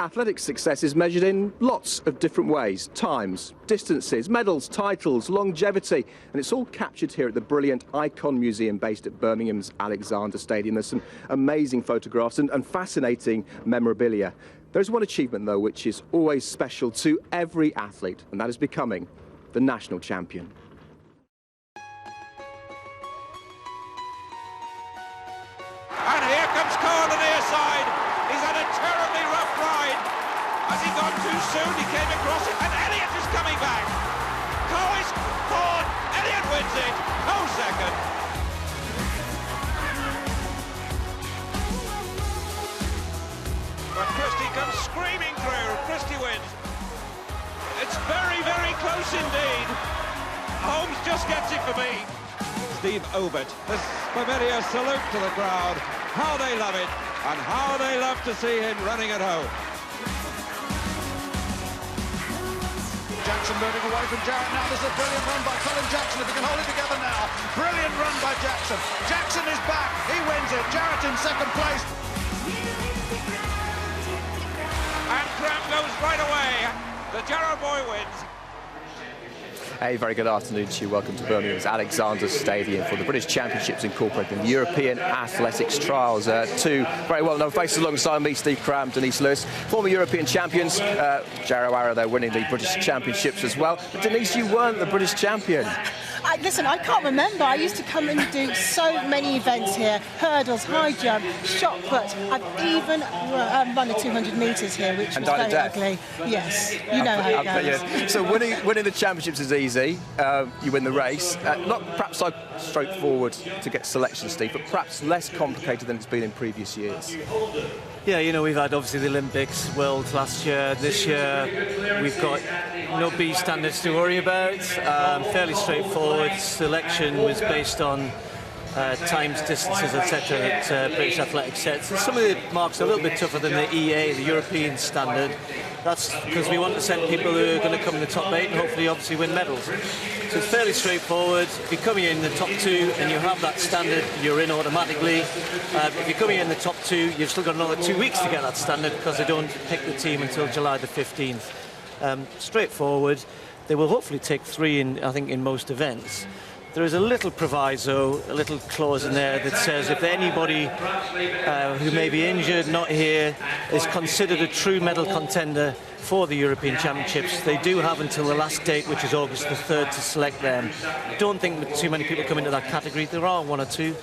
Athletic success is measured in lots of different ways. Times, distances, medals, titles, longevity, and it's all captured here at the brilliant Icon Museum based at Birmingham's Alexander Stadium. There's some amazing photographs and fascinating memorabilia. There's one achievement, though, which is always special to every athlete, and that is becoming the national champion. And here comes Coe on the near side. He's had a terribly rough ride. Has he gone too soon? He came across it, and Elliott is coming back. Coe is caught. Elliott wins it. No second. But Christie comes screaming through. Christie wins. It's very, very close indeed. Holmes just gets it for me. Steve Obert. This Bavaria salute to the crowd. How they love it, and how they love to see him running at home. Jackson moving away from Jarrett now. There's a brilliant run by Colin Jackson. If he can hold it together now. Brilliant run by Jackson. Jackson is back. He wins it. Jarrett in second place. And Cram goes right away. The Jarrow boy wins. A very good afternoon to you. Welcome to Birmingham's Alexander Stadium for the British Championships incorporating the European Athletics Trials. Two very well-known faces alongside me, Steve Cram, Denise Lewis, former European champions. Jarrow Arrow, they're winning the British Championships as well. But Denise, you weren't the British champion. Listen, I can't remember. I used to come and do so many events here. Hurdles, high jump, shot put. I've even run a 200 metres here, which was very ugly. Yes, you know how it goes. So winning the championships is easy. You win the race. Not perhaps so straightforward to get selection, Steve, but perhaps less complicated than it's been in previous years. Yeah, you know, we've had obviously the Olympics, World last year. This year we've got no B standards to worry about. Fairly straightforward. Selection was based on times, distances, etc. that British Athletics sets. Some of the marks are a little bit tougher than the EA, the European standard. That's because we want to send people who are going to come in the top 8 and hopefully obviously win medals. So it's fairly straightforward. If you're coming in the top 2 and you have that standard, you're in automatically. If you're coming in the top 2, you've still got another 2 weeks to get that standard because they don't pick the team until July the 15th. Straightforward. They will hopefully take 3 in, I think, in most events. There is a little proviso, a little clause in there that says if anybody who may be injured, not here, is considered a true medal contender for the European Championships, they do have until the last date, which is August the 3rd, to select them. I don't think too many people come into that category. There are 1 or 2.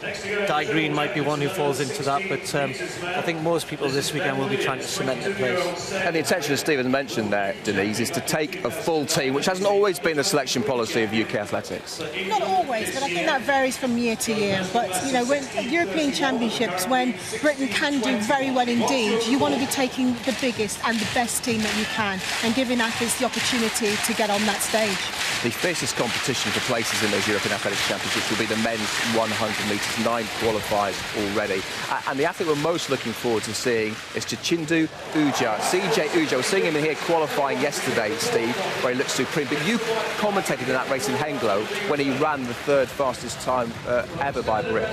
Di Green might be one who falls into that, but I think most people this weekend will be trying to cement their place. And the intention, as Stephen mentioned there, Denise, is to take a full team, which hasn't always been the selection policy of UK athletics. Not always, but I think that varies from year to year. But, you know, when European Championships, when Britain can do very well indeed, you want to be taking the biggest and the best team that you can and giving athletes the opportunity to get on that stage. The fiercest competition for places in those European Athletics Championships will be the men's 100 metres, 9 qualifiers already. And the athlete we're most looking forward to seeing is Chichindu Uja. CJ Uja, we're seeing him here qualifying yesterday, Steve, where he looked supreme. But you commentated in that race in Hengelo when he ran the 3rd fastest time ever by a Brit.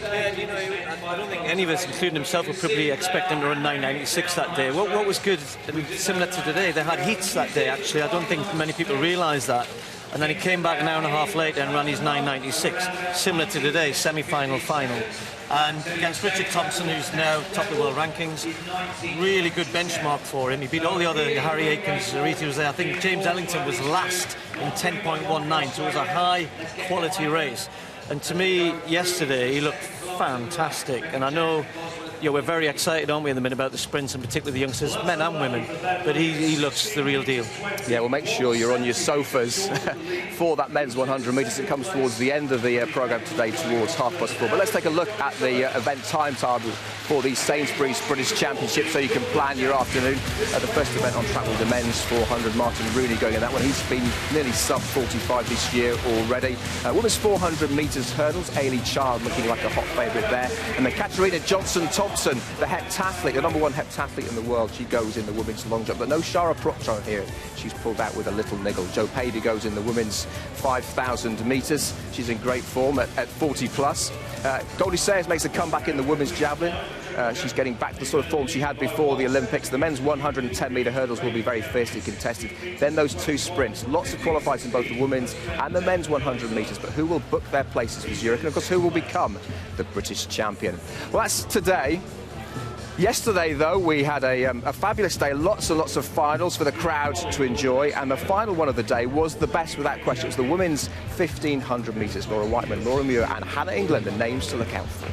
Yeah, you know, I don't think any of us, including himself, were probably expecting to run 9.96 that day. What was good, similar to today, they had heats that day, actually. I don't think many people realise that. And then he came back an hour and a half later and ran his 9.96, similar to today, semi-final, final. And against Richard Thompson, who's now top of the world rankings, really good benchmark for him. He beat all the other, Harry Aikens, Zariti was there. I think James Ellington was last in 10.19, so it was a high-quality race. And to me, yesterday, he looked fantastic. And I know, you know, we're very excited, aren't we, in the minute about the sprints, and particularly the youngsters, men and women. But he looks the real deal. Yeah, well, make sure you're on your sofas for that men's 100 metres. It comes towards the end of the programme today, towards 4:30. But let's take a look at the event timetable for the Sainsbury's British Championship so you can plan your afternoon. The first event on track will be the men's 400. Martin Rooney going in that one. He's been nearly sub-45 this year already. Women's 400 metres hurdles. Ailey Child looking like a hot favourite there. And then Katarina Johnson-Thompson, the heptathlete, the #1 heptathlete in the world. She goes in the women's long jump. But no Shara Proctor here. She's pulled out with a little niggle. Jo Pavey goes in the women's 5,000 metres. She's in great form at 40+. Goldie Sayers makes a comeback in the women's javelin. She's getting back to the sort of form she had before the Olympics. The men's 110-metre hurdles will be very fiercely contested. Then those two sprints. Lots of qualifiers in both the women's and the men's 100 metres. But who will book their places for Zurich? And, of course, who will become the British champion? Well, that's today. Yesterday, though, we had a fabulous day, lots and lots of finals for the crowd to enjoy, and the final one of the day was the best without question. It was the women's 1,500 metres. Laura Weightman, Laura Muir and Hannah England, the names to look out for.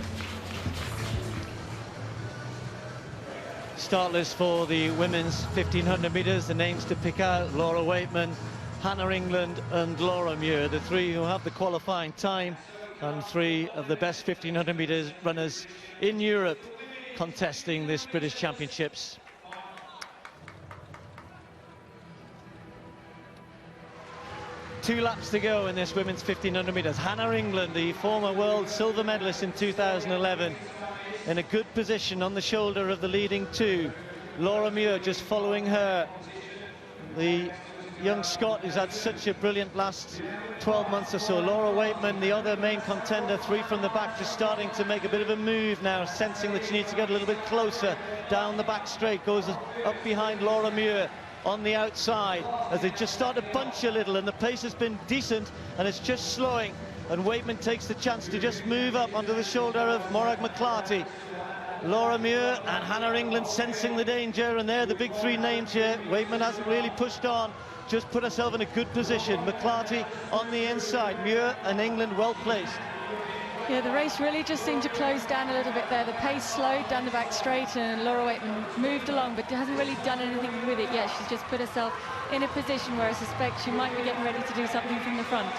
Start list for the women's 1,500 metres, the names to pick out: Laura Weightman, Hannah England and Laura Muir, the three who have the qualifying time, and three of the best 1,500 metres runners in Europe contesting this British Championships. Two laps to go in this women's 1,500 metres. Hannah England, the former world silver medalist in 2011, in a good position on the shoulder of the leading two. Laura Muir just following her. The young Scot who's had such a brilliant last 12 months or so. Laura Weightman, the other main contender, three from the back, just starting to make a bit of a move now, sensing that she needs to get a little bit closer down the back straight. Goes up behind Laura Muir on the outside as they just start to bunch a little, and the pace has been decent and it's just slowing, and Weightman takes the chance to just move up onto the shoulder of Morag McClarty. Laura Muir and Hannah England sensing the danger, and they're the big three names here. Weightman hasn't really pushed on, just put herself in a good position. McClarty on the inside, Muir and England well placed. Yeah, the race really just seemed to close down a little bit there. The pace slowed down the back straight, and Laura Weightman moved along, but hasn't really done anything with it yet. She's just put herself in a position where I suspect she might be getting ready to do something from the front.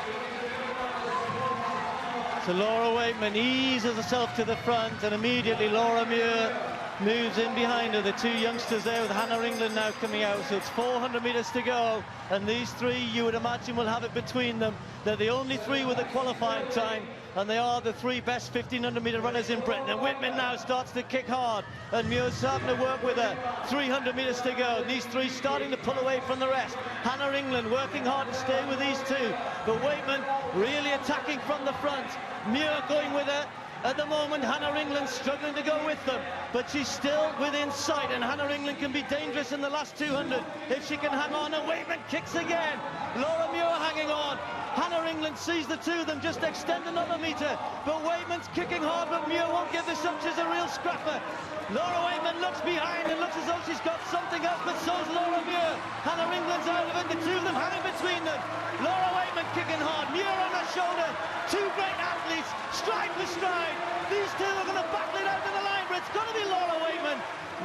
So Laura Weightman eases herself to the front, and immediately Laura Muir moves in behind her. The two youngsters there with Hannah England now coming out. So it's 400 metres to go, and these three, you would imagine, will have it between them. They're the only three with a qualifying time, and they are the three best 1,500-metre runners in Britain. And Weightman now starts to kick hard, and Muir's starting to work with her. 300 metres to go. These three starting to pull away from the rest. Hannah England working hard to stay with these two, but Weightman really attacking from the front. Muir going with her. At the moment, Hannah England struggling to go with them, but she's still within sight, and Hannah England can be dangerous in the last 200 if she can hang on. And Weightman kicks again. Laura Muir hanging on. Hannah England sees the two of them just extend another metre, but Weightman's kicking hard, but Muir won't give this up. She's a real scrapper. Laura Weightman looks behind and looks as though she's got something else, but so's Laura Muir. Hannah England's out of it, the two of them hanging between them. Laura Weightman kicking hard, Muir on her shoulder. Two great athletes, stride for stride. These two are going to battle it out to the line, but it's going to be Laura Weightman.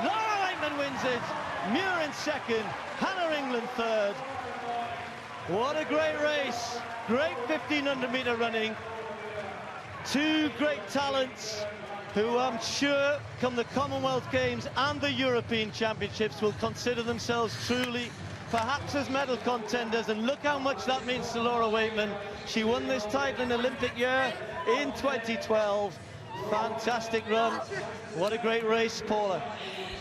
Laura Weightman wins it. Muir in second, Hannah England third. What a great race. Great 1,500-metre running. Two great talents who I'm sure come the Commonwealth Games and the European Championships will consider themselves truly perhaps as medal contenders, and look how much that means to Laura Weightman. She won this title in Olympic year in 2012. Fantastic run. What a great race, Paula.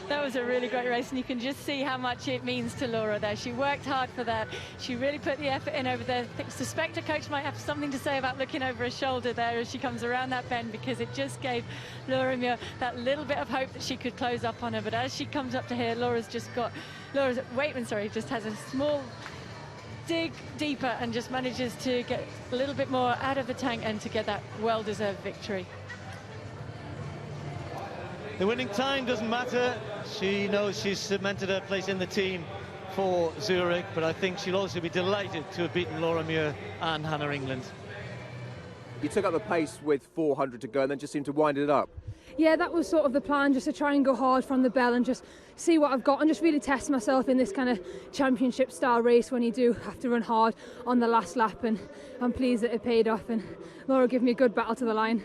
That was a really great race, and you can just see how much it means to Laura there. She worked hard for that. She really put the effort in over there. I suspect her coach might have something to say about looking over her shoulder there as she comes around that bend, because it just gave Laura Muir that little bit of hope that she could close up on her. But as she comes up to here, Laura Weightman, just has a small dig deeper and just manages to get a little bit more out of the tank and to get that well-deserved victory. The winning time doesn't matter. She knows she's cemented her place in the team for Zurich, but I think she'll also be delighted to have beaten Laura Muir and Hannah England. You took up the pace with 400 to go and then just seemed to wind it up. Yeah, that was sort of the plan, just to try and go hard from the bell and just see what I've got and just really test myself in this kind of championship style race when you do have to run hard on the last lap, and I'm pleased that it paid off, and Laura gave me a good battle to the line.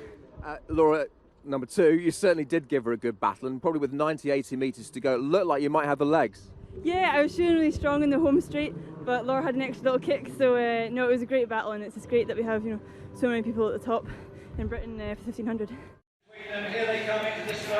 Laura, number two, you certainly did give her a good battle, and probably with 90-80 metres to go, it looked like you might have the legs. Yeah, I was feeling really strong in the home straight, but Laura had an extra little kick, so no, it was a great battle, and it's just great that we have, so many people at the top in Britain for 1,500.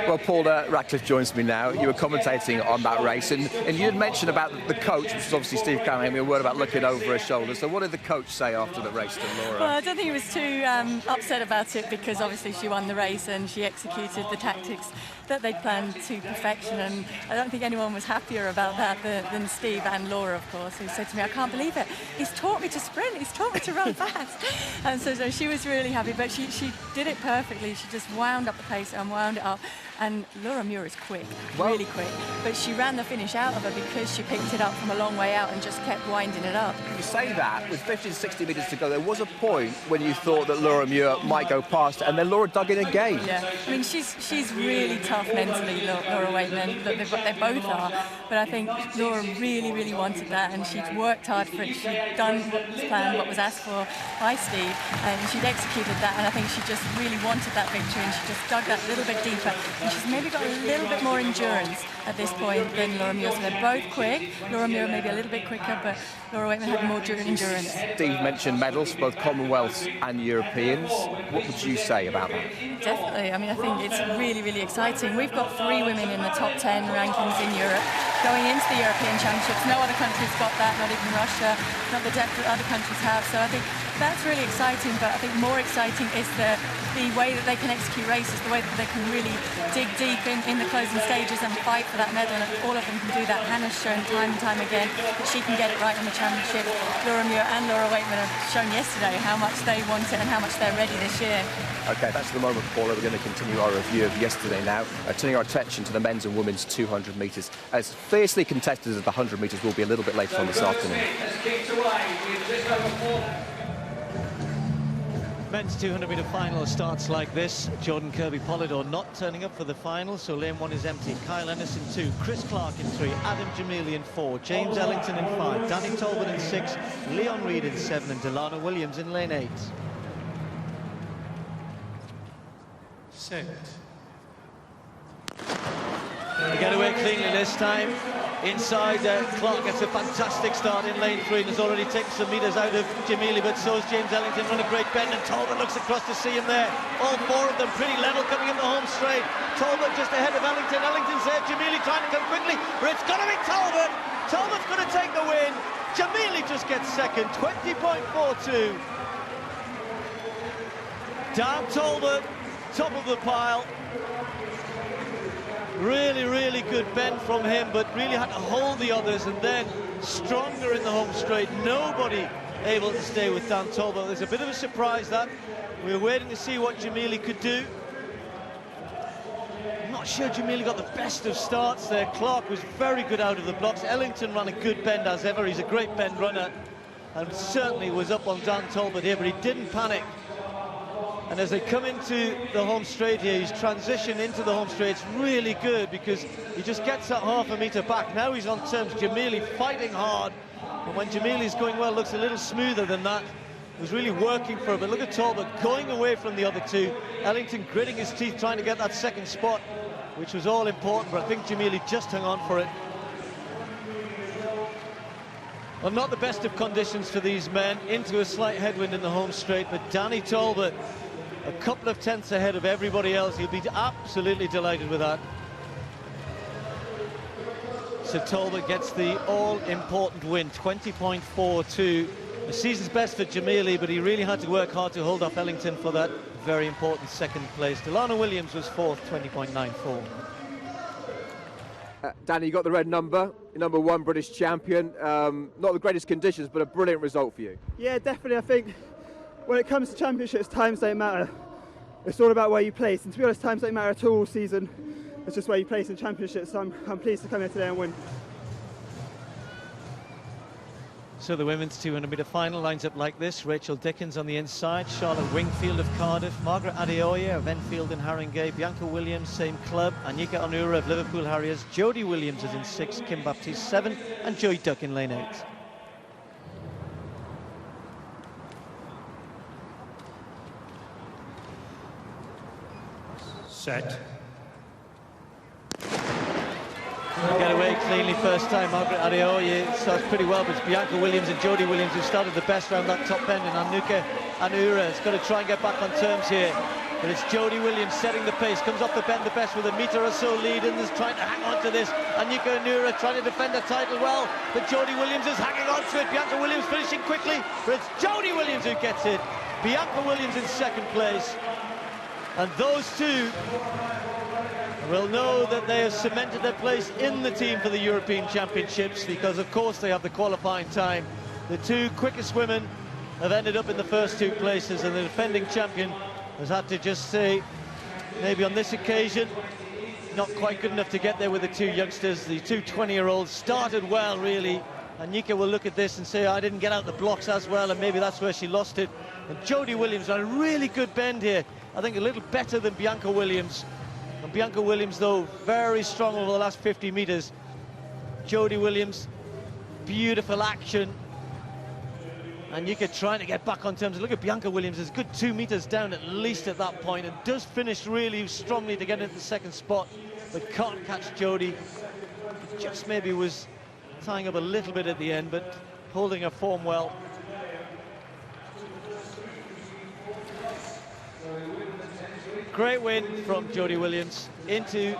Well, Paul Ratcliffe joins me now. You were commentating on that race, and you had mentioned about the coach, which was obviously Steve Callaghan, a word about looking over her shoulder. So what did the coach say after the race to Laura? Well, I don't think he was too upset about it, because obviously she won the race and she executed the tactics that they'd planned to perfection, and I don't think anyone was happier about that than Steve and Laura, of course, who said to me, "I can't believe it. He's taught me to sprint. He's taught me to run fast." And so she was really happy, but she did it perfectly. She just wound up the pace and wound it up. And Laura Muir is quick, really quick. But she ran the finish out of her because she picked it up from a long way out and just kept winding it up. You say that, with 50 to 60 metres to go, there was a point when you thought that Laura Muir might go past, and then Laura dug in again. Yeah, I mean, she's really tough mentally, Laura Waitman. Look, they both are. But I think Laura really wanted that, and she'd worked hard for it. She'd done what was planned, what was asked for by Steve, and she'd executed that, and I think she just really wanted that victory, and she just dug that little bit deeper. And she's maybe got a little bit more endurance at this point than Laura Muir. So they're both quick. Laura Muir maybe a little bit quicker, but Laura Waitman had more endurance. Steve mentioned medals, both Commonwealths and Europeans. What would you say about that? Definitely. I mean, I think it's really exciting. We've got 3 women in the top 10 rankings in Europe going into the European Championships. No other country's got that, not even Russia, not the depth that other countries have. So I think that's really exciting, but I think more exciting is the way that they can execute races, the way that they can really dig deep in the closing stages and fight for that medal, and all of them can do that. Hannah's shown time and time again that she can get it right in the championship. Laura Muir and Laura Waitman have shown yesterday how much they want it and how much they're ready this year. OK, that's the moment, Paula. We're going to continue our review of yesterday now, turning our attention to the men's and women's 200 metres. As fiercely contested as the 100 metres will be a little bit later on this afternoon. Men's 200-metre final starts like this. Jordan Kirby-Polidor not turning up for the final, so lane 1 is empty. Kyle Anderson 2, Chris Clark in 3, Adam Jamili in 4, James Ellington in 5, Danny Talbot in 6, Leon Reid in 7, and Delana Williams in lane 8. Set. They get away cleanly this time. Inside, Clark gets a fantastic start in lane 3 and has already taken some metres out of Jamili, but so is James Ellington. Run a great bend, and Talbot looks across to see him there. All 4 of them pretty level coming in the home straight. Talbot just ahead of Ellington. Ellington's there. Jamili trying to come quickly, but it's going to be Talbot. Talbot's going to take the win. Jamili just gets second, 20.42. Dan Talbot, top of the pile. Really good bend from him, but really had to hold the others, and then stronger in the home straight. Nobody able to stay with Dan Talbot. There's a bit of a surprise that we were waiting to see what Jamili could do. I'm not sure Jamili got the best of starts there. Clark was very good out of the blocks. Ellington ran a good bend as ever. He's a great bend runner, and certainly was up on Dan Talbot here, but he didn't panic. And as they come into the home straight here, his transition into the home straight, it's really good, because he just gets that half a metre back. Now he's on terms. Jamili fighting hard, and when Jamili's going well, looks a little smoother than that. It was really working for him. But look at Talbot going away from the other 2. Ellington gritting his teeth, trying to get that second spot, which was all important, but I think Jamili just hung on for it. Well, not the best of conditions for these men, into a slight headwind in the home straight, but Danny Talbot a couple of tenths ahead of everybody else. He'll be absolutely delighted with that. So Talbot gets the all-important win, 20.42. The season's best for Jamili, but he really had to work hard to hold off Ellington for that very important second place. Delana Williams was 4th, 20.94. Danny, you got the red number, you're #1 British champion. Not the greatest conditions, but a brilliant result for you. Yeah, definitely. I think when it comes to championships, times don't matter. It's all about where you place, and to be honest, times don't matter at all season. It's just where you place in championships, so I'm pleased to come here today and win. So the women's 200-metre final lines up like this. Rachel Dickens on the inside, Charlotte Wingfield of Cardiff, Margaret Adeoye of Enfield and Haringey, Bianca Williams, same club, Anika Onura of Liverpool Harriers, Jodie Williams is in 6, Kim Baptiste 7, and Joy Duck in lane 8. Set. Get away cleanly first time. Margaret Adeoye starts pretty well, but it's Bianca Williams and Jodie Williams who started the best round that top bend, and Anika Onura has got to try and get back on terms here. But it's Jodie Williams setting the pace, comes off the bend the best with a metre or so lead and is trying to hang on to this. Anyika Onuora trying to defend the title well, but Jodie Williams is hanging on to it. Bianca Williams finishing quickly, but it's Jodie Williams who gets it. Bianca Williams in second place. And those two will know that they have cemented their place in the team for the European Championships, because of course they have the qualifying time. The two quickest women have ended up in the first two places, and the defending champion has had to just say, maybe on this occasion, not quite good enough to get there with the two youngsters. The two 20-year-olds started well, really. And Anyika will look at this and say, I didn't get out the blocks as well, and maybe that's where she lost it. And Jodie Williams on a really good bend here. I think a little better than Bianca Williams. And Bianca Williams, though, very strong over the last 50 metres. Jodie Williams, beautiful action. And Anyika trying to get back on terms. Look at Bianca Williams, is good 2 metres down at least at that point, and does finish really strongly to get into the second spot, but can't catch Jodie. Just maybe was tying up a little bit at the end, but holding her form well. Great win from Jodie Williams into,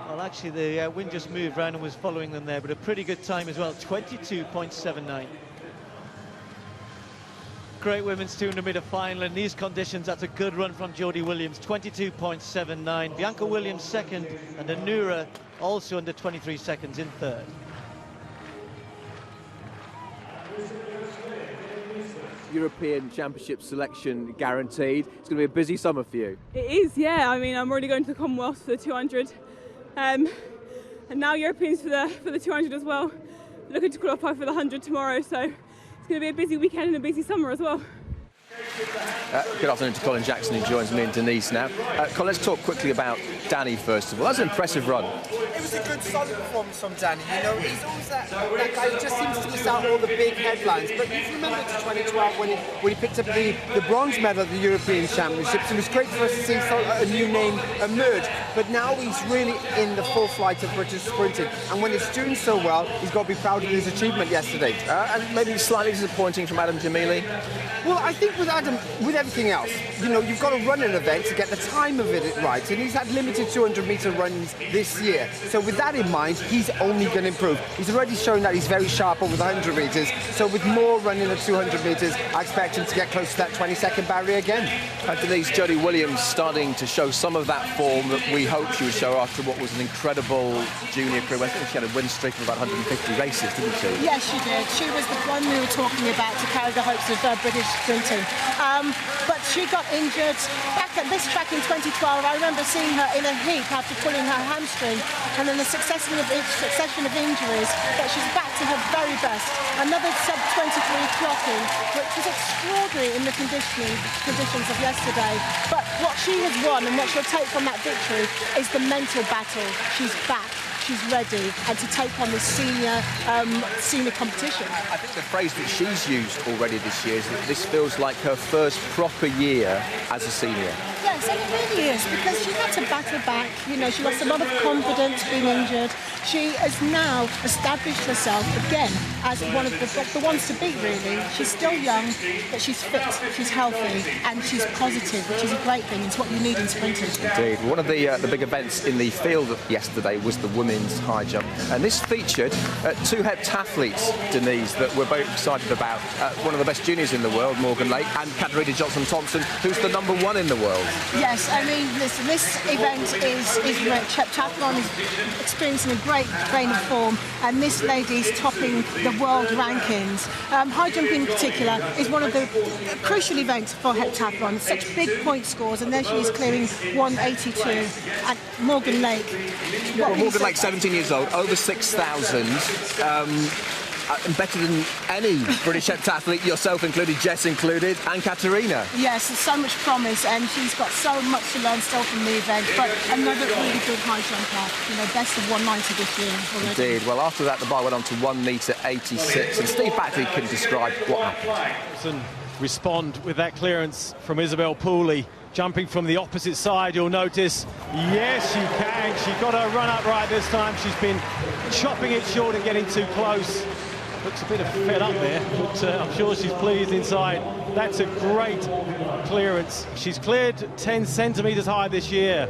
well, actually the wind just moved round and was following them there, but a pretty good time as well, 22.79. Great women's 200-metre final in these conditions. That's a good run from Jodie Williams, 22.79. Bianca Williams second, and Onuora also under 23 seconds in third. European Championship selection guaranteed. It's going to be a busy summer for you. It is, yeah. I mean, I'm already going to the Commonwealth for the 200, and now Europeans for the 200 as well. Looking to qualify for the 100 tomorrow, so it's going to be a busy weekend and a busy summer as well. Good afternoon to Colin Jackson, who joins me and Denise now. Colin, let's talk quickly about Danny first of all. That's an impressive run. It was a good, solid performance from Danny. You know, he's always that guy who just seems to miss out all the big headlines. But you remember to 2012 when he picked up the bronze medal at the European Championships. It was great for us to see a new name emerge. But now he's really in the full flight of British sprinting. And when it's doing so well, he's got to be proud of his achievement yesterday. And maybe slightly disappointing from Adam Jamili. Well, I think with Adam, with everything else, you know, you've got to run an event to get the time of it right, and he's had limited 200-metre runs this year. So with that in mind, he's only going to improve. He's already shown that he's very sharp over the 100 metres, so with more running at 200 metres, I expect him to get close to that 20-second barrier again. And Denise, Jodie Williams starting to show some of that form that we hoped she would show after what was an incredible junior career. I think she had a win streak of about 150 races, didn't she? Yes, she did. She was the one we were talking about to carry the hopes of British sprinting. But she got injured back at this track in 2012. I remember seeing her in a heap after pulling her hamstring, and then a succession of injuries, but she's back to her very best. Another sub-23 clocking, which was extraordinary in the conditions of yesterday. But what she has won and what she'll take from that victory is the mental battle. She's back. She's ready, and to take on the senior competition. I think the phrase that she's used already this year is that this feels like her first proper year as a senior. Yes, and it really is, because she had to battle back. You know, she lost a lot of confidence being injured. She has now established herself again as one of the ones to beat, really. She's still young, but she's fit, she's healthy, and she's positive, which is a great thing. It's what you need in sprinting. Indeed. One of the big events in the field yesterday was the women's high jump, and this featured two heptathletes, Denise, that we're very excited about. One of the best juniors in the world, Morgan Lake, and Katarina Johnson-Thompson, who's the #1 in the world. Yes, I mean, listen, this event is rich. Heptathlon is experiencing a great vein of form, and this lady's topping the world rankings. High jumping in particular is one of the crucial events for heptathlon. Such big point scores, and there she is clearing 182 at Morgan Lake. Morgan Lake, 17 years old, over 6,000. And better than any British heptathlete, yourself included, Jess included, and Katarina. Yes, there's so much promise, and she's got so much to learn still from the event. But another really good high jumper, you know, best of 190 this year already. Indeed. Well, after that, the bar went on to 1m86, and Steve Backley can describe what happened. Respond with that clearance from Isabel Pooley. Jumping from the opposite side, you'll notice. Yes, she can. She got her run up right this time. She's been chopping it short and getting too close. looks a bit fed up there, but I'm sure she's pleased inside. That's a great clearance. She's cleared 10 centimetres high this year.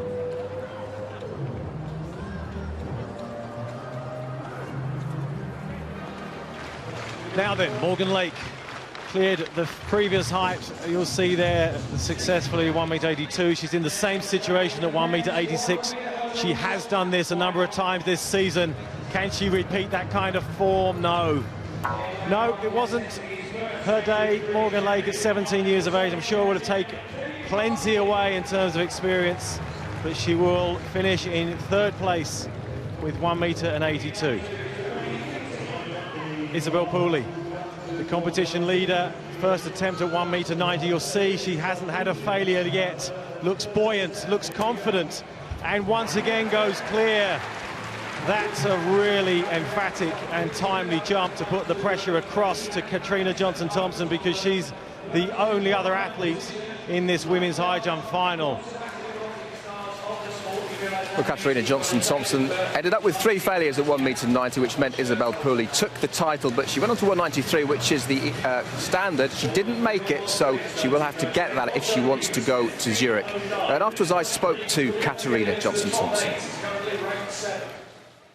Now then, Morgan Lake cleared the previous height. You'll see there successfully 1m82. She's in the same situation at 1m86. She has done this a number of times this season. Can she repeat that kind of form? No. No, it wasn't her day. Morgan Lake at 17 years of age, I'm sure would have taken plenty away in terms of experience, but she will finish in third place with 1m82. Isabel Pooley, the competition leader, first attempt at 1m90. You'll see she hasn't had a failure yet. Looks buoyant, looks confident, and once again goes clear. That's a really emphatic and timely jump to put the pressure across to Katrina Johnson-Thompson, because she's the only other athlete in this women's high jump final. Well, Katrina Johnson-Thompson ended up with 3 failures at 1m90, which meant Isabel Pooley took the title, but she went on to 193, which is the standard. She didn't make it, so she will have to get that if she wants to go to Zurich. And afterwards, I spoke to Katrina Johnson-Thompson.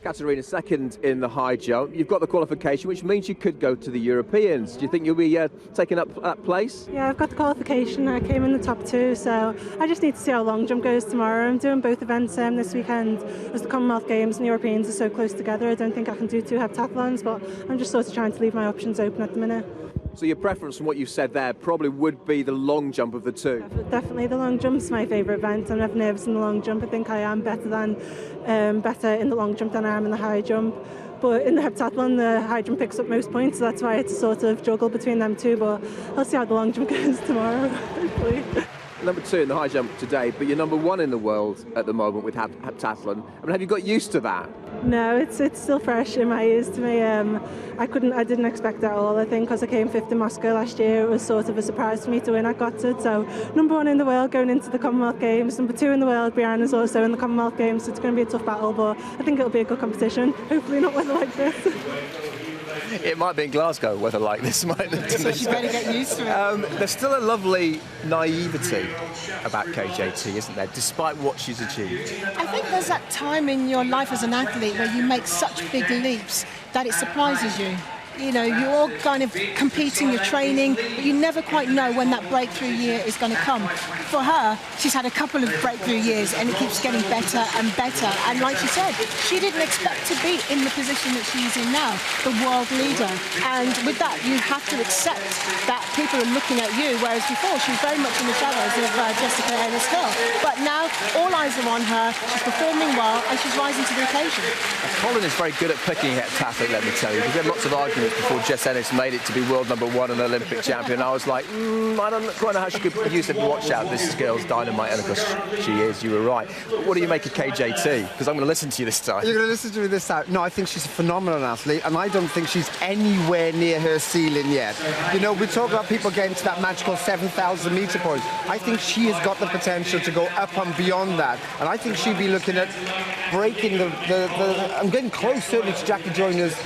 Katerina, second in the high jump. You've got the qualification, which means you could go to the Europeans. Do you think you'll be taking up that place? Yeah, I've got the qualification. I came in the top 2, so I just need to see how long jump goes tomorrow. I'm doing both events this weekend, as the Commonwealth Games and the Europeans are so close together. I don't think I can do 2 heptathlons, but I'm just sort of trying to leave my options open at the minute. So your preference from what you said there probably would be the long jump of the 2? Definitely the long jump's my favourite event. I'm never nervous in the long jump. I think I am better in the long jump than I am in the high jump. But in the heptathlon, the high jump picks up most points, so that's why it's a sort of juggle between them 2. But I'll see how the long jump goes tomorrow, hopefully. Number 2 in the high jump today, but you're number 1 in the world at the moment with heptathlon. I mean, have you got used to that? No, it's still fresh in my ears to me. I didn't expect that at all. I think because I came 5th in Moscow last year, it was sort of a surprise for me to win. I got it. So number 1 in the world going into the Commonwealth Games. Number 2 in the world, Brianna's also in the Commonwealth Games. So it's going to be a tough battle, but I think it'll be a good competition. Hopefully not weather like this. It might be in Glasgow, weather like this, mightn't it? So you better get used to it. There's still a lovely naivety about KJT, isn't there, despite what she's achieved? I think there's that time in your life as an athlete where you make such big leaps that it surprises you. You know, you're all kind of competing, you're training, but you never quite know when that breakthrough year is going to come. For her, she's had a couple of breakthrough years and it keeps getting better and better. And like she said, she didn't expect to be in the position that she's in now, the world leader. And with that, you have to accept that people are looking at you, whereas before she was very much in the shadows of Jessica Ennis-Hill. But now all eyes are on her, she's performing well and she's rising to the occasion. Colin is very good at picking heptathlete, let me tell you. We had lots of arguments before Jess Ennis made it to be world number 1 and Olympic champion. I was like, I don't quite know how she could use it. Watch out, this girl's dynamite, and of course she is. You were right. But what do you make of KJT? Because I'm going to listen to you this time. You're going to listen to me this time? No, I think she's a phenomenal athlete, and I don't think she's anywhere near her ceiling yet. You know, we talk about people getting to that magical 7,000 metre point. I think she has got the potential to go up and beyond that, and I think she'd be looking at breaking I'm getting close certainly to Jackie Joyner's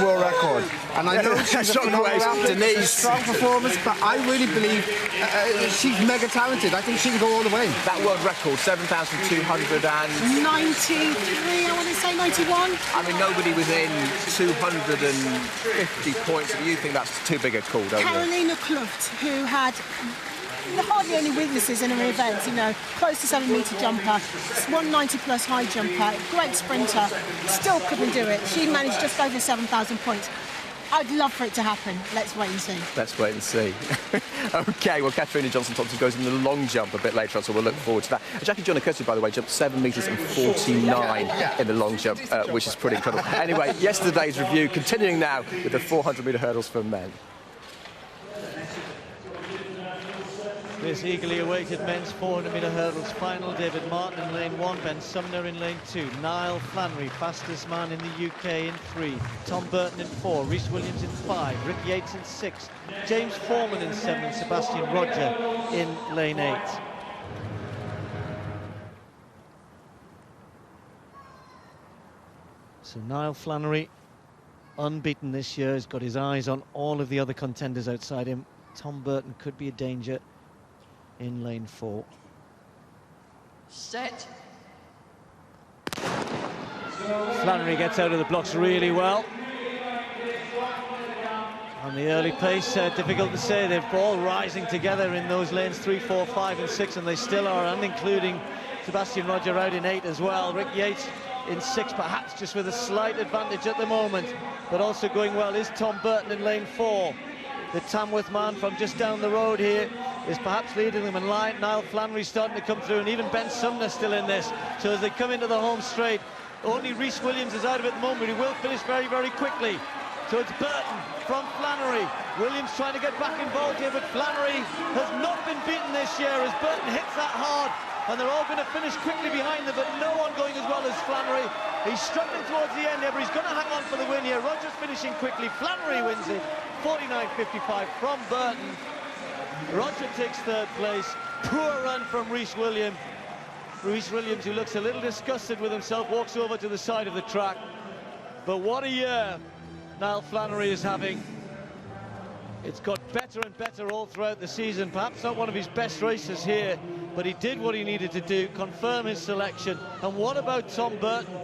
world record. And I know she's a phenomenal athlete, a strong performance, but I really believe she's mega talented. I think she can go all the way. That world record, 7,293, I want to say 91. I mean, nobody within 250 points. You think that's too big a call, don't you? Carolina Kluft, who had hardly any weaknesses in her event, you know, close to 7-metre jumper, 190 plus high jumper, great sprinter, still couldn't do it. She managed just over 7,000 points. I'd love for it to happen. Let's wait and see. Let's wait and see. OK, well, Katrina Johnson-Thompson goes in the long jump a bit later on, so we'll look forward to that. Jackie Joyner-Kersee, by the way, jumped 7 metres and 49 in the long jump, which is pretty incredible. Anyway, yesterday's review, continuing now with the 400-metre hurdles for men. This eagerly awaited men's 400-metre hurdles final. David Martin in lane 1, Ben Sumner in lane 2, Niall Flannery, fastest man in the UK, in 3, Tom Burton in 4, Rhys Williams in 5, Rick Yates in 6, James Foreman in 7, and Sebastian Roger in lane 8. So Niall Flannery unbeaten this year. He's got his eyes on all of the other contenders outside him. Tom Burton could be a danger in lane 4. Set. Flannery gets out of the blocks really well. On the early pace, difficult to say. They're all rising together in those lanes 3, 4, 5 and 6, and they still are, and including Sebastian Roger out in 8 as well. Rick Yates in 6, perhaps just with a slight advantage at the moment, but also going well is Tom Burton in lane 4. The Tamworth man from just down the road here is perhaps leading them in line. Niall Flannery starting to come through, and even Ben Sumner still in this. So as they come into the home straight, only Rhys Williams is out of it at the moment. He will finish very, very quickly. So it's Burton from Flannery. Williams trying to get back involved here, but Flannery has not been beaten this year as Burton hits that hard. And they're all going to finish quickly behind them, but no one going as well as Flannery. He's struggling towards the end there, but he's going to hang on for the win here. Rogers finishing quickly. Flannery wins it. 49.55 from Burton. Roger takes 3rd place. Poor run from Rhys Williams. Rhys Williams, who looks a little disgusted with himself, walks over to the side of the track. But what a year Niall Flannery is having. It's got better and better all throughout the season. Perhaps not one of his best races here, but he did what he needed to do, confirm his selection. And what about Tom Burton?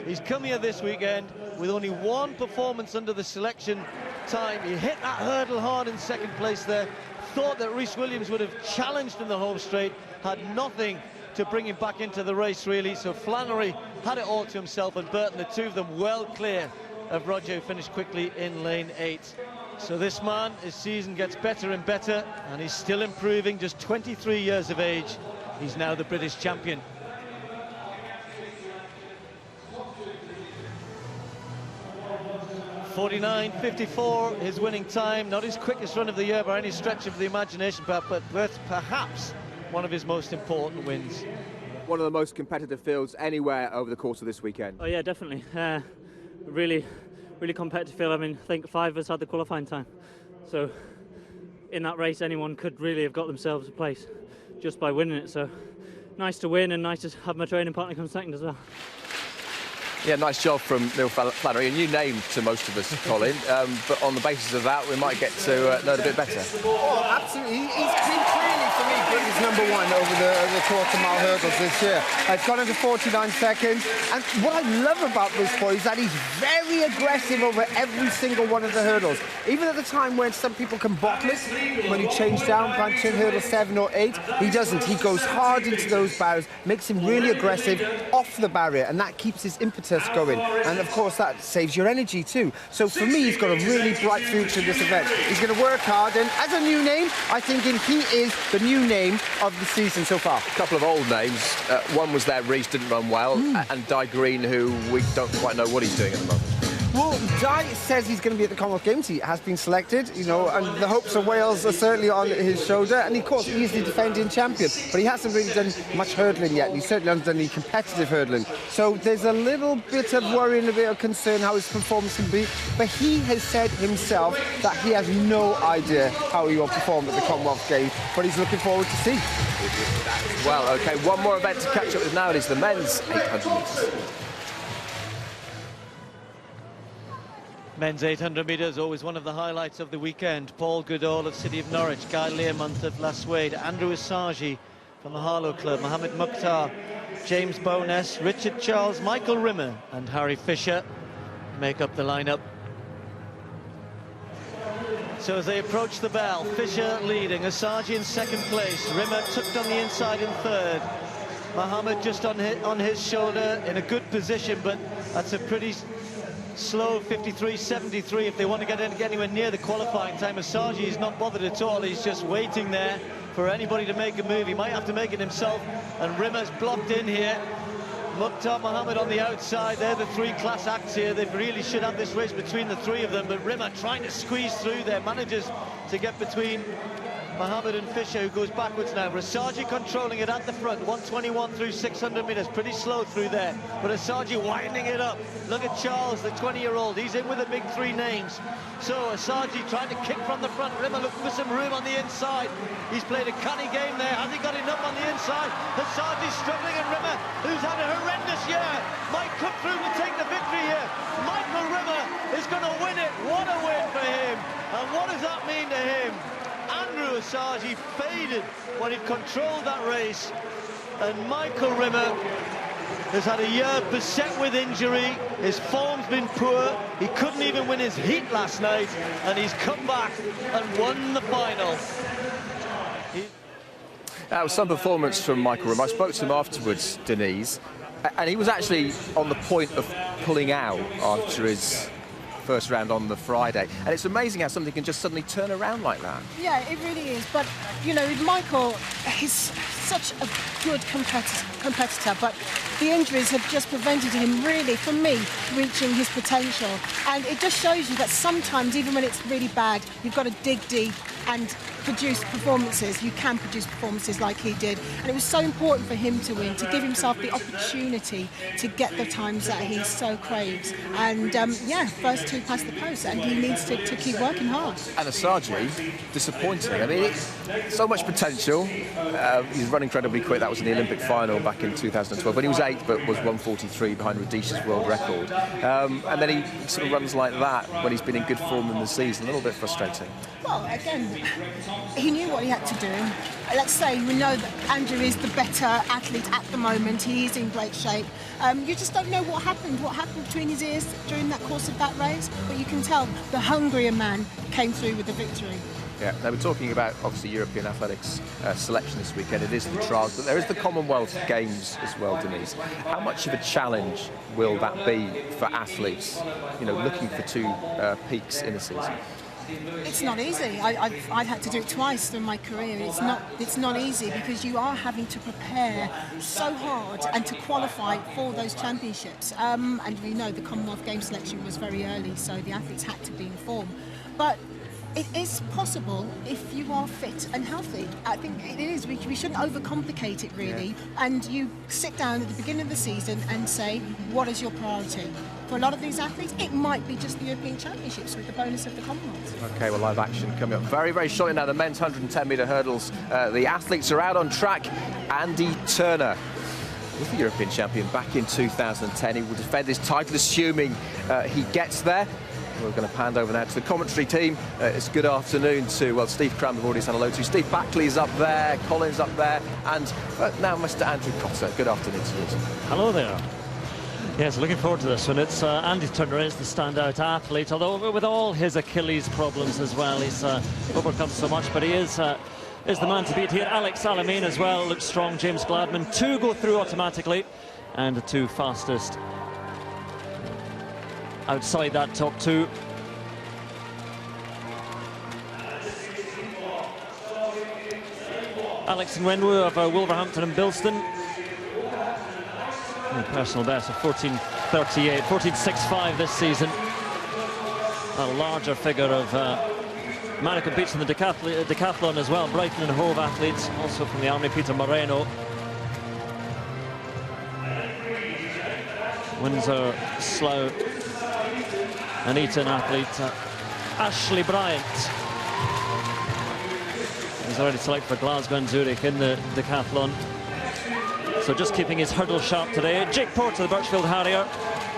He's come here this weekend with only 1 performance under the selection time. He hit that hurdle hard in 2nd place there. Thought that Rhys Williams would have challenged in the home straight, had nothing to bring him back into the race, really. So Flannery had it all to himself, and Burton, the 2 of them, well clear of Roger, who finished quickly in lane 8. So this man, his season gets better and better, and he's still improving. Just 23 years of age. He's now the British champion. .49.54 his winning time. Not his quickest run of the year by any stretch of the imagination, but perhaps one of his most important wins. One of the most competitive fields anywhere over the course of this weekend. Oh yeah, definitely. Really competitive field. I mean, I think 5 of us had the qualifying time. So in that race, anyone could really have got themselves a place just by winning it. So nice to win, and nice to have my training partner come 2nd as well. Yeah, nice job from Niall Flannery, a new name to most of us, Colin. But on the basis of that, we might get to know it a bit better. Oh, absolutely. He's been clearly, for me, Britain's #1 over the quarter-mile hurdles this year. It's gone into 49 seconds. And what I love about this boy is that he's very aggressive over every single one of the hurdles. Even at the time when some people can bottle it, when he changed down, branching hurdle 7 or 8, he doesn't. He goes hard into those barriers, makes him really aggressive off the barrier, and that keeps his impetus going, and of course that saves your energy too. So for me, he's got a really bright future in this event. He's going to work hard, and as a new name, I think he is the new name of the season so far. A couple of old names. One was there, Rhys didn't run well, and Di Green, who we don't quite know what he's doing at the moment. Well, Di says he's going to be at the Commonwealth Games. He has been selected, you know, and the hopes of Wales are certainly on his shoulder. And of course, he's the defending champion, but he hasn't really done much hurdling yet. He certainly hasn't done any competitive hurdling. So there's a little bit of worry and a bit of concern how his performance can be. But he has said himself that he has no idea how he will perform at the Commonwealth Games, but he's looking forward to see. Well, OK, one more event to catch up with now. It is the men's 800 metres. Men's 800 metres, always one of the highlights of the weekend. Paul Goodall of City of Norwich, Guy Learmonth of Las Wade, Andrew Asagi from the Harlow Club, Mohammed Mukhtar, James Bowness, Richard Charles, Michael Rimmer and Harry Fisher make up the lineup. So as they approach the bell, Fisher leading, Asagi in 2nd place, Rimmer tucked on the inside in 3rd. Mohammed just on his shoulder in a good position, but that's a pretty slow 53.73 if they want to get anywhere near the qualifying time. Asagi is not bothered at all. He's just waiting there for anybody to make a move. He might have to make it himself, and Rimmer's blocked in here. Mukhtar Mohammed on the outside. They're the 3 class acts here. They really should have this race between the 3 of them, but Rimmer trying to squeeze through there, manages to get between Mohammed and Fisher, who goes backwards now. Rasaji controlling it at the front, 121 through 600 metres, pretty slow through there. But Rasaji winding it up. Look at Charles, the 20-year-old. He's in with the big three names. So Rasaji trying to kick from the front. Rimmer looking for some room on the inside. He's played a canny game there. Has he got enough on the inside? Rasaji struggling, and Rimmer, who's had a horrendous year, might come through to take the victory here. Michael Rimmer is going to win it. What a win for him. And what does that mean to him? Andrew Rasaji faded when he controlled that race, and Michael Rimmer has had a year beset with injury. His form's been poor. He couldn't even win his heat last night, and he's come back and won the final. That was some performance from Michael Rimmer. I spoke to him afterwards, Denise, and he was actually on the point of pulling out after his first round on the Friday. And it's amazing how something can just suddenly turn around like that. Yeah, it really is. But, you know, Michael, he's such a good competitor, but the injuries have just prevented him, really, for me, reaching his potential. And it just shows you that sometimes, even when it's really bad, you've got to dig deep and produce performances. You can produce performances like he did. And it was so important for him to win, to give himself the opportunity to get the times that he so craves. And, yeah, first two past the post, and he needs to keep working hard. And Rasaji, disappointing. I mean, so much potential. He's run incredibly quick. That was in the Olympic final back in 2012. When he was 8th, but was 1:43 behind Radisha's world record. And then he sort of runs like that when he's been in good form in the season. A little bit frustrating. Well, again, he knew what he had to do. Let's say we know that Andrew is the better athlete at the moment. He is in great shape. You just don't know what happened between his ears during that course of that race. But you can tell the hungrier man came through with the victory. Yeah, they were talking about, obviously, European athletics selection this weekend. It is the trials, but there is the Commonwealth Games as well, Denise. How much of a challenge will that be for athletes, you know, looking for two peaks in a season? It's not easy. I've had to do it twice in my career. It's not easy because you are having to prepare so hard and to qualify for those championships. And we know the Commonwealth Games selection was very early, so the athletes had to be in form. But it is possible if you are fit and healthy. I think it is. We shouldn't overcomplicate it, really. Yeah. And you sit down at the beginning of the season and say, what is your priority? For a lot of these athletes, it might be just the European Championships with the bonus of the Commonwealth. OK, well, live action coming up very, very shortly now. The men's 110-metre hurdles. The athletes are out on track. Andy Turner was the European champion back in 2010. He will defend his title, assuming he gets there. We're going to pan over now to the commentary team. It's good afternoon to, well, Steve Cram, we've already said hello to. Steve Backley's up there, Colin's up there, and now Mr. Andrew Cotter. Good afternoon to you. Hello there. Yes, looking forward to this one. It's Andy Turner is the standout athlete, although with all his Achilles problems as well, he's overcome so much, but he is the man to beat here. Alex Alamein as well looks strong. James Gladman, 2 go through automatically, and the 2 fastest outside that top 2. Alex Nwenwu of Wolverhampton and Bilston. Personal best of 14.38, 14.65 this season. A larger figure of man who competes in the decathlon as well. Brighton and Hove athletes, also from the Army, Peter Moreno. Windsor, Slough and Eton athlete Ashley Bryant is already selected for Glasgow and Zurich in the decathlon. So just keeping his hurdle sharp today. Jake Porter, the Birchfield Harrier,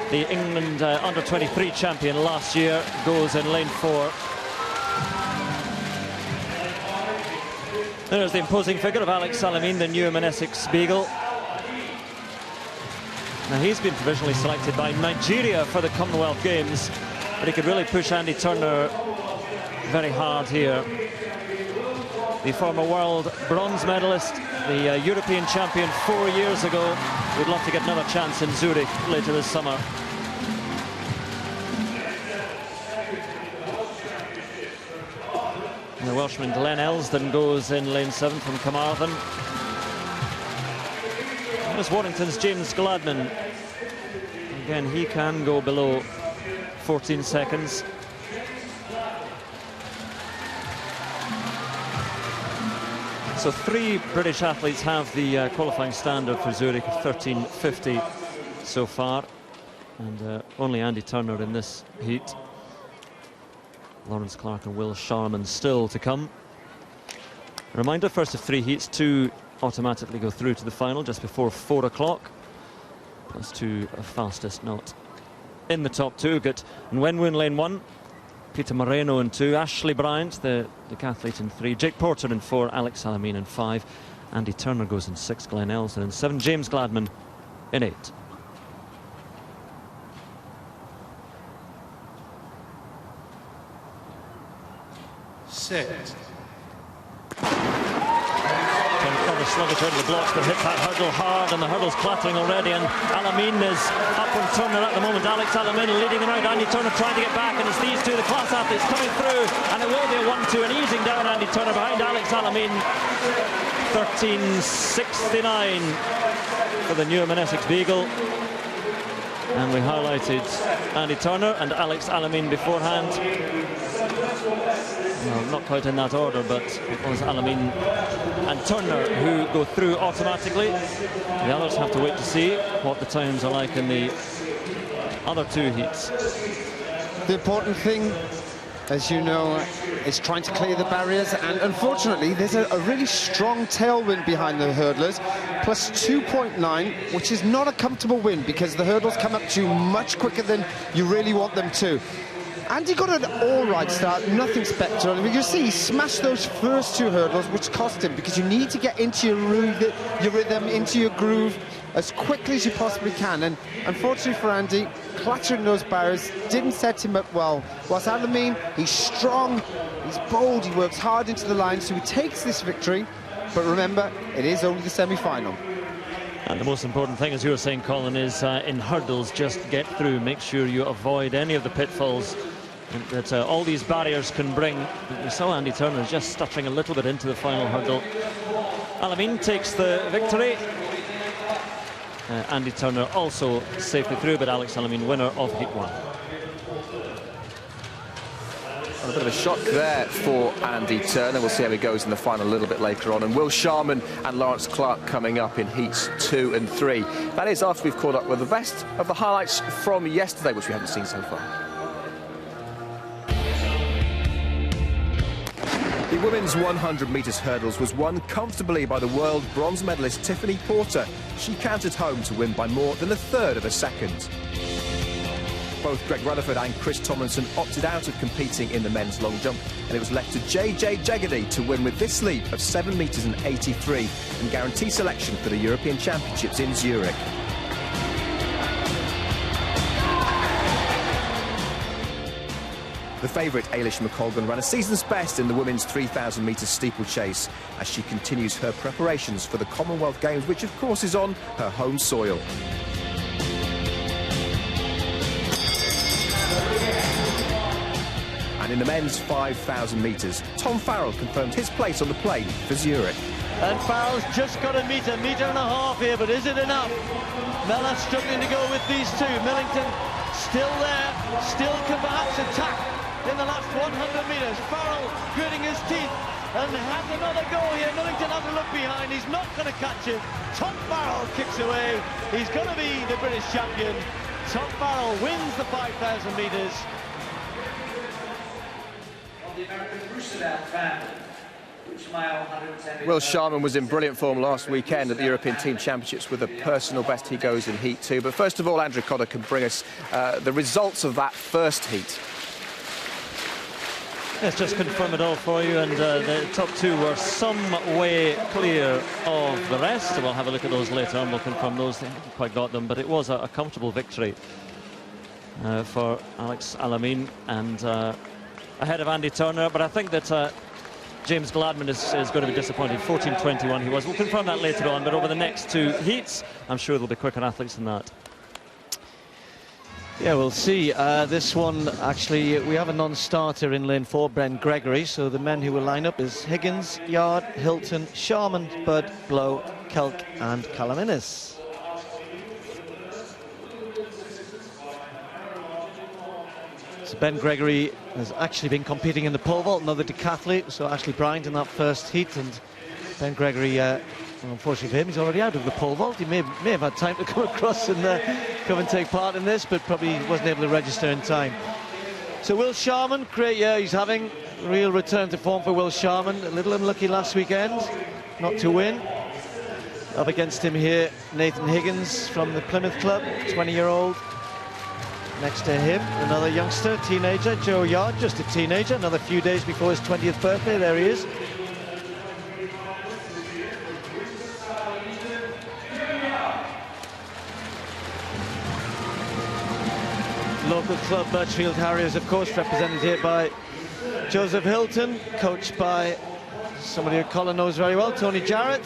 the England under-23 champion last year, goes in lane 4. There's the imposing figure of Alex Alamein, the Newham and Essex Beagle. Now he's been provisionally selected by Nigeria for the Commonwealth Games, but he could really push Andy Turner very hard here. The former world bronze medalist, the European champion 4 years ago, would love to get another chance in Zurich later this summer. And the Welshman Glenn Elsdon goes in lane 7 from Carmarthen. There's Warrington's James Gladman. Again, he can go below 14 seconds. So 3 British athletes have the qualifying standard for Zurich of 13.50 so far, and only Andy Turner in this heat. Lawrence Clark and Will Sharman still to come. A reminder, first of 3 heats, 2 automatically go through to the final just before 4 o'clock. Plus 2 fastest not in the top 2. Got Nguyen Lane 1, Peter Moreno in 2, Ashley Bryant, the decathlete, in 3, Jake Porter in 4, Alex Alamin in 5, Andy Turner goes in 6, Glenn Elson in 7, James Gladman in 8. Set. Sluggish out of the blocks, but hit that hurdle hard, and the hurdle's clattering already, and Alamin is up on Turner at the moment. Alex Alamin leading them out, Andy Turner trying to get back, and it's these two, the class athletes, coming through, and it will be a 1-2, and easing down Andy Turner behind Alex Alamin. 13.69 for the Newham and Essex Beagle. And we highlighted Andy Turner and Alex Alamin beforehand. Well, not quite in that order, but it was Alamin and Turner who go through automatically. The others have to wait to see what the times are like in the other 2 heats. The important thing, as you know, is trying to clear the barriers, and unfortunately there's a really strong tailwind behind the hurdlers, plus 2.9, which is not a comfortable win because the hurdles come up to you much quicker than you really want them to. Andy got an all-right start, nothing spectacular. You see, he smashed those first 2 hurdles, which cost him, because you need to get into your rhythm, into your groove as quickly as you possibly can. And unfortunately for Andy, clattering those barriers didn't set him up well. Whilst Alamin, he's strong, he's bold, he works hard into the line, so he takes this victory. But remember, it is only the semi-final. And the most important thing, as you were saying, Colin, is in hurdles, just get through. Make sure you avoid any of the pitfalls that all these barriers can bring. We saw Andy Turner just stuttering a little bit into the final hurdle. Alamin takes the victory. Andy Turner also safely through, but Alex Alamin winner of Heat 1. A bit of a shock there for Andy Turner. We'll see how he goes in the final a little bit later on. And Will Sharman and Lawrence Clark coming up in heats 2 and 3. That is after we've caught up with the best of the highlights from yesterday, which we haven't seen so far. The women's 100 metres hurdles was won comfortably by the world bronze medalist Tiffany Porter. She counted home to win by more than 1/3 of a second. Both Greg Rutherford and Chris Tomlinson opted out of competing in the men's long jump, and it was left to JJ Jaggerty to win with this leap of 7 metres and 83 and guarantee selection for the European Championships in Zurich. The favourite, Ailish McColgan, ran a season's best in the women's 3,000 metres steeplechase as she continues her preparations for the Commonwealth Games, which of course is on her home soil. And in the men's 5,000 metres, Tom Farrell confirmed his place on the plane for Zurich. And Farrell's just got a metre and a half here, but is it enough? Mellor struggling to go with these 2. Millington still there, still can perhaps attack in the last 100 metres. Farrell gritting his teeth and has another go here. Millington has to look behind, he's not going to catch him. Tom Farrell kicks away, he's going to be the British champion. Tom Farrell wins the 5,000 metres. The American Roosevelt family, which mile 110. Will Sharman was in brilliant form last weekend at the European Team Championships with a personal best. He goes in Heat 2. But first of all, Andrew Cotter can bring us the results of that first heat. Let's just confirm it all for you, and the top 2 were some way clear of the rest. We'll have a look at those later on. We'll confirm those. They haven't quite got them, but it was a comfortable victory for Alex Alamin and ahead of Andy Turner. But I think that James Gladman is going to be disappointed. 14.21 he was. We'll confirm that later on, but over the next 2 heats, I'm sure there'll be quicker athletes than that. Yeah, we'll see. This one, actually, we have a non-starter in lane 4, Ben Gregory. So the men who will line up is Higgins, Yard, Hilton, Sharman, Budd, Blow, Kelk and Kalaminis. So Ben Gregory has actually been competing in the pole vault, another decathlete. So Ashley Bryant in that first heat, and Ben Gregory, unfortunately for him, he's already out of the pole vault. He may have had time to come across and come and take part in this, but probably wasn't able to register in time. So Will Sharman, great year he's having. Real return to form for Will Sharman. A little unlucky last weekend not to win. Up against him here, Nathan Higgins from the Plymouth Club, 20-year-old. Next to him, another youngster, teenager, Joe Yard, just a teenager, another few days before his 20th birthday. There he is. Local club Birchfield Harriers, of course, represented here by Joseph Hilton, coached by somebody who Colin knows very well, Tony Jarrett,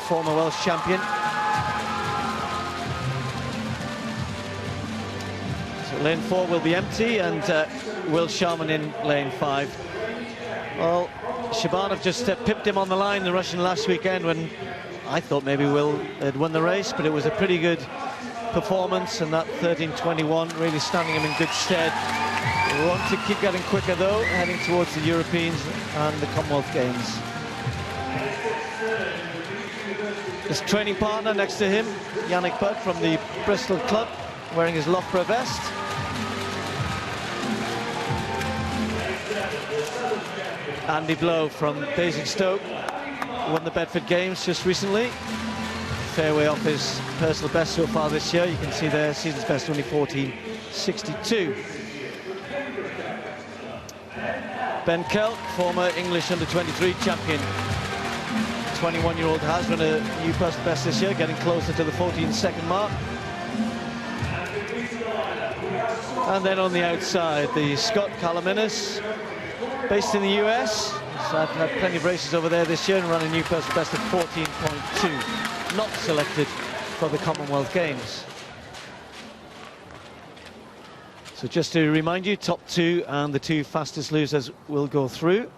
former Welsh champion. So lane 4 will be empty, and Will Sharman in lane 5. Well, Shabanov just pipped him on the line, the Russian, last weekend, when I thought maybe Will had won the race, but it was a pretty good performance, and that 13:21 really standing him in good stead. We want to keep getting quicker though, heading towards the Europeans and the Commonwealth Games. His training partner next to him, Yannick Butt from the Bristol Club, wearing his Loughborough vest. Andy Blow from Basingstoke, won the Bedford Games just recently. Fairway off his personal best so far this year. You can see there, season's best only 14.62. Ben Kelk, former English under-23 champion. 21-year-old has run a new personal best this year, getting closer to the 14-second mark. And then on the outside, the Scot Callum Innes, based in the US. He's had plenty of races over there this year and run a new personal best of 14.2. Not selected for the Commonwealth Games. So just to remind you, top 2 and the 2 fastest losers will go through.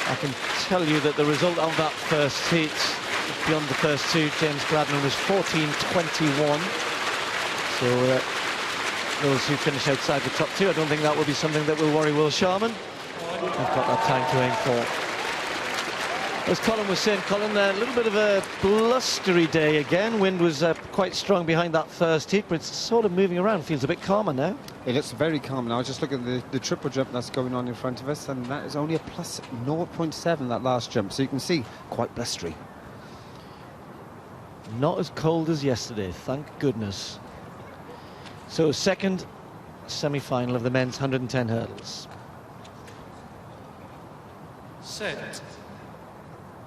I can tell you that the result of that first heat, beyond the first 2, James Gladman, was 14.21. So those who finish outside the top 2, I don't think that will be something that will worry Will Sharman. They've got that time to aim for. As Colin was saying, Colin, a little bit of a blustery day again. Wind was quite strong behind that first heat, but it's sort of moving around. Feels a bit calmer now. It looks very calm now. Just look at the triple jump that's going on in front of us, and that is only a plus 0.7, that last jump. So you can see, quite blustery. Not as cold as yesterday, thank goodness. So second semi-final of the men's 110 hurdles. Set.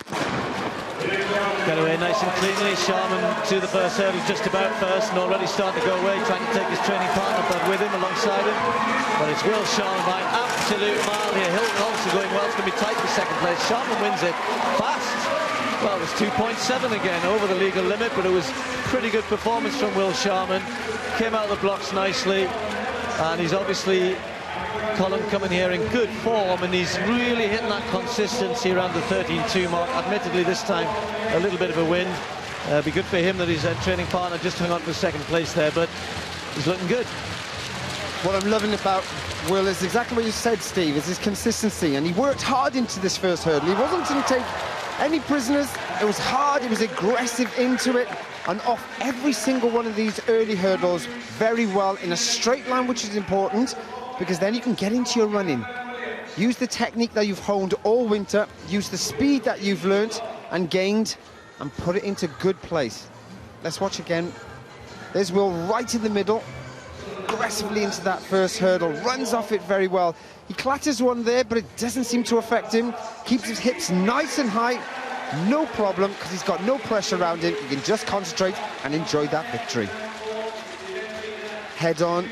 Got away nice and cleanly. Sharman to the first hurdle, just about first, and already starting to go away, trying to take his training partner Bud with him, alongside him. But it's Will Sharman by an absolute mile here. Hilton also going well. It's going to be tight for second place. Sharman wins it fast. Well, it was 2.7 again, over the legal limit, but it was pretty good performance from Will Sharman. Came out of the blocks nicely, and he's obviously, Colin, coming here in good form, and he's really hitting that consistency around the 13.2 mark. Admittedly, this time a little bit of a wind. Be good for him that his training partner just hung on for second place there, but he's looking good. What I'm loving about Will is exactly what you said, Steve, is his consistency, and he worked hard into this first hurdle. He wasn't going to take any prisoners. It was hard, he was aggressive into it, and off every single one of these early hurdles very well in a straight line, which is important, because then you can get into your running. Use the technique that you've honed all winter, use the speed that you've learnt and gained, and put it into good place. Let's watch again. There's Will right in the middle, aggressively into that first hurdle, runs off it very well. He clatters one there, but it doesn't seem to affect him. Keeps his hips nice and high, no problem, because he's got no pressure around him. He can just concentrate and enjoy that victory. Head on.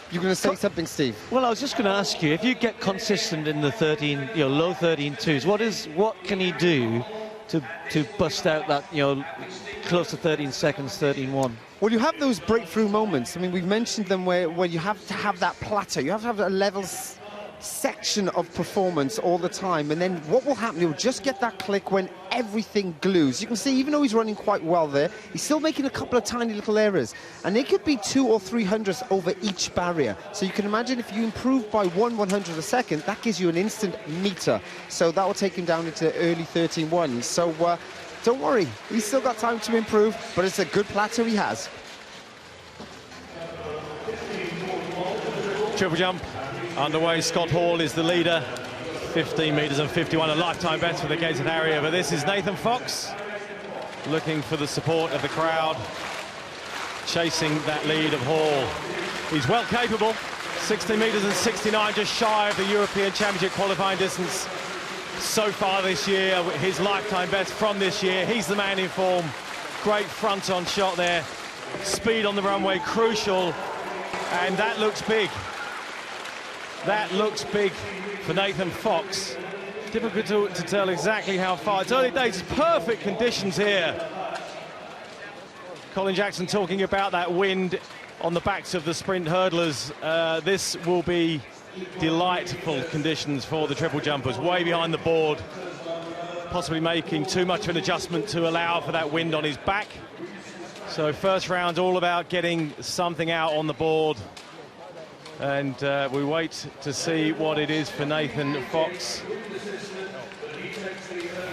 You're going to say something, Steve? Well, I was just going to ask you, if you get consistent in the 13, low 13.2s, what can he do to bust out that, close to 13 seconds, 13.1? Well, you have those breakthrough moments. I mean, we've mentioned them where you have to have that plateau. You have to have a level section of performance all the time, and then what will happen, he'll just get that click when everything glues. You can see, even though he's running quite well there, he's still making a couple of tiny little errors, and they could be 2 or 3 hundredths over each barrier. So you can imagine if you improve by 1/100th a second, that gives you an instant meter. So that will take him down into early 13.1s. So don't worry, he's still got time to improve, but it's a good plateau he has. Triple jump underway. Scott Hall is the leader. 15 metres and 51, a lifetime best for the Gateshead Harrier. But this is Nathan Fox looking for the support of the crowd, chasing that lead of Hall. He's well capable. 16 metres and 69, just shy of the European Championship qualifying distance so far this year. His lifetime best from this year. He's the man in form. Great front-on shot there. Speed on the runway, crucial. And that looks big. That looks big for Nathan Fox. Difficult to tell exactly how far. It's early days, perfect conditions here. Colin Jackson talking about that wind on the backs of the sprint hurdlers. This will be delightful conditions for the triple jumpers, way behind the board, possibly making too much of an adjustment to allow for that wind on his back. So first round's all about getting something out on the board. And we wait to see what it is for Nathan Fox.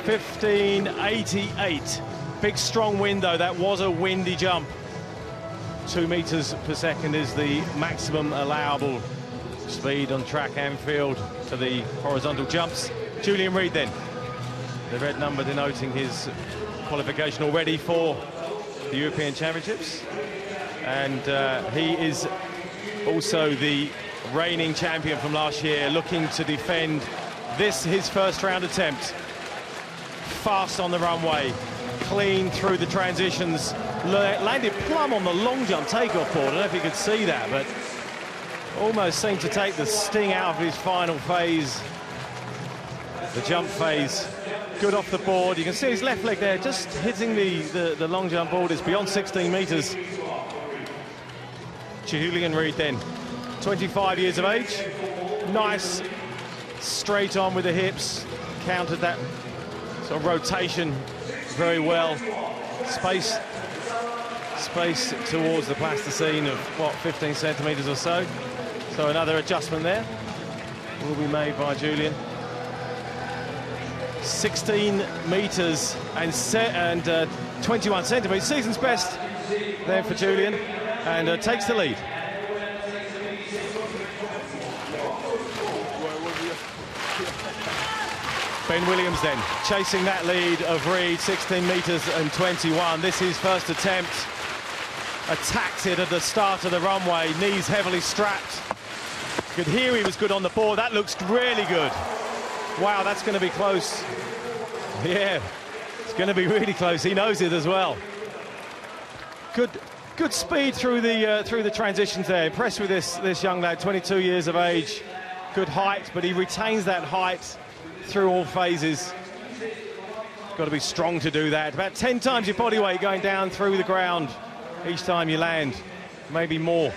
15.88. Big strong wind though, that was a windy jump. 2 meters per second is the maximum allowable speed on track and field for the horizontal jumps. Julian Reid then, the red number denoting his qualification already for the European Championships. And he is also the reigning champion from last year, looking to defend this, his first round attempt. Fast on the runway, clean through the transitions, landed plumb on the long jump takeoff board. I don't know if you could see that, but almost seemed to take the sting out of his final phase, the jump phase. Good off the board. You can see his left leg there just hitting the long jump board. Is beyond 16 meters. Julian Reid then, 25 years of age. Nice, straight on with the hips. Countered that sort of rotation very well. Space towards the plasticine of, what, 15 centimeters or so. So another adjustment there will be made by Julian. 16 meters and 21 centimeters. Season's best there for Julian, and takes the lead. Ben Williams then, chasing that lead of Reid, 16 meters and 21. This is his first attempt. Attacked it at the start of the runway, knees heavily strapped. Could hear he was good on the board. That looks really good. Wow, that's going to be close. Yeah, it's going to be really close. He knows it as well. Good speed through the transitions there. Impressed with this young lad, 22 years of age. Good height, but he retains that height through all phases. Got to be strong to do that. About 10 times your body weight going down through the ground each time you land, maybe more.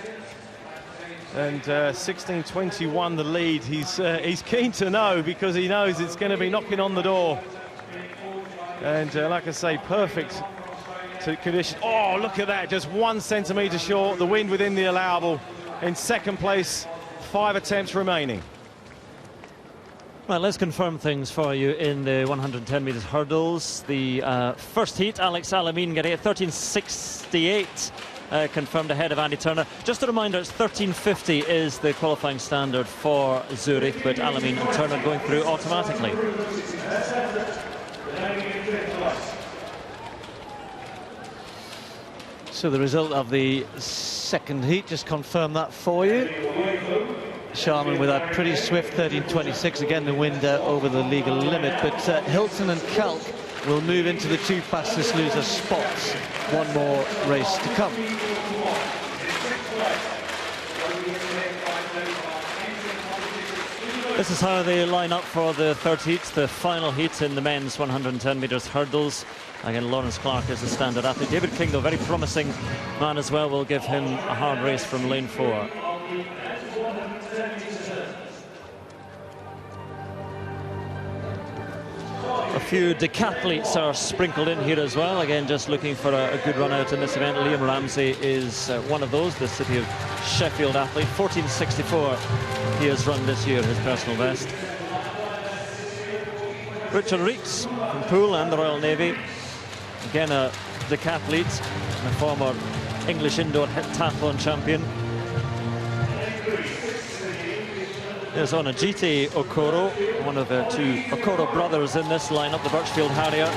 And 16.21 the lead. He's keen to know, because he knows it's going to be knocking on the door. And like I say, perfect to condition. Oh, look at that, just 1 centimetre short. The wind within the allowable. In second place, 5 attempts remaining. Right, let's confirm things for you in the 110 metres hurdles. The first heat, Alex Alamin getting it 13.68, confirmed ahead of Andy Turner. Just a reminder, it's 13.50 is the qualifying standard for Zurich, but Alamin and Turner going through automatically. So the result of the second heat, just confirm that for you. Sharman with a pretty swift 13.26, again the wind over the legal limit, but Hilton and Kalk will move into the 2 fastest loser spots. One more race to come. This is how they line up for the third heat, the final heat in the men's 110 metres hurdles. Again, Lawrence Clark is the standard athlete. David King, though, very promising man as well, will give him a hard race from lane 4. few decathletes are sprinkled in here as well. Again, just looking for a good run out in this event. Liam Ramsey is one of those, the City of Sheffield athlete. 14:64 he has run this year, his personal best. Richard Reeks from Poole and the Royal Navy. Again, a decathlete, a former English indoor decathlon champion. There's Onajiti Okoro, one of the two Okoro brothers in this lineup, the Birchfield Harrier.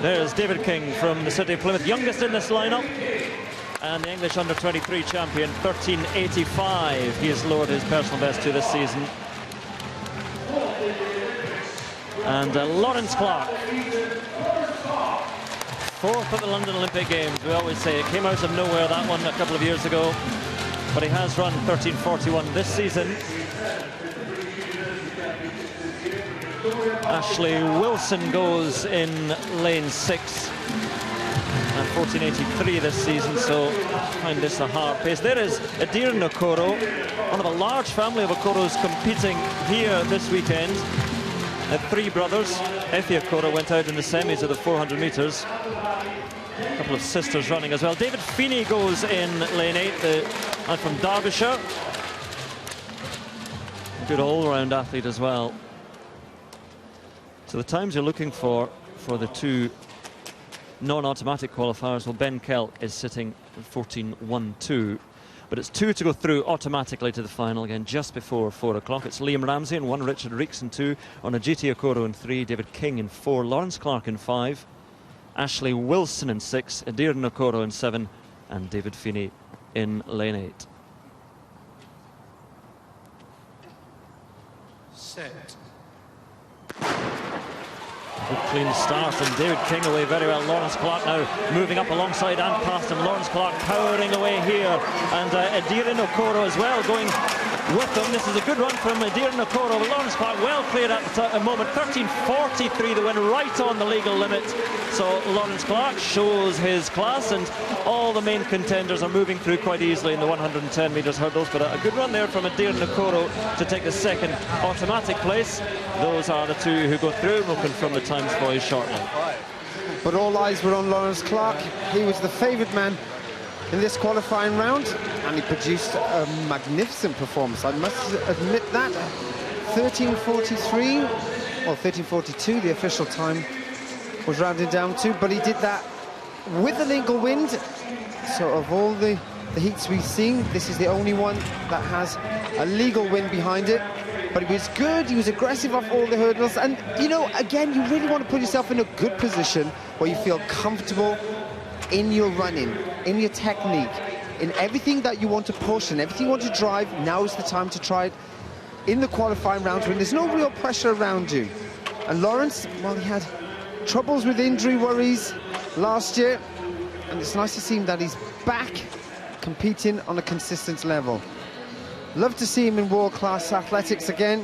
There's David King from the City of Plymouth, youngest in this lineup, and the English under-23 champion, 13:85. He has lowered his personal best to this season. And Lawrence Clark, fourth at the London Olympic Games. We always say it came out of nowhere, that one, a couple of years ago, but he has run 13:41 this season. Ashley Wilson goes in lane 6 and 14:83 this season, so I find this a hard pace. There is Adiran Okoro, one of a large family of Okoros competing here this weekend. Three brothers. Effie Okoro went out in the semis of the 400 metres. A couple of sisters running as well. David Feeney goes in lane 8, and from Derbyshire. Good all-round athlete as well. So the times you're looking for the two non-automatic qualifiers, well, Ben Kelk is sitting at 14:12. But it's 2 to go through automatically to the final again just before 4 o'clock. It's Liam Ramsey in 1, Richard Reeks in 2, Onajiti Okoro in 3, David King in 4, Lawrence Clark in 5, Ashley Wilson in 6, Adiran Okoro in 7, and David Feeney in lane 8. Set. Good clean start, and David King away very well. Lawrence Clark now moving up alongside and past him. Lawrence Clark powering away here, and Adiran Okoro as well going with them. This is a good run from Adiran Okoro. Lawrence Clark well cleared at the moment. 13:43, they went right on the legal limit. So Lawrence Clark shows his class, and all the main contenders are moving through quite easily in the 110 metres hurdles. But a good run there from Adiran Okoro to take the second automatic place. Those are the two who go through, and we'll confirm the times for you shortly. But all eyes were on Lawrence Clark. He was the favoured man in this qualifying round, and he produced a magnificent performance. I must admit that. 13:43, or 13:42, the official time was rounded down to, but he did that with the legal wind. So of all the heats we've seen, this is the only one that has a legal wind behind it. But he was good, he was aggressive off all the hurdles, and you know, again, you really want to put yourself in a good position where you feel comfortable in your running, in your technique, in everything that you want to push and everything you want to drive. Now is the time to try it in the qualifying rounds when there's no real pressure around you. And Lawrence, well, he had troubles with injury worries last year, and it's nice to see him that he's back competing on a consistent level. Love to see him in world-class athletics again.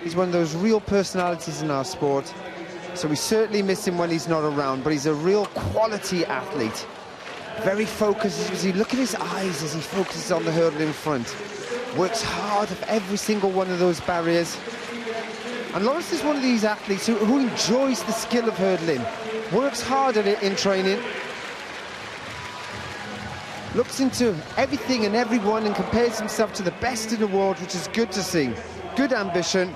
He's one of those real personalities in our sport, so we certainly miss him when he's not around, but he's a real quality athlete. Very focused. As you look at his eyes as he focuses on the hurdle in front. Works hard at every single one of those barriers. And Lawrence is one of these athletes who enjoys the skill of hurdling. Works hard at it in training. Looks into everything and everyone and compares himself to the best in the world, which is good to see. Good ambition,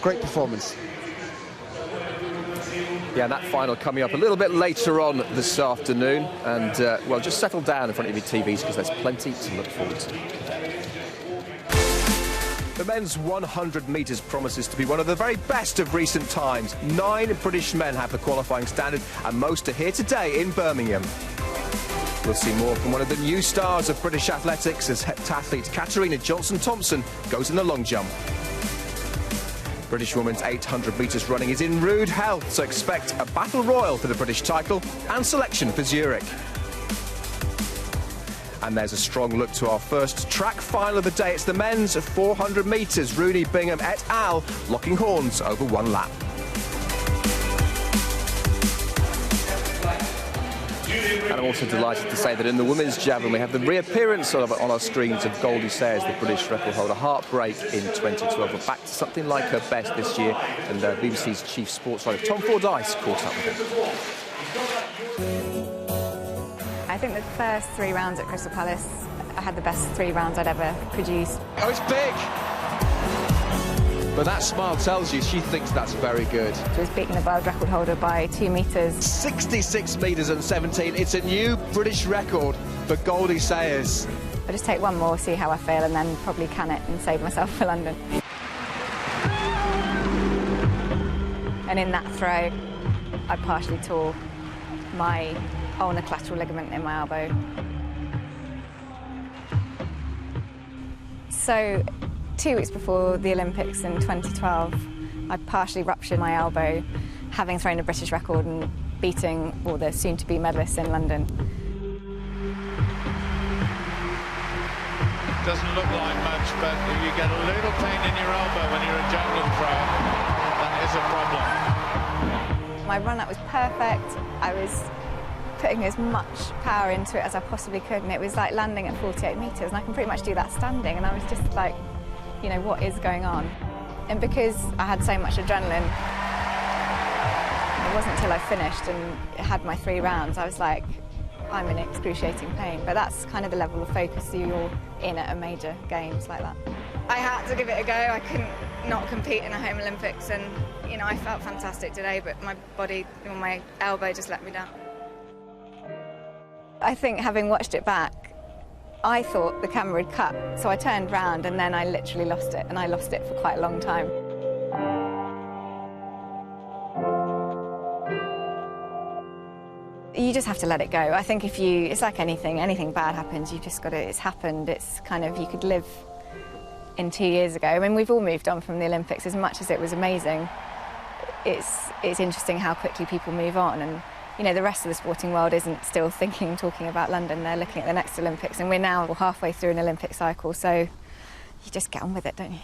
great performance. Yeah, and that final coming up a little bit later on this afternoon. And, well, just settle down in front of your TVs because there's plenty to look forward to. The men's 100 metres promises to be one of the very best of recent times. 9 British men have the qualifying standard, and most are here today in Birmingham. We'll see more from one of the new stars of British athletics as heptathlete Katarina Johnson-Thompson goes in the long jump. British women's 800 metres running is in rude health, so expect a battle royal for the British title and selection for Zurich. And there's a strong look to our first track final of the day. It's the men's 400 metres. Rooney Bingham et al. Locking horns over 1 lap. And I'm also delighted to say that in the women's javelin we have the reappearance on our screens of Goldie Sayers, the British record holder. Heartbreak in 2012. We're back to something like her best this year, and BBC's chief sports writer Tom Fordyce caught up with her. I think the first 3 rounds at Crystal Palace, I had the best 3 rounds I'd ever produced. Oh, it's big! But that smile tells you she thinks that's very good. She was beating the world record holder by 2 metres. 66 metres and 17. It's a new British record for Goldie Sayers. I'll just take one more, see how I feel, and then probably can it and save myself for London. And in that throw, I partially tore my ulnar collateral ligament in my elbow. So, 2 weeks before the Olympics in 2012, I partially ruptured my elbow, having thrown a British record and beating all the soon-to-be medalists in London. Doesn't look like much, but if you get a little pain in your elbow when you're a javelin thrower, that is a problem. My run-up was perfect. I was putting as much power into it as I possibly could, and it was like landing at 48 metres, and I can pretty much do that standing, and I was just like, you know, what is going on? And because I had so much adrenaline, it wasn't until I finished and had my 3 rounds, I was like, I'm in excruciating pain. But that's kind of the level of focus you're in at a major games like that. I had to give it a go. I couldn't not compete in a home Olympics, and you know, I felt fantastic today, but my body, my elbow just let me down. I think having watched it back, I thought the camera had cut, so I turned round and then I literally lost it, and I lost it for quite a long time. You just have to let it go. I think if you, it's like anything bad happens, you've just got to, it's happened. It's kind of, you could live in 2 years ago. I mean, we've all moved on from the Olympics. As much as it was amazing, it's interesting how quickly people move on, and you know, the rest of the sporting world isn't still talking about London. They're looking at the next Olympics, and we're now halfway through an Olympic cycle, so you just get on with it, don't you?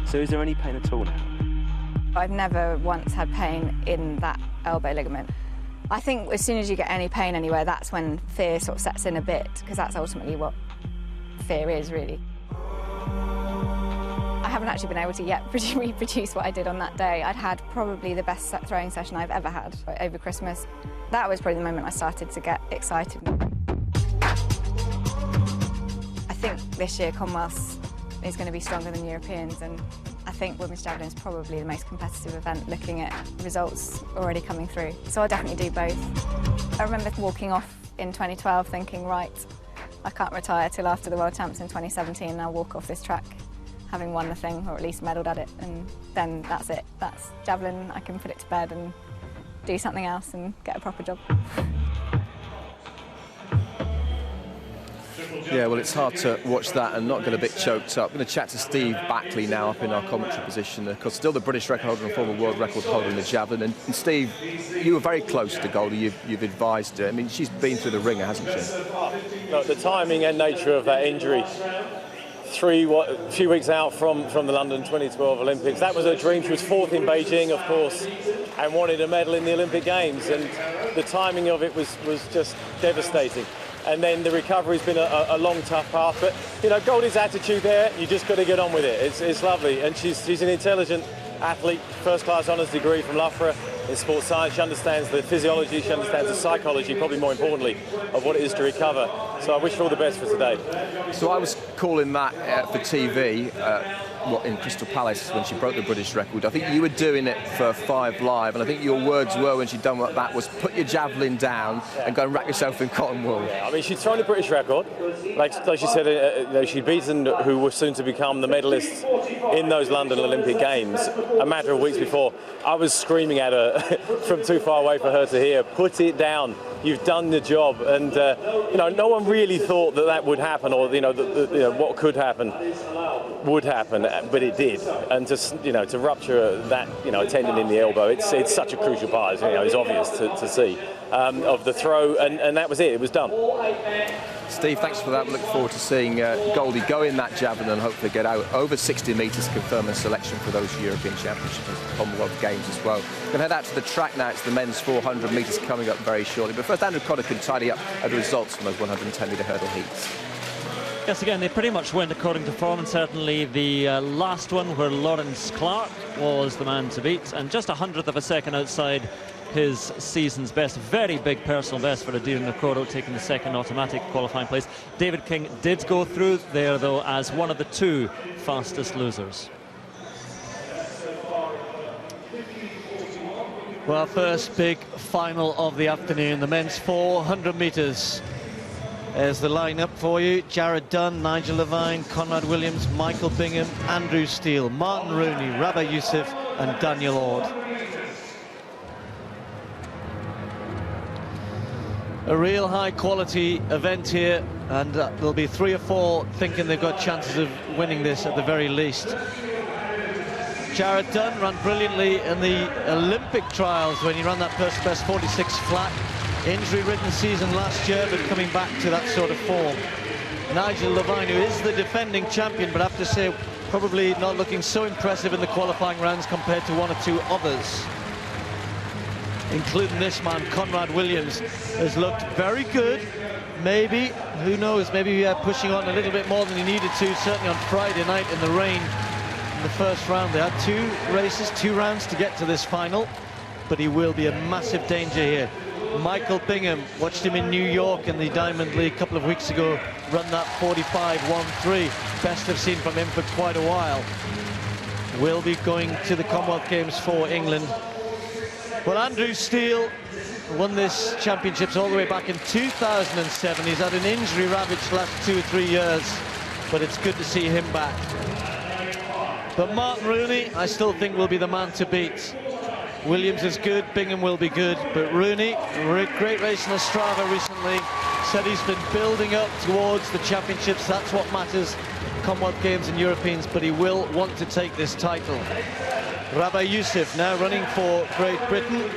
So is there any pain at all now? I've never once had pain in that elbow ligament. I think as soon as you get any pain anywhere, that's when fear sort of sets in a bit, because that's ultimately what fear is, really. I haven't actually been able to yet reproduce what I did on that day. I'd had probably the best throwing session I've ever had over Christmas. That was probably the moment I started to get excited. I think this year Commonwealths is going to be stronger than Europeans, and I think women's javelin is probably the most competitive event, looking at results already coming through. So I'll definitely do both. I remember walking off in 2012 thinking, right, I can't retire till after the World Champs in 2017, and I'll walk off this track having won the thing, or at least medalled at it, and then that's it. That's javelin, I can put it to bed and do something else and get a proper job. Yeah, well, it's hard to watch that and not get a bit choked up. I'm going to chat to Steve Backley now up in our commentary position, because still the British record holder and former world record holder in the javelin. And Steve, you were very close to Goldie. You've advised her. I mean, she's been through the ringer, hasn't she? Look, the timing and nature of that injury, a few weeks out from the London 2012 Olympics. That was her dream. She was 4th in Beijing, of course, and wanted a medal in the Olympic Games. And the timing of it was just devastating. And then the recovery's been a long, tough path. But, you know, Goldie's attitude there, you just got to get on with it. It's lovely. And she's an intelligent athlete, first-class honours degree from Loughborough in sports science. She understands the physiology, she understands the psychology, probably more importantly, of what it is to recover. So I wish her all the best for today. So I was calling that for TV, in Crystal Palace when she broke the British record. I think you were doing it for 5 Live, and I think your words were when she'd done that was put your javelin down and go and wrap yourself in cotton wool. Yeah, I mean, she'd thrown the British record. Like she said, she'd beaten who were soon to become the medalists in those London Olympic Games a matter of weeks before. I was screaming at her from too far away for her to hear, put it down, you've done the job. And, you know, no one really thought that would happen, or, you know, what could happen would happen, but it did. And to rupture that, you know, tendon in the elbow, it's such a crucial part, you know, it's obvious to see, of the throw, and that was it, it was done. Steve, thanks for that. We look forward to seeing Goldie go in that javelin and hopefully get out over 60 metres, confirm a selection for those European Championships and Commonwealth Games as well. We're going to head out to the track now. It's the men's 400 metres coming up very shortly. But first, Andrew Cotter can tidy up the results from those 110-metre hurdle heats. Yes, again, they pretty much went according to form, and certainly the last one where Lawrence Clark was the man to beat, and just 100th of a second outside his season's best. Very big personal best for Adira Nakoro, taking the second automatic qualifying place. David King did go through there, though, as one of the 2 fastest losers. Well, first big final of the afternoon, the men's 400 metres. There's the lineup for you: Jared Dunn, Nigel Levine, Conrad Williams, Michael Bingham, Andrew Steele, Martin Rooney, Rabah Youssef and Daniel Ord. A real high quality event here, and there'll be 3 or 4 thinking they've got chances of winning this at the very least. Jared Dunn ran brilliantly in the Olympic trials when he ran that personal best 46 flat. Injury-ridden season last year, but coming back to that sort of form. Nigel Levine, who is the defending champion, but I have to say probably not looking so impressive in the qualifying rounds compared to 1 or 2 others, including this man, Conrad Williams, has looked very good. Maybe, who knows, maybe pushing on a little bit more than he needed to, certainly on Friday night in the rain in the first round. They had 2 races, 2 rounds to get to this final, but he will be a massive danger here. Michael Bingham, watched him in New York in the Diamond League a couple of weeks ago, run that 45.13. Best I've seen from him for quite a while. Will be going to the Commonwealth Games for England. Well, Andrew Steele won this championships all the way back in 2007. He's had an injury-ravaged last 2 or 3 years, but it's good to see him back. But Martin Rooney, I still think, will be the man to beat. Williams is good, Bingham will be good, but Rooney, great race in Ostrava recently, said he's been building up towards the championships. That's what matters, Commonwealth Games and Europeans, but he will want to take this title. Rabah Youssef now running for Great Britain,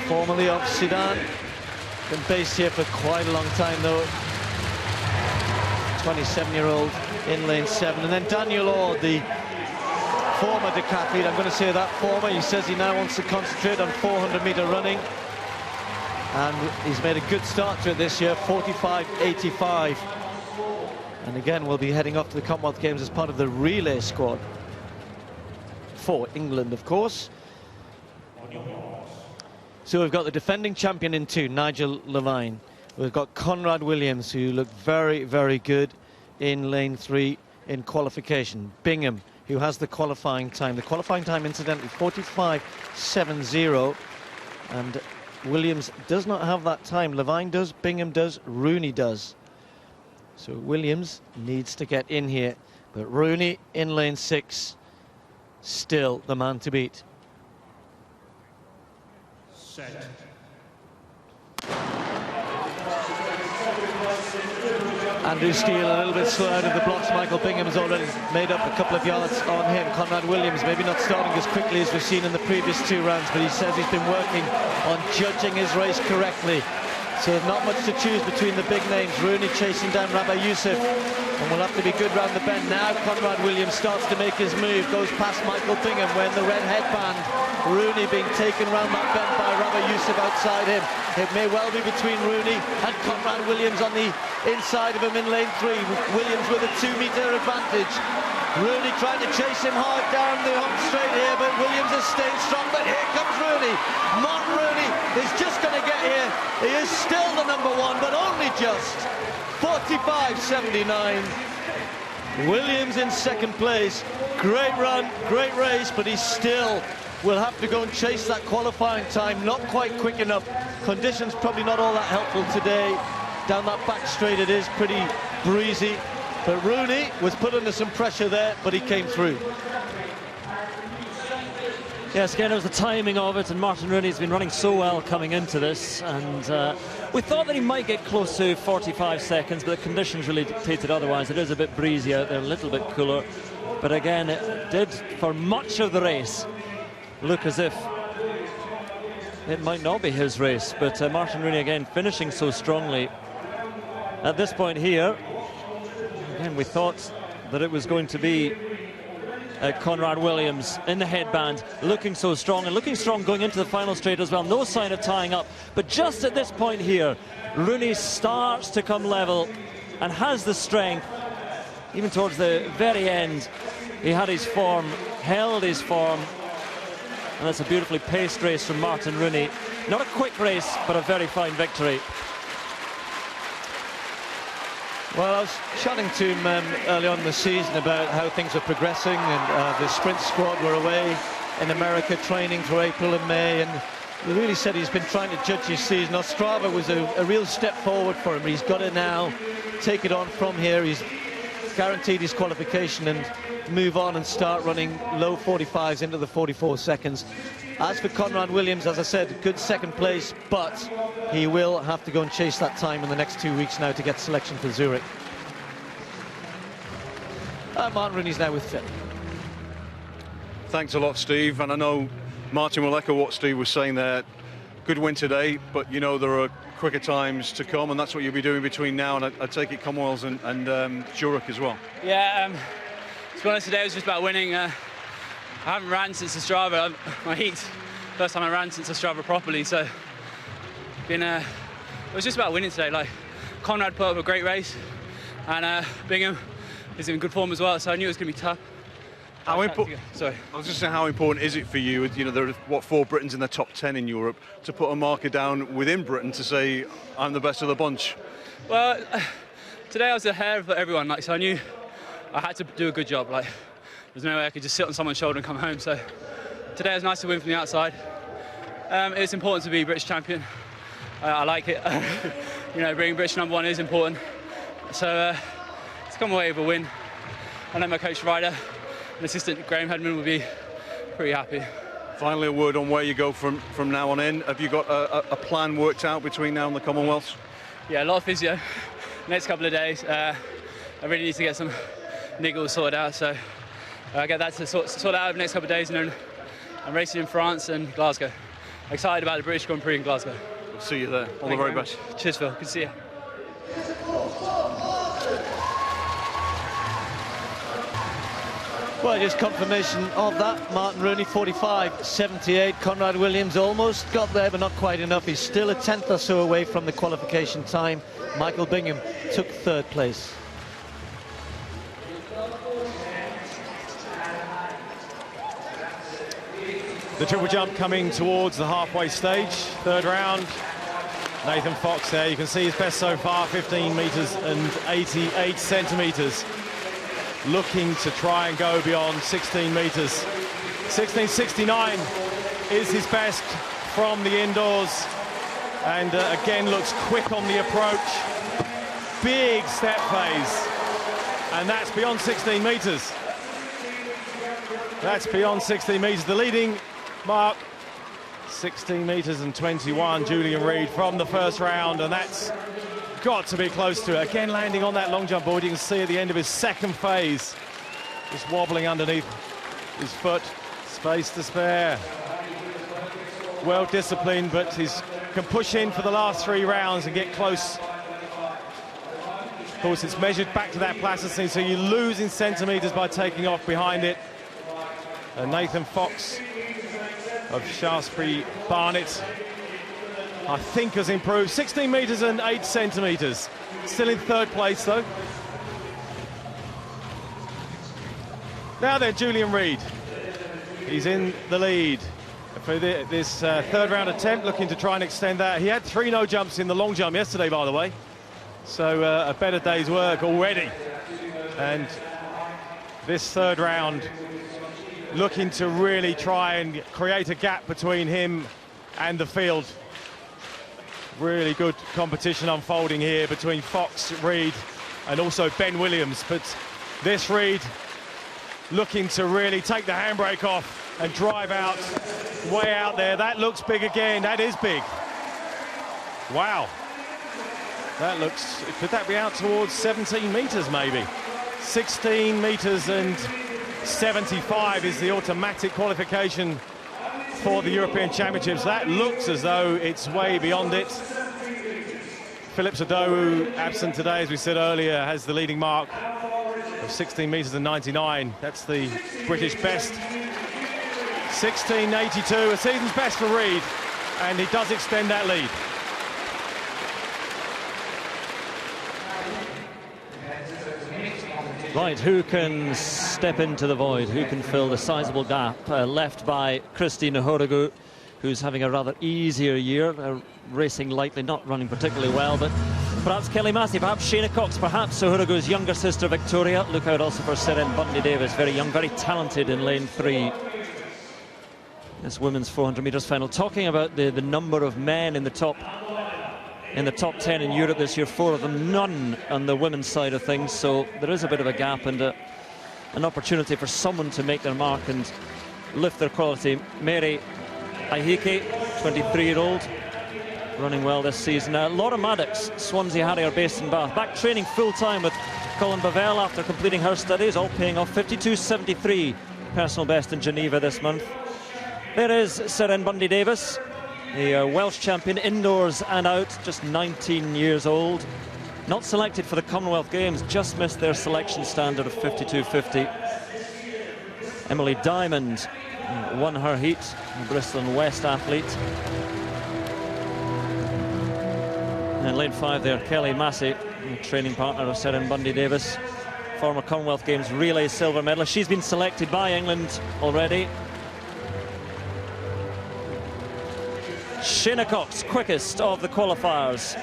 formerly of Sudan, been based here for quite a long time though. 27-year-old in lane 7, and then Daniel Ord, the former decathlete, I'm going to say that former, he says he now wants to concentrate on 400-metre running, and he's made a good start to it this year, 45.85, and again we'll be heading off to the Commonwealth Games as part of the relay squad for England, of course. So we've got the defending champion in 2, Nigel Levine. We've got Conrad Williams, who looked very, very good in lane 3 in qualification. Bingham, who has the qualifying time. The qualifying time, incidentally, 45.70. And Williams does not have that time. Levine does, Bingham does, Rooney does. So Williams needs to get in here. But Rooney in lane 6, still the man to beat. Set. Andrew Steele a little bit slow out of the blocks. Michael Bingham has already made up a couple of yards on him. Conrad Williams maybe not starting as quickly as we've seen in the previous 2 rounds, but he says he's been working on judging his race correctly. So not much to choose between the big names. Rooney chasing down Rabah Youssef, and will have to be good round the bend. Now Conrad Williams starts to make his move, goes past Michael Bingham wearing the red headband. Rooney being taken round that bend by Rabah Youssef outside him. It may well be between Rooney and Conrad Williams on the inside of him in lane 3. Williams with a 2-metre advantage. Rooney trying to chase him hard down the home straight here, but Williams is staying strong. But here comes Rooney. Martin Rooney is just going to get here. He is still the number 1, but only just. 45.79. Williams in second place. Great run, great race, but he still will have to go and chase that qualifying time. Not quite quick enough. Conditions probably not all that helpful today. Down that back straight it is pretty breezy. But Rooney was put under some pressure there, but he came through. Yes, again, it was the timing of it, and Martin Rooney's been running so well coming into this, and we thought that he might get close to 45 seconds, but the conditions really dictated otherwise. It is a bit breezy out there, a little bit cooler, but again, it did, for much of the race, look as if it might not be his race, but Martin Rooney, again, finishing so strongly, at this point here. Again, we thought that it was going to be Conrad Williams in the headband, looking so strong, and looking strong going into the final straight as well. No sign of tying up, but just at this point here, Rooney starts to come level and has the strength. Even towards the very end, he had his form, held his form, and that's a beautifully paced race from Martin Rooney. Not a quick race, but a very fine victory. Well, I was chatting to him early on in the season about how things are progressing, and the sprint squad were away in America training for April and May, and he really said he's been trying to judge his season. Ostrava was a real step forward for him. He's got to now take it on from here. He's guaranteed his qualification and move on and start running low 45s into the 44 seconds. As for Conrad Williams, as I said, good second place, but he will have to go and chase that time in the next 2 weeks now to get selection for Zurich. Martin Rooney's now with Phil. Thanks a lot, Steve, and I know Martin will echo what Steve was saying there. Good win today, but you know there are quicker times to come, and that's what you'll be doing between now and I take it Commonwealths and Zurich as well. Yeah, to be honest, today was just about winning. I haven't ran since Ostrava. My heat, first time I ran since Ostrava properly, so it was just about winning today. Like, Conrad put up a great race, and Bingham is in good form as well, so I knew it was going to be tough. How important? Sorry, I was just saying, how important is it for you? You know, there are 4 Britons in the top 10 in Europe, to put a marker down within Britain to say I'm the best of the bunch. Well, today I was ahead of everyone, like, so I knew I had to do a good job. Like, there's no way I could just sit on someone's shoulder and come home. So today it was nice to win from the outside. It's important to be British champion. I like it. You know, being British #1 is important. So to come away with a win, I know my coach Ryder and assistant Graham Hedman will be pretty happy. Finally, a word on where you go from now on in. Have you got a plan worked out between now and the Commonwealths? Yeah, a lot of physio. Next couple of days, I really need to get some niggles sorted out, so I get that to sort out over the next couple of days, and then I'm racing in France and Glasgow. Excited about the British Grand Prix in Glasgow. We'll see you there. All the very best. Cheers, Phil. Good to see you. Well, just confirmation of that. Martin Rooney 45.78. Conrad Williams almost got there, but not quite enough. He's still a tenth or so away from the qualification time. Michael Bingham took 3rd place. The triple jump coming towards the halfway stage, 3rd round. Nathan Fox there, you can see his best so far, 15 metres and 88 centimetres. Looking to try and go beyond 16 metres. 16.69 is his best from the indoors. And again, looks quick on the approach. Big step phase. And that's beyond 16 metres. That's beyond 16 metres. The leading mark, 16 metres and 21, Julian Reid from the 1st round, and that's got to be close to it. Again, landing on that long jump board, you can see at the end of his 2nd phase, just wobbling underneath his foot, space to spare. Well disciplined, but he can push in for the last 3 rounds and get close. Of course, it's measured back to that plasticine, so you're losing centimetres by taking off behind it. And Nathan Fox of Shaftesbury Barnet, I think, has improved. 16 metres and 8 centimetres. Still in 3rd place, though. Now then, Julian Reid. He's in the lead for this 3rd round attempt, looking to try and extend that. He had 3 no jumps in the long jump yesterday, by the way. So a better day's work already. And this 3rd round, looking to really try and create a gap between him and the field. Really good competition unfolding here between Fox, Reid, and also Ben Williams. But this Reid looking to really take the handbrake off and drive out, way out there. That looks big again. That is big. Wow. That looks, could that be out towards 17 metres maybe? 16 metres and 75 is the automatic qualification for the European Championships. That looks as though it's way beyond it. Philip Sodou, absent today, as we said earlier, has the leading mark of 16 metres and 99. That's the British best. 16.82, a season's best for Reid, and he does extend that lead. Right, who can step into the void? Who can fill the sizable gap left by Christina Hourogou, who's having a rather easier year, racing lightly, not running particularly well, but perhaps Kelly Massey, perhaps Shayna Cox, perhaps Hourogou's younger sister Victoria. Look out also for Seren Bundy-Davis, very young, very talented in lane 3. This women's 400 metres final. Talking about the number of men in the top 10 in Europe this year, 4 of them, none on the women's side of things, so there is a bit of a gap and an opportunity for someone to make their mark and lift their quality. Mary Ihike, 23-year-old, running well this season. Laura Maddox, Swansea Harrier based in Bath, back training full-time with Colin Bavell after completing her studies, all paying off. 52.73 personal best in Geneva this month. There is Seren Bundy-Davis, the Welsh champion, indoors and out, just 19 years old. Not selected for the Commonwealth Games, just missed their selection standard of 52.50. Emily Diamond won her heat, a Bristol and West athlete. And lane 5 there, Kelly Massey, training partner of Seren Bundy-Davis, former Commonwealth Games relay silver medalist. She's been selected by England already. Shayna Cox, quickest of the qualifiers,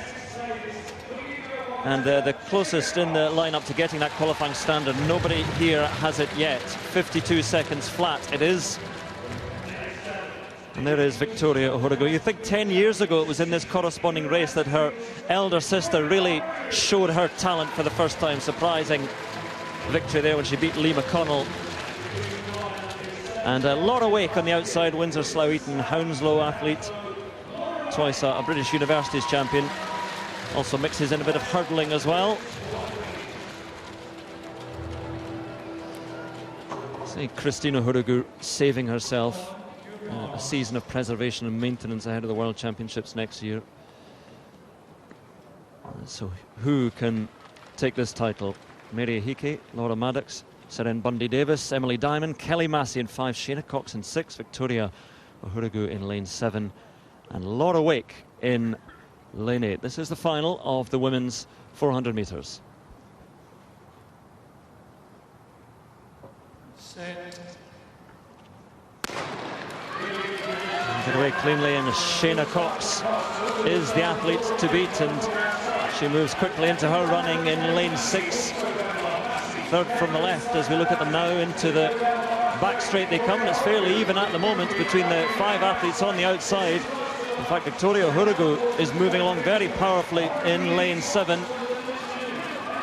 and the closest in the lineup to getting that qualifying standard. Nobody here has it yet. 52 seconds flat it is. And there is Victoria Hourogou. You think 10 years ago it was in this corresponding race that her elder sister really showed her talent for the first time. Surprising victory there when she beat Lee McConnell. And Laura Wake on the outside, Windsor Slough Eton Hounslow athlete, twice a British Universities champion, also mixes in a bit of hurdling as well. See Christina Hourogou saving herself a season of preservation and maintenance ahead of the World Championships next year. So who can take this title? Mary Ihike, Laura Maddox, Seren Bundy-Davis, Emily Diamond, Kelly Massey in 5, Shayna Cox in 6, Victoria Hourogou in lane 7, and Laura Wake in lane 8. This is the final of the women's 400 metres. Get away cleanly, and Shayna Cox is the athlete to beat, and she moves quickly into her running in lane 6. Third from the left as we look at them now into the back straight they come. It's fairly even at the moment between the 5 athletes on the outside. In fact, Victoria Hourogou is moving along very powerfully in lane 7,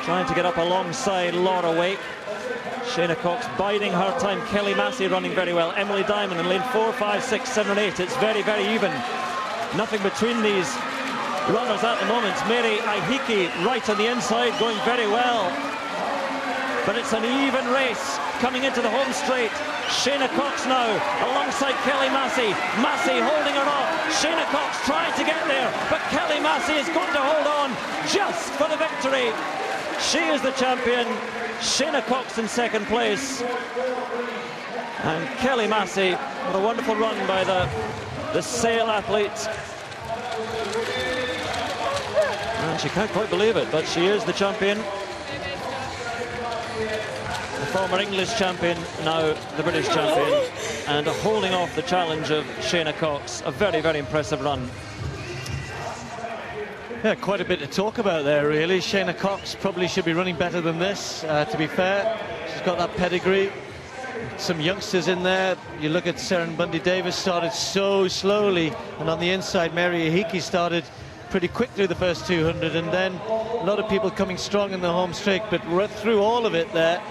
trying to get up alongside Laura Wake. Shayna Cox biding her time. Kelly Massey running very well. Emily Diamond in lane 4, 5, 6, 7 and 8. It's very, very even. Nothing between these runners at the moment. Mary Ihike right on the inside, going very well. But it's an even race coming into the home straight. Shayna Cox now alongside Kelly Massey. Massey holding her off. Shayna Cox trying to get there, but Kelly Massey is going to hold on just for the victory. She is the champion. Shayna Cox in second place. And Kelly Massey, what a wonderful run by the Sale athlete. And she can't quite believe it, but she is the champion. The former English champion, now the British champion, and holding off the challenge of Shayna Cox. A very, very impressive run. Yeah, quite a bit to talk about there, really. Shayna Cox probably should be running better than this, to be fair. She's got that pedigree. Some youngsters in there. You look at Seren Bundy-Davis, started so slowly, and on the inside, Mary Ihike started pretty quick through the first 200, and then a lot of people coming strong in the home straight, but right through all of it there,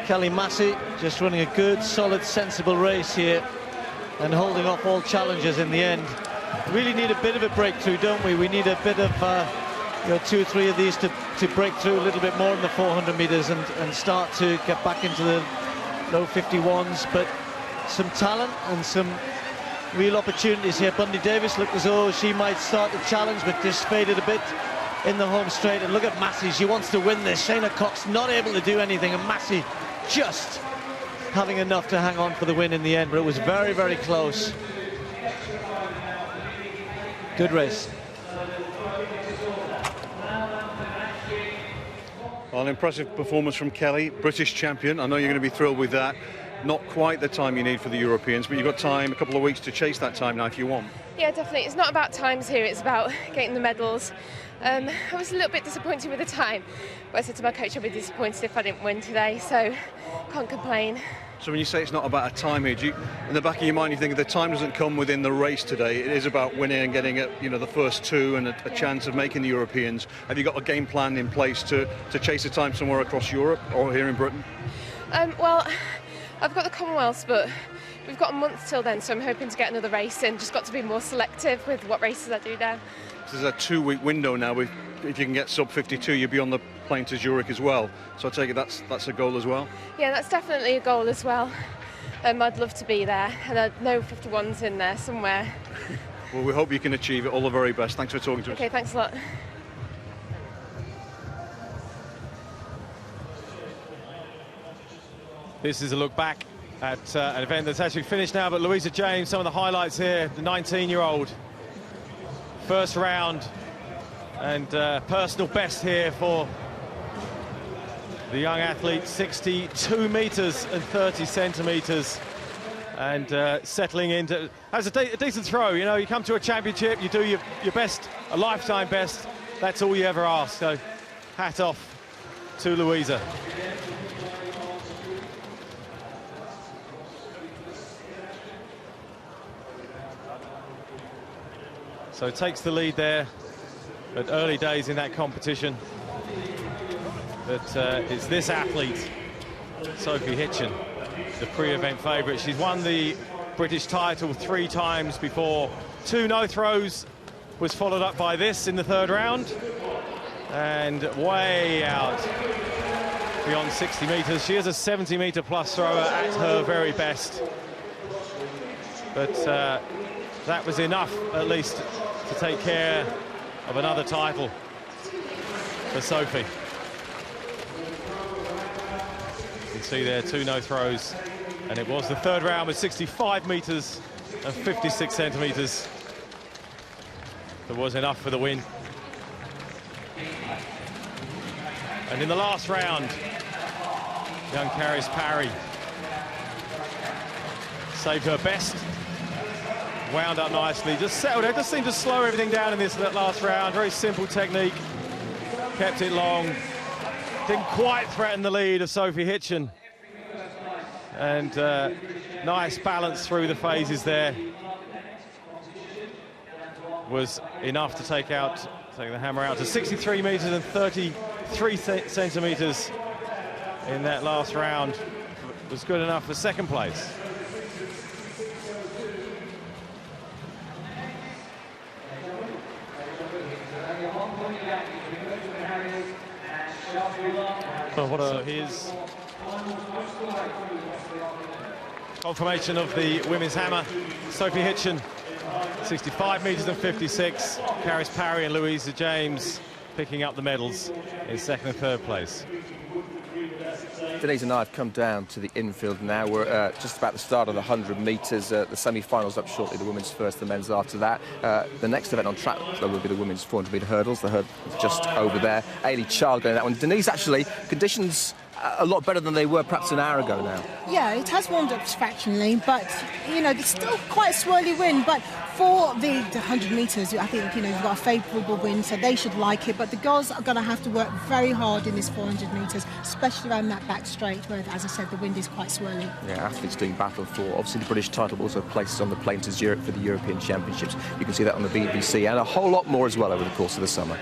Kelly Massey just running a good, solid, sensible race here and holding off all challenges in the end. Really need a bit of a breakthrough, don't we? We need a bit of 2 or 3 of these to break through a little bit more in the 400 metres and start to get back into the low 51s, but some talent and some real opportunities here. Bundy-Davis looked as though she might start the challenge, but just faded a bit. in the home straight. And look at Massey, she wants to win this. Shayna Cox not able to do anything, and Massey just having enough to hang on for the win in the end, but it was very, very close. Good race. Well, an impressive performance from Kelly, British champion. I know you're going to be thrilled with that. Not quite the time you need for the Europeans, but you've got time, a couple of weeks to chase that time now if you want. Yeah, definitely. It's not about times here, it's about getting the medals. I was a little bit disappointed with the time, but I said to my coach I'd be disappointed if I didn't win today, so can't complain. So when you say it's not about a time here, do you, in the back of your mind, you think the time doesn't come within the race today, it is about winning and getting the first two and a chance of making the Europeans. Have you got a game plan in place to chase the time somewhere across Europe or here in Britain? Well, I've got the Commonwealths, but we've got a month till then, so I'm hoping to get another race in. Just got to be more selective with what races I do there. There's a 2-week window now. If you can get sub 52, you'll be on the plane to Zurich as well. So I take it that's a goal as well? Yeah, that's definitely a goal as well. I'd love to be there, and I know 51's in there somewhere. Well, we hope you can achieve it. All the very best. Thanks for talking to us. Okay, thanks a lot. This is a look back at an event that's actually finished now, but Louisa James, some of the highlights here, the 19-year-old. First round, and personal best here for the young athlete, 62 metres and 30 centimetres, and settling into, that's a decent throw. You know, you come to a championship, you do your best, a lifetime best, that's all you ever ask, so hat off to Louisa. So takes the lead there at early days in that competition. But it's this athlete, Sophie Hitchen, the pre-event favourite. She's won the British title 3 times before. 2 no-throws was followed up by this in the 3rd round. And way out beyond 60 metres. She is a 70-metre plus thrower at her very best. But that was enough, at least, to take care of another title for Sophie. You can see there 2 no-throws, and it was the 3rd round with 65 metres and 56 centimetres. That was enough for the win. And in the last round, young Caris Parry saved her best. Wound up nicely, just settled it, just seemed to slow everything down in this last round. Very simple technique, kept it long, didn't quite threaten the lead of Sophie Hitchen. And nice balance through the phases there. Was enough to take the hammer out to 63 metres and 33 centimetres in that last round. Was good enough for 2nd place. So here's confirmation of the women's hammer. Sophie Hitchen, 65 metres and 56. Caris Parry and Louisa James picking up the medals in 2nd and 3rd place. Denise and I have come down to the infield now. We're just about the start of the 100 metres. The semi-finals up shortly, the women's first, the men's after that. The next event on track will be the women's 400-metre hurdles. The hurdle just over there. Ailey Child going that one. Denise, actually, conditions a lot better than they were perhaps an hour ago now. Yeah, it has warmed up fractionally, but, you know, it's still quite a swirly wind. But for the 100 metres, I think, you know, you've got a favourable wind, so they should like it. But the girls are going to have to work very hard in this 400 metres, especially around that back straight, where, as I said, the wind is quite swirly. Yeah, athletes doing battle for, obviously, the British title, but also places on the plane to Zurich for the European Championships. You can see that on the BBC, and a whole lot more as well over the course of the summer.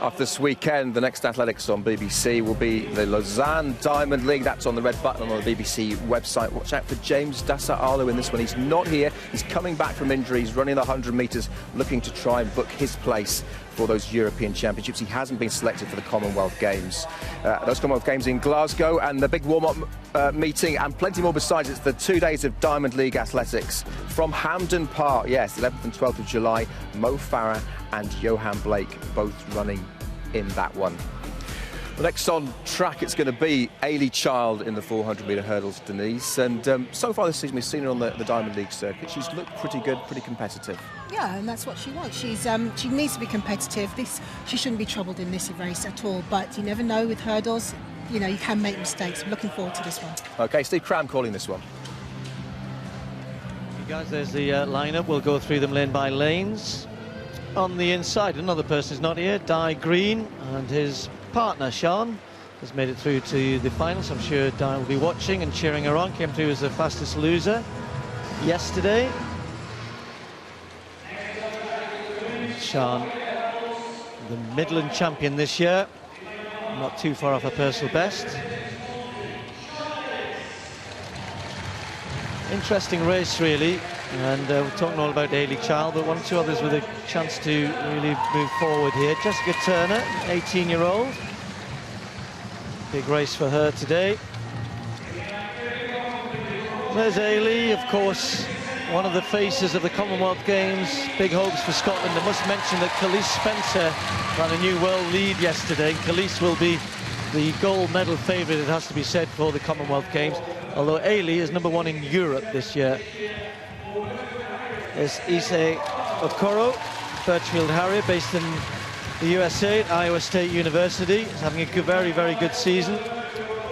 After this weekend, the next athletics on BBC will be the Lausanne Diamond League. That's on the red button on the BBC website. Watch out for James Dassart-Arlo in this one. He's not here. He's coming back from injury. He's running the 100 metres, looking to try and book his place for those European Championships. He hasn't been selected for the Commonwealth Games. Those Commonwealth Games in Glasgow, and the big warm-up meeting, and plenty more besides. It's the 2 days of Diamond League athletics from Hampden Park. Yes, 11th and 12th of July. Mo Farah and Johan Blake both running in that one. Well, next on track, it's going to be Ailey Child in the 400-metre hurdles, Denise. And so far this season, we've seen her on the Diamond League circuit. She's looked pretty good, pretty competitive. Yeah, and that's what she wants. She needs to be competitive. She shouldn't be troubled in this race at all. But you never know with hurdles. You know, you can make mistakes. I'm looking forward to this one. OK, Steve Cram calling this one. You guys, there's the lineup. We'll go through them lane by lanes. On the inside, another person is not here, Di Green, and his partner, Sean, has made it through to the finals. I'm sure Di will be watching and cheering her on. Came through as the fastest loser yesterday. Sean, the Midland champion this year, not too far off her personal best. Interesting race, really. And we're talking all about Ailey Child, but one or two others with a chance to really move forward here. Jessica Turner, 18-year-old. Big race for her today. There's Ailey, of course, one of the faces of the Commonwealth Games. Big hopes for Scotland. I must mention that Khalees Spencer ran a new world lead yesterday. Khalees will be the gold medal favourite, it has to be said, for the Commonwealth Games, although Ailey is #1 in Europe this year. There's Issei Okoro, Birchfield Harrier, based in the USA at Iowa State University. He's having a very, very good season.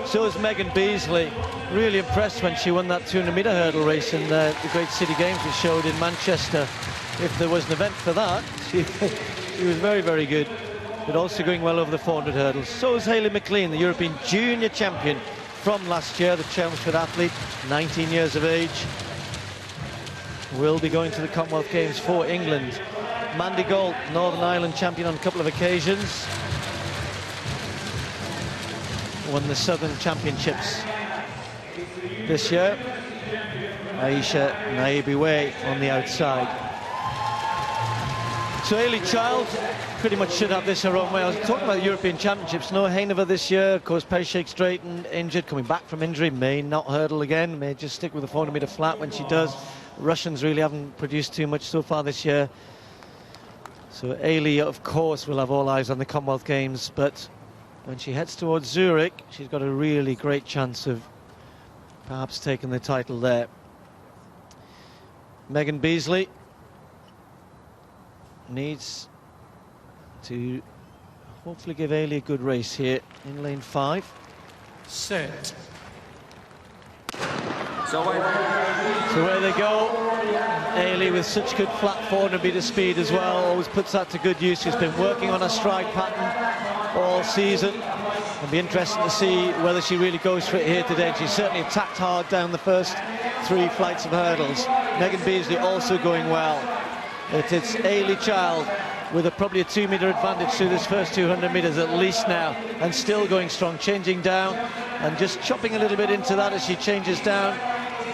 So is Megan Beasley. Really impressed when she won that 200-metre hurdle race in the Great City Games, which showed in Manchester. If there was an event for that, she was very, very good, but also going well over the 400 hurdles. So is Hayley McLean, the European junior champion from last year, the Chelmsford athlete, 19 years of age. Will be going to the Commonwealth Games for England. Mandy Gault, Northern Ireland champion on a couple of occasions. Won the Southern Championships this year. Aisha Naibiwe on the outside. So Ailey Child pretty much should have this her own way. I was talking about the European Championships. No Hainover this year. Of course, Peishik Straighten injured, coming back from injury. May not hurdle again. May just stick with the 400-metre flat when she does. Russians really haven't produced too much so far this year. So Ailey, of course, will have all eyes on the Commonwealth Games, but when she heads towards Zurich, she's got a really great chance of perhaps taking the title there. Megan Beasley needs to hopefully give Ailey a good race here in lane 5. Set. So where they go, Ailey with such good flat 400-metre speed as well, always puts that to good use. She's been working on her stride pattern all season. It'll be interesting to see whether she really goes for it here today. She certainly attacked hard down the first 3 flights of hurdles. Megan Beasley also going well. But it's Ailey Child with probably a 2-metre advantage through this first 200 metres at least now, and still going strong, changing down and just chopping a little bit into that as she changes down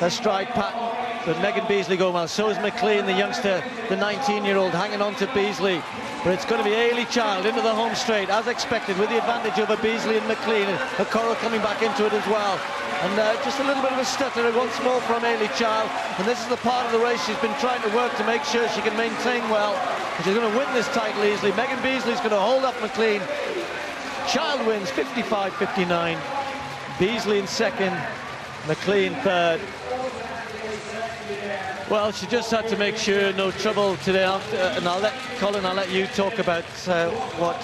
her stride pattern. But Megan Beasley going well. So is McLean, the youngster, the 19-year-old, hanging on to Beasley. But it's going to be Ailey Child into the home straight, as expected, with the advantage over Beasley and McLean. And Okoro coming back into it as well. And just a little bit of a stutter once more from Ailey Child. And this is the part of the race she's been trying to work to make sure she can maintain well. And she's going to win this title easily. Megan Beasley's going to hold up McLean. Child wins 55-59. Beasley in second, McLean third. Well, she just had to make sure no trouble today. And Colin, I'll let you talk about what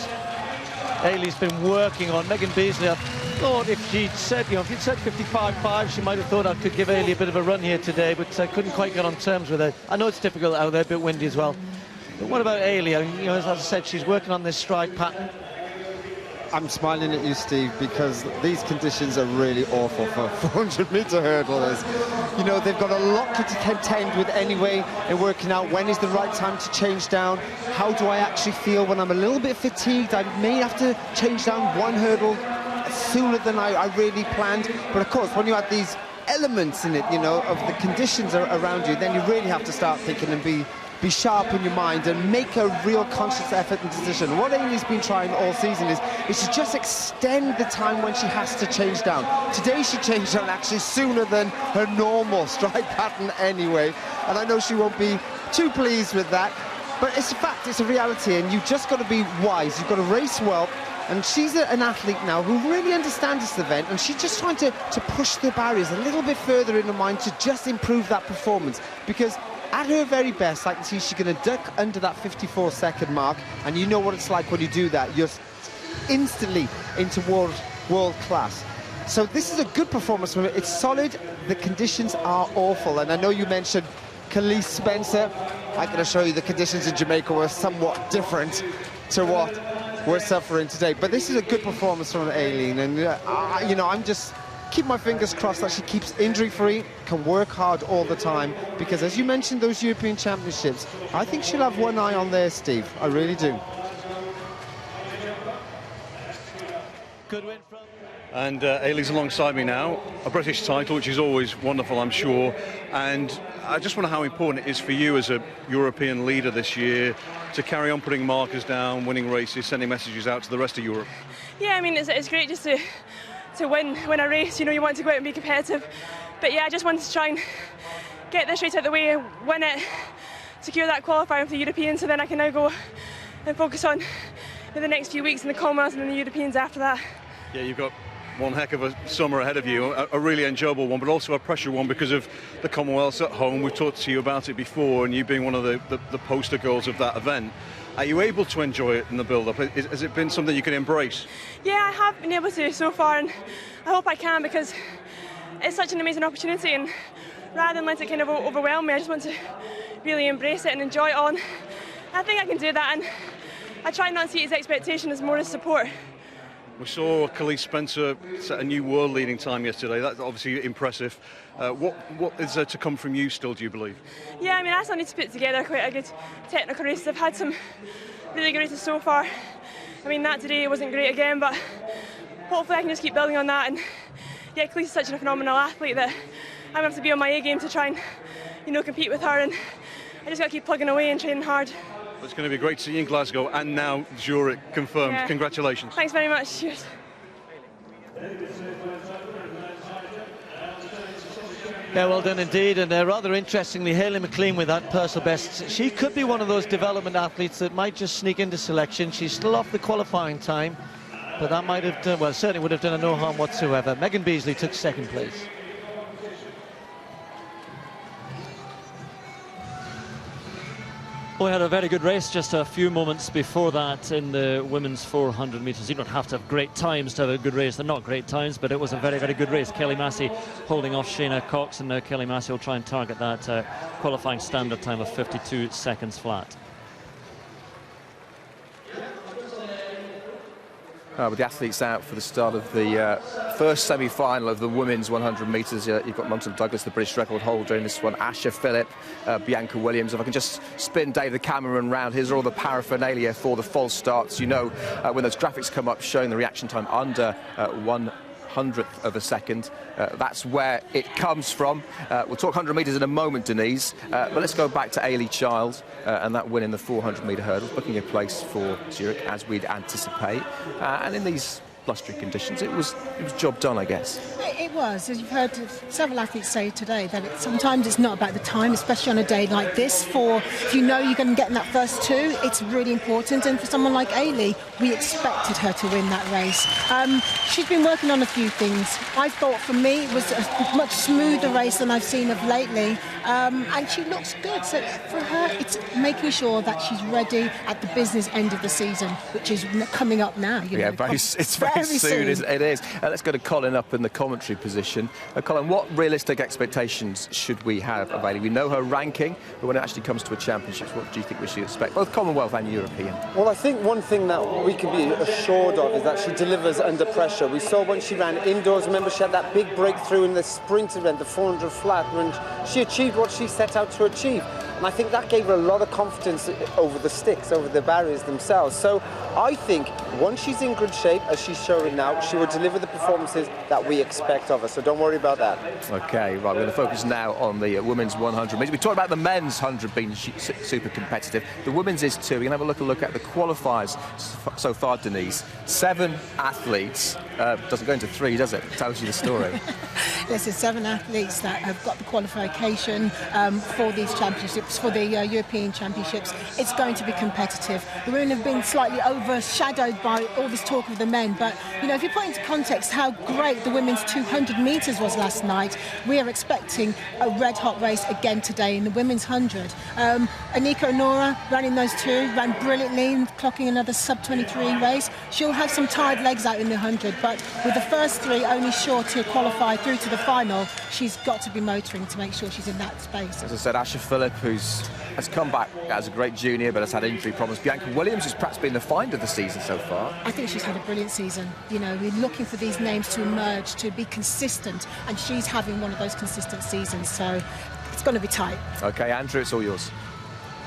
Ailey's been working on. Megan Beasley, I thought if she'd said, if you'd said 55-5, she might have thought I could give Ailey a bit of a run here today, but I couldn't quite get on terms with her. I know it's difficult out there, a bit windy as well. But what about Ailey? As I said, she's working on this stride pattern. I'm smiling at you, Steve, because these conditions are really awful for 400-metre hurdlers. You know, they've got a lot to contend with anyway in working out when is the right time to change down. How do I actually feel when I'm a little bit fatigued? I may have to change down one hurdle sooner than I really planned. But of course, when you add these elements in it, you know, of the conditions around you, then you really have to start thinking and be sharp in your mind and make a real conscious effort and decision. What Amy's been trying all season is to just extend the time when she has to change down. Today she changed down actually sooner than her normal stride pattern anyway, and I know she won't be too pleased with that, but it's a fact, it's a reality, and you've just got to be wise. You've got to race well, and she's an athlete now who really understands this event, and she's just trying to push the barriers a little bit further in her mind to just improve that performance, because at her very best, I can see she's going to duck under that 54-second mark, and you know what it's like when you do that. You're instantly into world class. So this is a good performance from her. It's solid. The conditions are awful, and I know you mentioned Kelis Spencer. I'm going to show you the conditions in Jamaica were somewhat different to what we're suffering today. But this is a good performance from Aileen, and you know, I'm just keep my fingers crossed that she keeps injury-free, can work hard all the time, because as you mentioned, those European Championships, I think she'll have one eye on there, Steve. I really do. Good win from... And Aileen's alongside me now, a British title, which is always wonderful, I'm sure. And I just wonder how important it is for you as a European leader this year to carry on putting markers down, winning races, sending messages out to the rest of Europe. Yeah, I mean, it's great just to win a race. You know, you want to go out and be competitive, but yeah, I just wanted to try and get this race out of the way, win it, secure that qualifier for the Europeans, so then I can now go and focus on the next few weeks in the Commonwealth and then the Europeans after that. Yeah, you've got one heck of a summer ahead of you, a really enjoyable one, but also a pressure one because of the Commonwealths at home. We've talked to you about it before, and you being one of the poster girls of that event. Are you able to enjoy it in the build-up? Has it been something you can embrace? Yeah, I have been able to so far, and I hope I can, because it's such an amazing opportunity, and rather than let it kind of overwhelm me, I just want to really embrace it and enjoy it on. I think I can do that, and I try not to see it as expectation as more as support. We saw Kelis Spencer set a new world-leading time yesterday. That's obviously impressive. What is there to come from you still, do you believe? Yeah, I mean, I still need to put together quite a good technical race. I've had some really good races so far. I mean, that today wasn't great again, but hopefully I can just keep building on that. And yeah, Kelis is such a phenomenal athlete that I'm going to have to be on my A game to try and, you know, compete with her. And I just got to keep plugging away and training hard. It's going to be great to see you in Glasgow, and now Zurich confirmed. Yeah. Congratulations. Thanks very much. Cheers. Yeah, well done indeed, and rather interestingly, Hayley McLean with that personal best. She could be one of those development athletes that might just sneak into selection. She's still off the qualifying time, but that might have done, well, certainly would have done her no harm whatsoever. Megan Beasley took second place. We had a very good race just a few moments before that in the women's 400 metres. You don't have to have great times to have a good race. They're not great times, but it was a very, very good race. Kelly Massey holding off Shayna Cox, and now Kelly Massey will try and target that qualifying standard time of 52 seconds flat. With the athletes out for the start of the first semi-final of the women's 100 metres, you've got Montel Douglas, the British record holder in this one, Asher Phillip, Bianca Williams. If I can just spin Dave the cameraman round, here's all the paraphernalia for the false starts. You know, when those graphics come up showing the reaction time under 1/100th of a second, that's where it comes from. We'll talk 100 metres in a moment, Denise, but let's go back to Ailey Child and that win in the 400-metre hurdle, booking a place for Zurich as we'd anticipate. And in these blustery conditions, it was job done, I guess. It was, as you've heard several athletes say today, that sometimes it's not about the time, especially on a day like this. If you know you're going to get in that first two, it's really important. And for someone like Ailey, we expected her to win that race. She's been working on a few things. I thought, for me, it was a much smoother race than I've seen of lately. And she looks good. So for her, it's making sure that she's ready at the business end of the season, which is coming up now. It's very Very soon. soon. It is. Let's go to Colin up in the commentary position. Colin, what realistic expectations should we have of Ailey? We know her ranking, but when it actually comes to a championships, what do you think we should expect, both Commonwealth and European? Well, I think one thing that we can be assured of is that she delivers under pressure. We saw when she ran indoors, remember she had that big breakthrough in the sprint event, the 400 flat, when she achieved what she set out to achieve. And I think that gave her a lot of confidence over the sticks, over the barriers themselves. So I think once she's in good shape, as she's showing now, she will deliver the performances that we expect of her. So don't worry about that. OK, right, we're going to focus now on the women's 100 metres. We talked about the men's 100 being super competitive. The women's is too. We're going to have a look at the qualifiers so far, Denise. 7 athletes. Doesn't go into 3, does it? Tells you the story. There's 7 athletes that have got the qualification for these championships, for the European Championships. It's going to be competitive. The women have been slightly overshadowed by all this talk of the men, but you know, if you put into context how great the women's 200 metres was last night, we are expecting a red-hot race again today in the women's 100. Anika Onora running those 2, ran brilliantly, clocking another sub-23 race. She'll have some tired legs out in the 100, but with the first 3 only sure to qualify through to the final, she's got to be motoring to make sure she's in that space. As I said, Asher Phillip, has come back as a great junior, but has had injury problems. Bianca Williams has perhaps been the find of the season so far. I think she's had a brilliant season. You know, we're looking for these names to emerge, to be consistent, and she's having one of those consistent seasons, so it's going to be tight. OK, Andrew, it's all yours.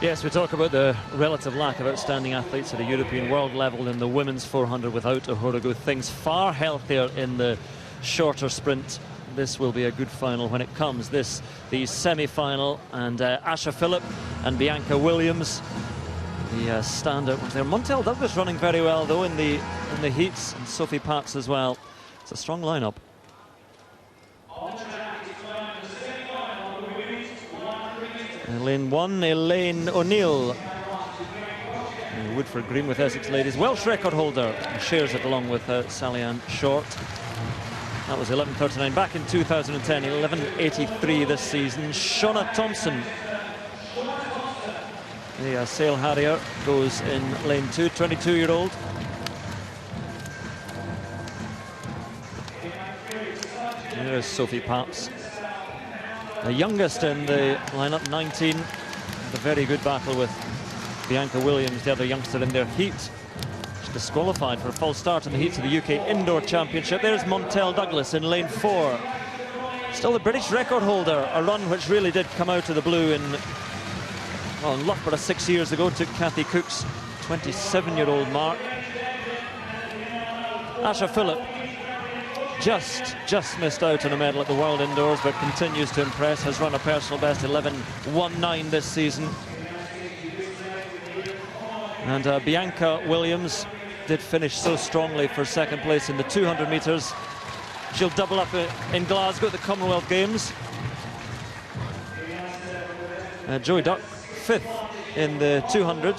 Yes, we talk about the relative lack of outstanding athletes at a European world level in the women's 400 without Uhuru. Things far healthier in the shorter sprint. This will be a good final when it comes. The semi-final, and Asher Phillip and Bianca Williams, the standout ones there. Montel Douglas running very well though in the heats, and Sophie Paps as well. It's a strong lineup. Lane 1, Elaine O'Neill. Woodford Green with Essex Ladies. Welsh record holder, shares it along with Sally-Ann Short. That was 11:39 back in 2010, 11:83 this season. Shauna Thompson, the Sale Harrier, goes in lane 2, 22-year-old. There's Sophie Paps, the youngest in the lineup, 19. A very good battle with Bianca Williams, the other youngster in their heat. She's disqualified for a false start in the heats of the UK Indoor Championship. There's Montel Douglas in lane 4. Still the British record holder, a run which really did come out of the blue in Loughborough 6 years ago. Took Kathy Cook's 27-year-old mark. Asher Phillip just missed out on a medal at the World Indoors, but continues to impress. Has run a personal best 11:19 this season. And Bianca Williams did finish so strongly for second place in the 200 metres. She'll double up in Glasgow at the Commonwealth Games. Joey Duck, 5th in the 200.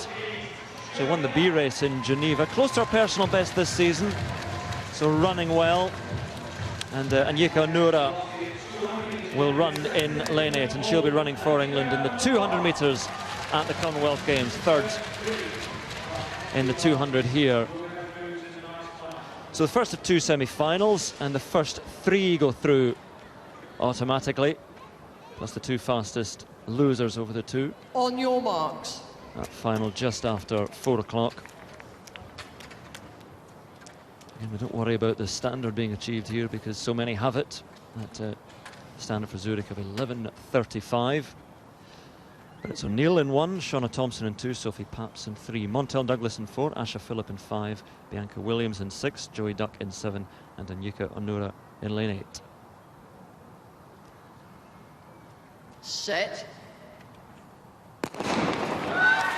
She won the B race in Geneva. Close to her personal best this season, so running well. And Anyika Onora will run in lane 8, and she'll be running for England in the 200 metres at the Commonwealth Games. 3rd in the 200 here. So the first of 2 semi-finals, and the first 3 go through automatically, plus the 2 fastest losers over the 2. On your marks. That final just after 4 o'clock. And we don't worry about the standard being achieved here because so many have it. That standard for Zurich of 11:35. But it's O'Neill in 1, Shauna Thompson in 2, Sophie Paps in 3, Montel Douglas in 4, Asher Phillip in 5, Bianca Williams in 6, Joey Duck in 7, and Anyika Onora in lane 8. Set.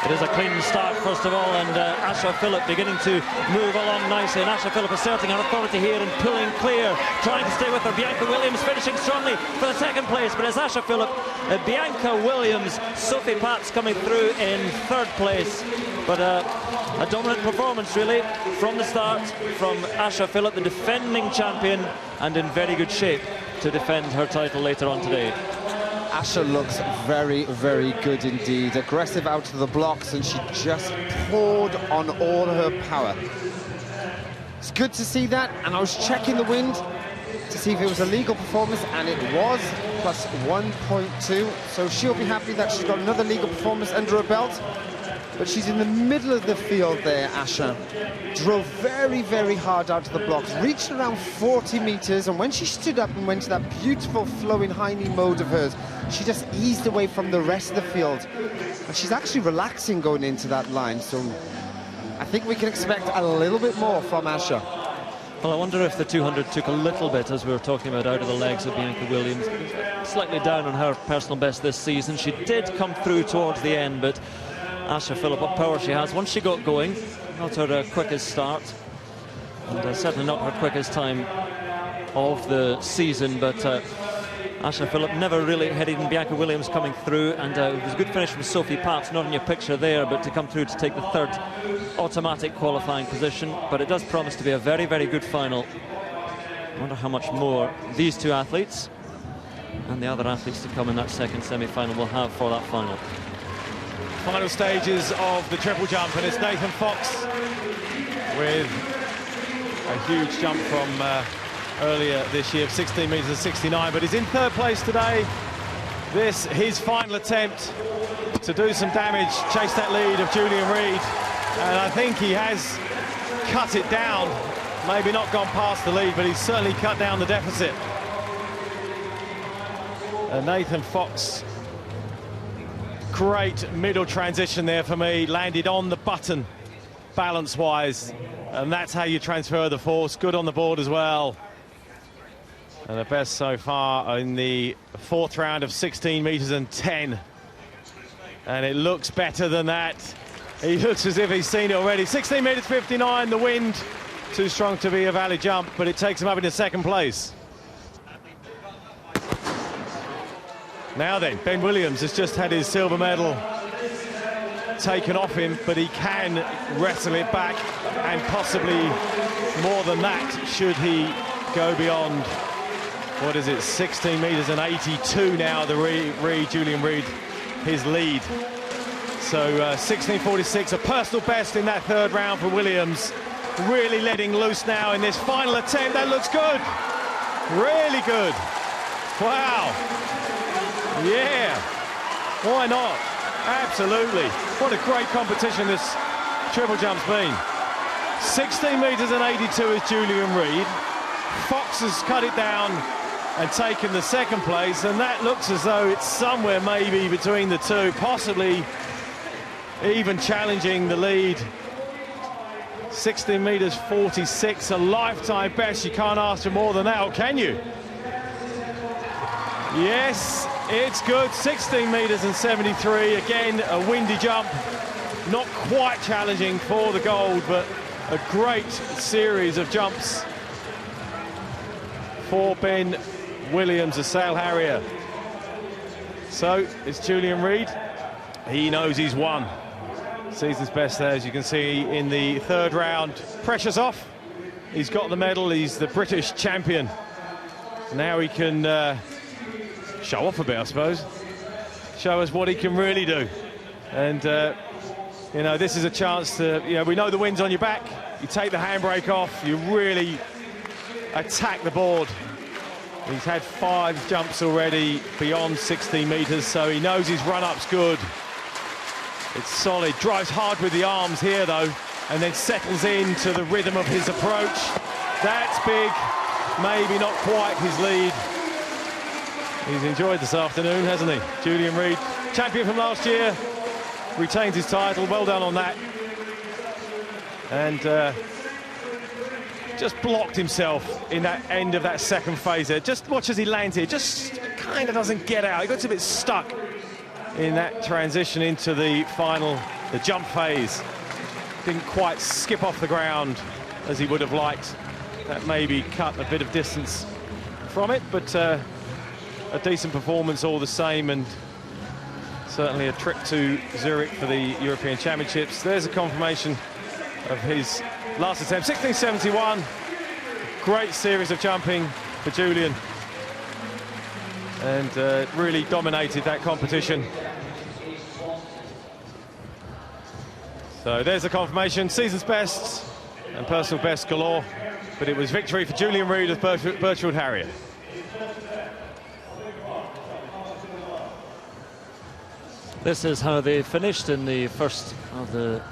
It is a clean start, first of all, and Asher Phillip beginning to move along nicely, and Asher Phillip asserting her authority here and pulling clear, trying to stay with her. Bianca Williams finishing strongly for the 2nd place, but it's Asher Phillip, Bianca Williams, Sophie Paps coming through in 3rd place. But a dominant performance, really, from the start from Asher Phillip, the defending champion, and in very good shape to defend her title later on today. Asher looks very, very good indeed. Aggressive out of the blocks, and she just poured on all her power. It's good to see that, and I was checking the wind to see if it was a legal performance, and it was, plus 1.2, so she'll be happy that she's got another legal performance under her belt. But she's in the middle of the field there, Asha. Drove very, very hard out of the blocks, reached around 40 meters, and when she stood up and went to that beautiful flowing high knee mode of hers, she just eased away from the rest of the field. And she's actually relaxing going into that line, so I think we can expect a little bit more from Asha. Well, I wonder if the 200 took a little bit, as we were talking about, out of the legs of Bianca Williams. Slightly down on her personal best this season. She did come through towards the end, but Asha Philip, what power she has. Once she got going, not her quickest start, and certainly not her quickest time of the season, but Asha Philip never really had even Bianca Williams coming through, and it was a good finish from Sophie Pats, not in your picture there, but to come through to take the third automatic qualifying position. But it does promise to be a very, very good final. I wonder how much more these two athletes and the other athletes to come in that second semi-final will have for that final. Final stages of the triple jump, and it's Nathan Fox with a huge jump from earlier this year of 16 meters and 69, but he's in third place today. This his final attempt to do some damage, chase that lead of Julian Reid, and I think he has cut it down. Maybe not gone past the lead, but he's certainly cut down the deficit. Nathan Fox, great middle transition there for me, landed on the button balance-wise, and that's how you transfer the force. Good on the board as well. And the best so far in the fourth round of 16 meters and 10. And it looks better than that. He looks as if he's seen it already. 16 meters 59, the wind too strong to be a valid jump, but it takes him up into second place. Now then, Ben Williams has just had his silver medal taken off him, but he can wrestle it back, and possibly more than that should he go beyond, what is it, 16 meters and 82 now, the Julian Reid, his lead. So 16:46, a personal best in that third round for Williams. Really letting loose now in this final attempt. That looks good, really good. Wow. Yeah, why not? Absolutely. What a great competition this triple jump's been. 16 meters and 82 is Julian Reid. Fox has cut it down and taken the second place, and that looks as though it's somewhere maybe between the two, possibly even challenging the lead. 16 meters 46, a lifetime best. You can't ask for more than that, or can you? Yes, it's good. 16 meters and 73. Again, a windy jump. Not quite challenging for the gold, but a great series of jumps for Ben Williams, a Sale Harrier. So it's Julian Reid. He knows he's won. Season's best there, as you can see in the third round. Pressure's off. He's got the medal. He's the British champion. Now he can show off a bit, I suppose. Show us what he can really do. And, you know, this is a chance to, you know, we know the wind's on your back. You take the handbrake off. You really attack the board. He's had 5 jumps already beyond 16 meters, so he knows his run-up's good. It's solid. Drives hard with the arms here, though, and then settles into the rhythm of his approach. That's big. Maybe not quite his lead. He's enjoyed this afternoon, hasn't he? Julian Reid, champion from last year, retains his title. Well done on that. And just blocked himself in that end of that second phase there. Just watch as he lands here. Just kind of doesn't get out. He gets a bit stuck in that transition into the final, the jump phase. Didn't quite skip off the ground as he would have liked. That maybe cut a bit of distance from it, but a decent performance all the same, and certainly a trip to Zurich for the European Championships. There's a confirmation of his last attempt, 16:71. Great series of jumping for Julian, and really dominated that competition. So there's the confirmation, season's best and personal best galore, but it was victory for Julian Reid with Birchwood Harrier. This is how they finished in the first of the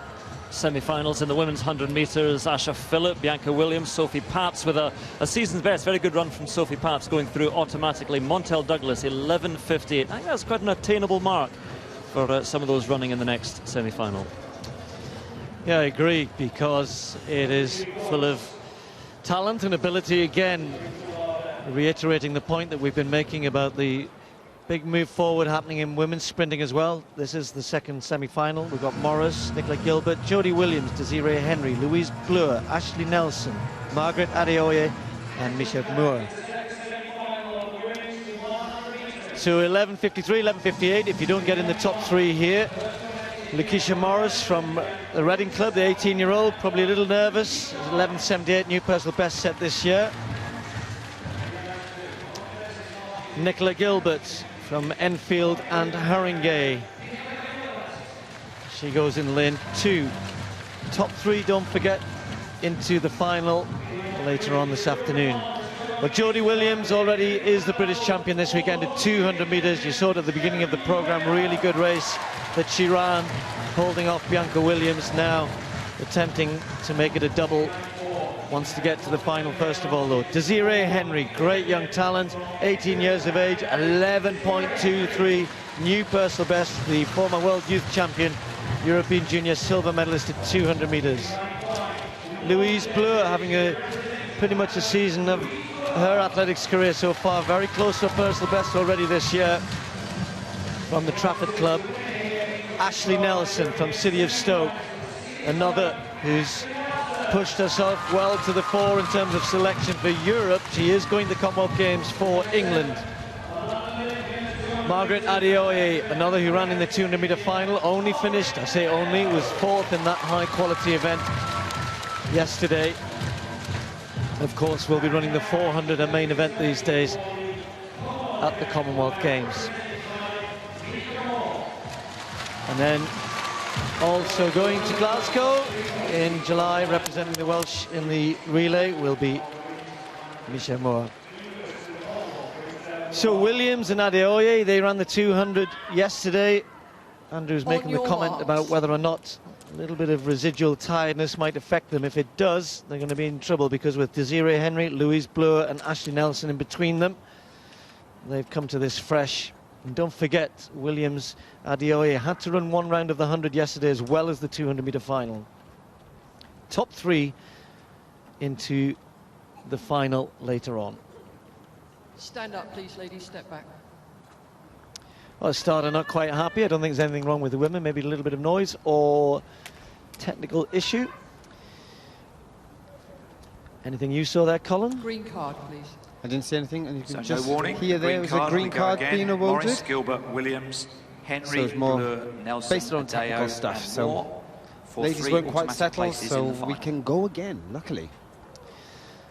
semi-finals in the women's 100 metres. Asha Phillip, Bianca Williams, Sophie Papps with a season's best. Very good run from Sophie Papps, going through automatically. Montel Douglas, 11.58. I think that's quite an attainable mark for some of those running in the next semi-final. Yeah, I agree, because it is full of talent and ability. Again, reiterating the point that we've been making about the big move forward happening in women's sprinting as well. This is the second semi-final. We've got Morris, Nicola Gilbert, Jodie Williams, Desiree Henry, Louise Bleur, Ashley Nelson, Margaret Adeoye and Misha Moore. So 11.53, 11.58 if you don't get in the top three here. Lakeisha Morris from the Reading Club, the 18-year-old, probably a little nervous. 11.78, new personal best set this year. Nicola Gilbert from Enfield and Haringey. She goes in lane 2. Top 3, don't forget, into the final later on this afternoon. But Jodie Williams already is the British champion this weekend at 200 metres. You saw it at the beginning of the programme, really good race that she ran, holding off Bianca Williams, now attempting to make it a double. Wants to get to the final first of all, though. Desiree Henry, great young talent, 18 years of age, 11.23, new personal best, the former world youth champion, European junior silver medalist at 200 metres. Louise Bleur having pretty much a season of her athletics career so far, very close to her personal best already this year from the Trafford Club. Ashley Nelson from City of Stoke, another who's pushed herself well to the fore in terms of selection for Europe. She is going to Commonwealth Games for England. Margaret Adeoye, another who ran in the 200-metre final, only finished, I say only, was 4th in that high-quality event yesterday. Of course, we'll be running the 400, a main event these days, at the Commonwealth Games. And then also going to Glasgow in July, representing the Welsh in the relay, will be Misha Moore. So Williams and Adeoye, they ran the 200 yesterday. Andrew's making the comment about whether or not a little bit of residual tiredness might affect them. If it does, they're going to be in trouble, because with Desiree Henry, Louise Bleur and Ashley Nelson in between them, they've come to this fresh. And don't forget, Williams, Adeoye had to run one round of the 100 yesterday as well as the 200-metre final. Top 3 into the final later on. Stand up, please, ladies. Step back. Well, starter not quite happy. I don't think there's anything wrong with the women. Maybe a little bit of noise or technical issue. Anything you saw there, Colin? Green card, please. I didn't see anything, and you can just no warning. hear there was a green card being awarded. Morris, Gilbert, Williams, Henry, so it's more Bleur, Nelson, based on technical stuff. So ladies weren't quite settled, so we can go again, luckily.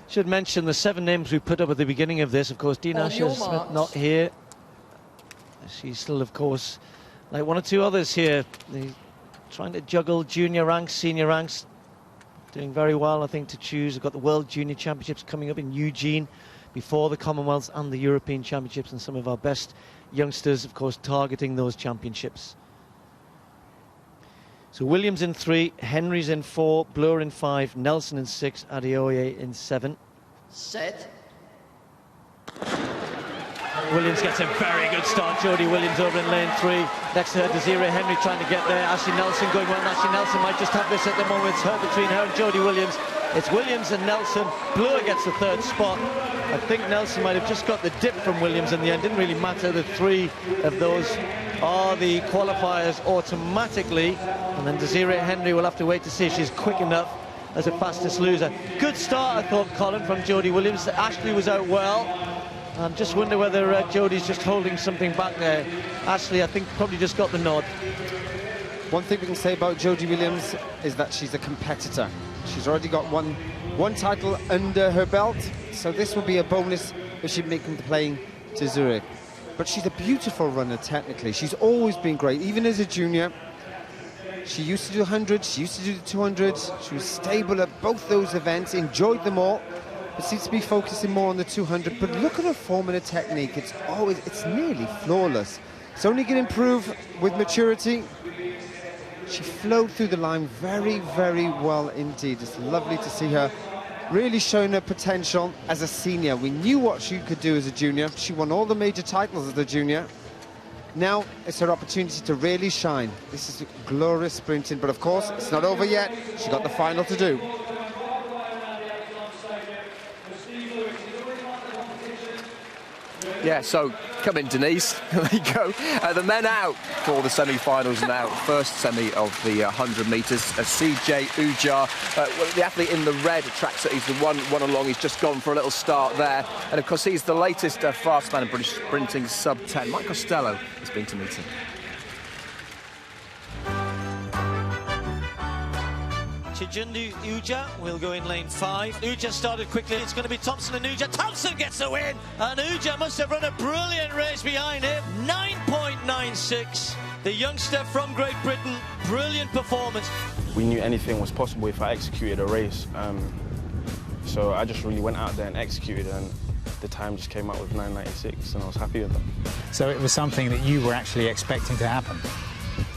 Should mention the 7 names we put up at the beginning of this. Of course, Dean Asher-Smith not here. She's still, of course, like one or two others here, trying to juggle junior ranks, senior ranks. Doing very well, I think, to choose. We've got the World Junior Championships coming up in Eugene before the Commonwealths and the European Championships, and some of our best youngsters, of course, targeting those championships. So Williams in 3, Henry's in 4, Bleur in 5, Nelson in 6, Adeoye in 7. Set. Williams gets a very good start. Jodie Williams over in lane 3. Next to her, Desiree Henry trying to get there. Ashley Nelson going well. Ashley Nelson might just have this at the moment. It's her between her and Jodie Williams. It's Williams and Nelson. Bleur gets the 3rd spot. I think Nelson might have just got the dip from Williams in the end. Didn't really matter. The 3 of those are the qualifiers automatically. And then Desiree Henry will have to wait to see if she's quick enough as a fastest loser. Good start, I thought, Colin, from Jodie Williams. Ashley was out well. I just wonder whether Jodie's just holding something back there. Ashley, I think, probably just got the nod. One thing we can say about Jodie Williams is that she's a competitor. She's already got one title under her belt, so this will be a bonus if she can come playing to Zurich. But she's a beautiful runner technically. She's always been great, even as a junior. She used to do 100, she used to do the 200. She was stable at both those events, enjoyed them all, but seems to be focusing more on the 200. But look at her form and her technique. It's nearly flawless. It's only going to improve with maturity. She flowed through the line very, very well indeed. It's lovely to see her really showing her potential as a senior. We knew what she could do as a junior. She won all the major titles as a junior. Now it's her opportunity to really shine. This is glorious sprinting, but of course it's not over yet. She got the final to do. Yeah, so come in, Denise. There you go. The men out for the semi-finals now. First semi of the 100 metres. CJ Ujah, the athlete in the red tracksuit. He's the one along. He's just gone for a little start there. And of course, he's the latest fast man in British sprinting, sub-10. Mike Costello has been to meet him. Chijundu Ujah will go in lane 5. Ujah started quickly. It's going to be Thompson and Ujah. Thompson gets the win, and Ujah must have run a brilliant race behind him. 9.96. The youngster from Great Britain, brilliant performance. We knew anything was possible if I executed a race. So I just really went out there and executed, and the time just came out with 9.96, and I was happy with that. So it was something that you were actually expecting to happen?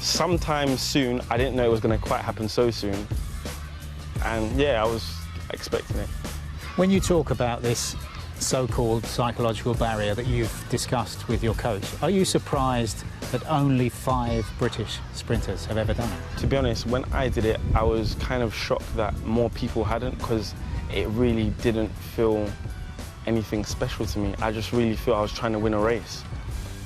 Sometime soon. I didn't know it was going to quite happen so soon. And yeah, I was expecting it. When you talk about this so-called psychological barrier that you've discussed with your coach, are you surprised that only 5 British sprinters have ever done it? To be honest, when I did it, I was kind of shocked that more people hadn't, because it really didn't feel anything special to me. I just really felt I was trying to win a race.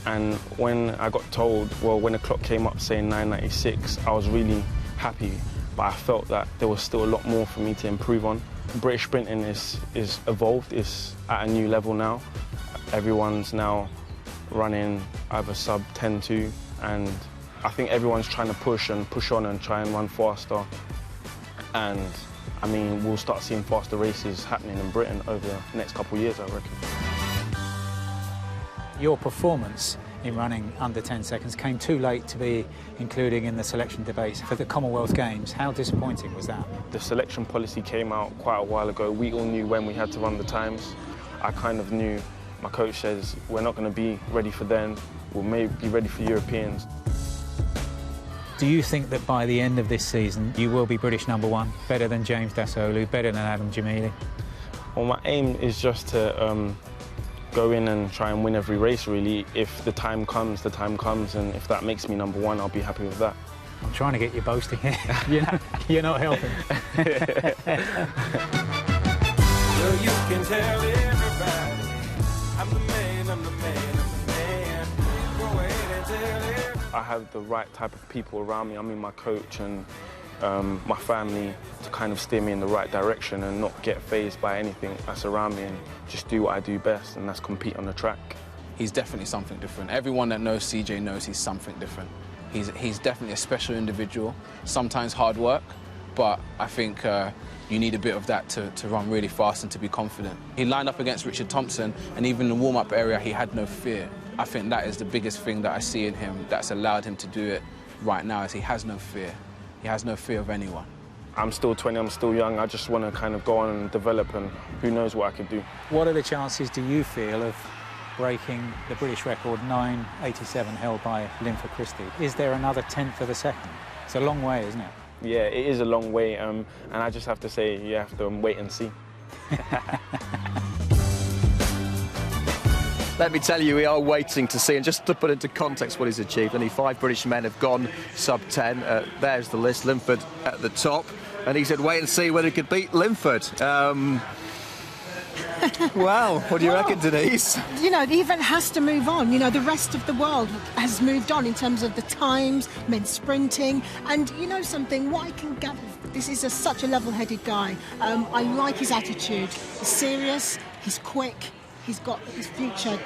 And when I got told, well, when the clock came up saying 9.96, I was really happy. But I felt that there was still a lot more for me to improve on. British sprinting is evolved, it's at a new level now. Everyone's now running either sub 10.2, and I think everyone's trying to push on and try and run faster. And I mean, we'll start seeing faster races happening in Britain over the next couple of years, I reckon. Your performance in running under 10 seconds came too late to be included in the selection debates for the Commonwealth Games. How disappointing was that? The selection policy came out quite a while ago. We all knew when we had to run the times. I kind of knew. My coach says we're not going to be ready for then. We'll maybe be ready for Europeans. Do you think that by the end of this season you will be British #1, better than James Dasolu, better than Adam Jamili? Well, my aim is just to go in and try and win every race, really. If the time comes, the time comes, and if that makes me #1, I'll be happy with that. I'm trying to get you boasting here. You're not helping. Well, you can tell everybody I'm the man, I'm the man, I'm the man. Go ahead and tell everybody. I have the right type of people around me. I mean, my coach and my family, to kind of steer me in the right direction and not get fazed by anything that's around me and just do what I do best, and that's compete on the track. He's definitely something different. Everyone that knows CJ knows he's something different. He's definitely a special individual, sometimes hard work, but I think you need a bit of that to run really fast and to be confident. He lined up against Richard Thompson, and even in the warm-up area, he had no fear. I think that is the biggest thing that I see in him that's allowed him to do it right now, is he has no fear. He has no fear of anyone. I'm still 20, I'm still young. I just want to kind of go on and develop, and who knows what I could do. What are the chances, do you feel, of breaking the British record 9.87 held by Linford Christie? Is there another 10th of a second? It's a long way, isn't it? Yeah, it is a long way, and I just have to say, you have to wait and see. Let me tell you, we are waiting to see, and just to put into context what he's achieved, only 5 British men have gone sub-10. There's the list, Linford at the top, and he said wait and see whether he could beat Linford. Well, what do you reckon, Denise? You know, the event has to move on. You know, the rest of the world has moved on in terms of the times, men's sprinting, and you know something, what I can gather, this is such a level-headed guy. I like his attitude. He's serious, he's quick, he's got his future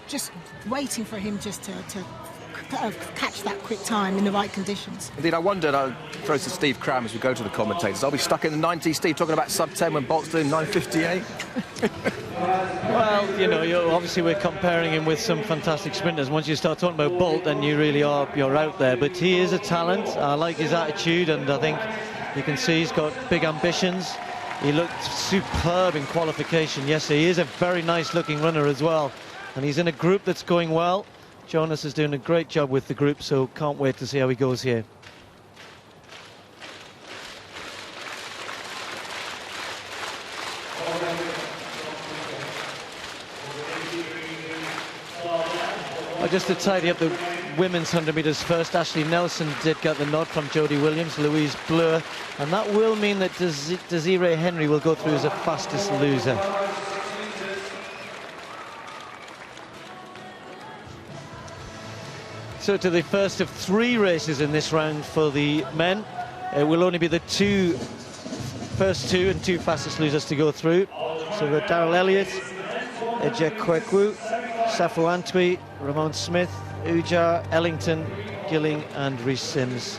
just waiting for him just to catch that quick time in the right conditions. Indeed, I wondered, I'll throw to Steve Cram as we go to the commentators. I'll be stuck in the 90s, Steve, talking about sub-10 when Bolt's doing 9:58. Well, you know, obviously we're comparing him with some fantastic sprinters. Once you start talking about Bolt, then you're out there. But he is a talent. I like his attitude, and I think you can see he's got big ambitions. He looked superb in qualification. Yes, he is a very nice-looking runner as well. And he's in a group that's going well. Jonas is doing a great job with the group, so can't wait to see how he goes here. Just to tidy up the women's 100 metres first, Ashley Nelson did get the nod from Jodie Williams, Louise Bleur, and that will mean that Desiree Henry will go through as the fastest loser. So to the first of 3 races in this round for the men. It will only be the first two and 2 fastest losers to go through. So we've got Daryl Elliott, Ejek Kwekwu, Safo Antwi, Ramon Smith, Uja, Ellington, Gilling and Rhys Sims.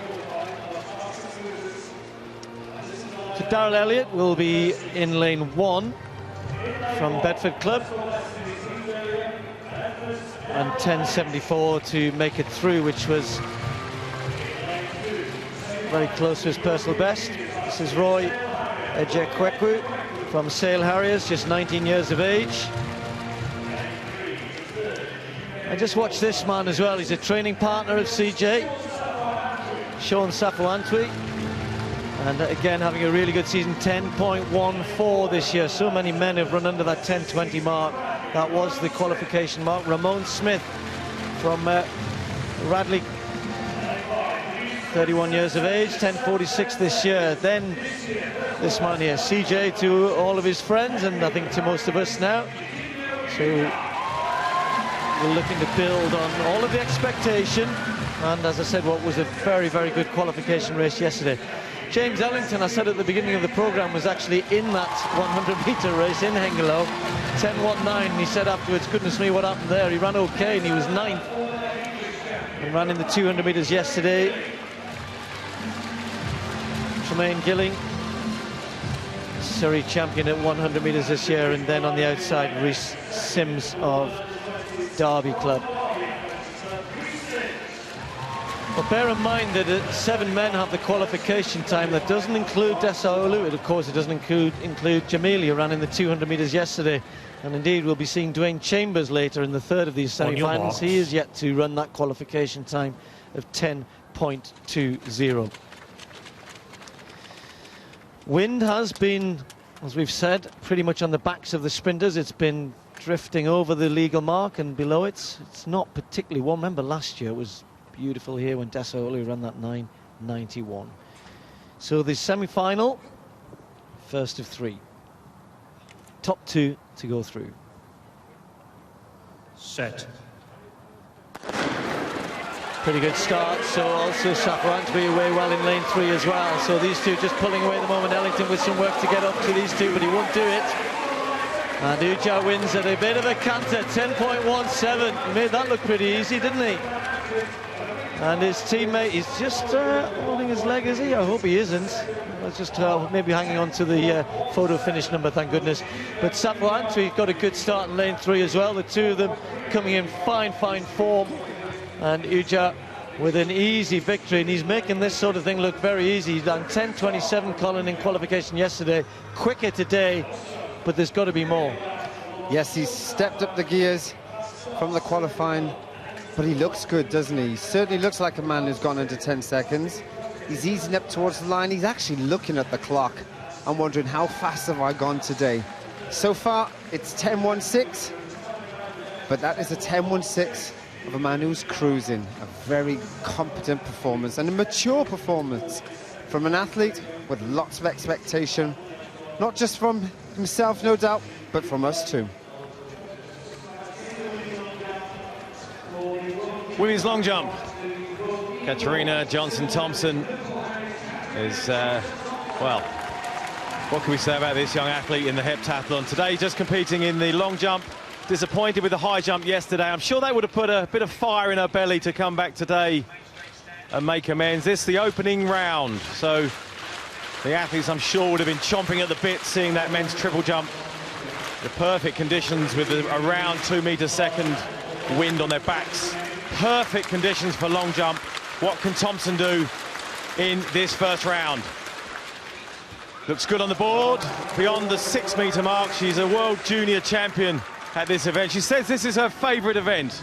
So Daryl Elliott will be in lane 1 from Bedford Club. And 10.74 to make it through, which was very close to his personal best. This is Roy Ejek Kwekwu from Sale Harriers, just 19 years of age. I just watched this man as well. He's a training partner of CJ, Sean Safo Antwi, and again having a really good season. 10.14 this year. So many men have run under that 10.20 mark. That was the qualification mark. Ramon Smith from Radley, 31 years of age, 10.46 this year. Then this man here, CJ, to all of his friends, and I think to most of us now. So we're looking to build on all of the expectation, and as I said, what was a very, very good qualification race yesterday. James Ellington, I said at the beginning of the programme, was actually in that 100-metre race in Hengelo, 10.19. He said afterwards, goodness me, what happened there? He ran okay, and he was 9th. And ran in the 200 metres yesterday. Tremaine Gilling, Surrey champion at 100 metres this year, and then on the outside, Rhys Sims of Derby Club. But bear in mind that 7 men have the qualification time. That doesn't include Desaolu. Of course, it doesn't include Jamili, who ran in the 200 metres yesterday. And indeed, we'll be seeing Dwayne Chambers later in the third of these semi-finals. He is yet to run that qualification time of 10.20. Wind has been, as we've said, pretty much on the backs of the sprinters. It's been drifting over the legal mark and below it. It's not particularly warm. Remember last year it was beautiful here when Desaolu ran that 9.91. So the semi-final, first of 3. Top 2 to go through. Set. Pretty good start. So also Safo Antwi away well in lane 3 as well. So these two just pulling away at the moment. Ellington with some work to get up to these two, but he won't do it. And Uja wins at a bit of a canter, 10.17. He made that look pretty easy, didn't he? And his teammate is just holding his leg, is he? I hope he isn't. Let's just maybe hanging on to the photo finish number, thank goodness. But Safo Antwi got a good start in lane 3 as well. The two of them coming in fine form. And Uja with an easy victory, and he's making this sort of thing look very easy. He's done 10.27, Colin, in qualification yesterday. Quicker today, but there's got to be more. Yes, he's stepped up the gears from the qualifying, but he looks good, doesn't he? He certainly looks like a man who's gone under 10 seconds. He's easing up towards the line. He's actually looking at the clock and wondering, how fast have I gone today? So far, it's 10.16, but that is a 10.16 of a man who's cruising. A very competent performance and a mature performance from an athlete with lots of expectation, not just from himself, no doubt, but from us too. Women's long jump. Katarina Johnson-Thompson is, well, what can we say about this young athlete in the heptathlon? Today just competing in the long jump disappointed with the high jump yesterday. I'm sure they would have put a bit of fire in her belly to come back today and make amends. This is the opening round, so the athletes, I'm sure, would have been chomping at the bit seeing that men's triple jump. The perfect conditions with around 2 metre second wind on their backs. Perfect conditions for long jump. What can Thompson do in this first round? Looks good on the board, beyond the 6 metre mark. She's a world junior champion at this event. She says this is her favourite event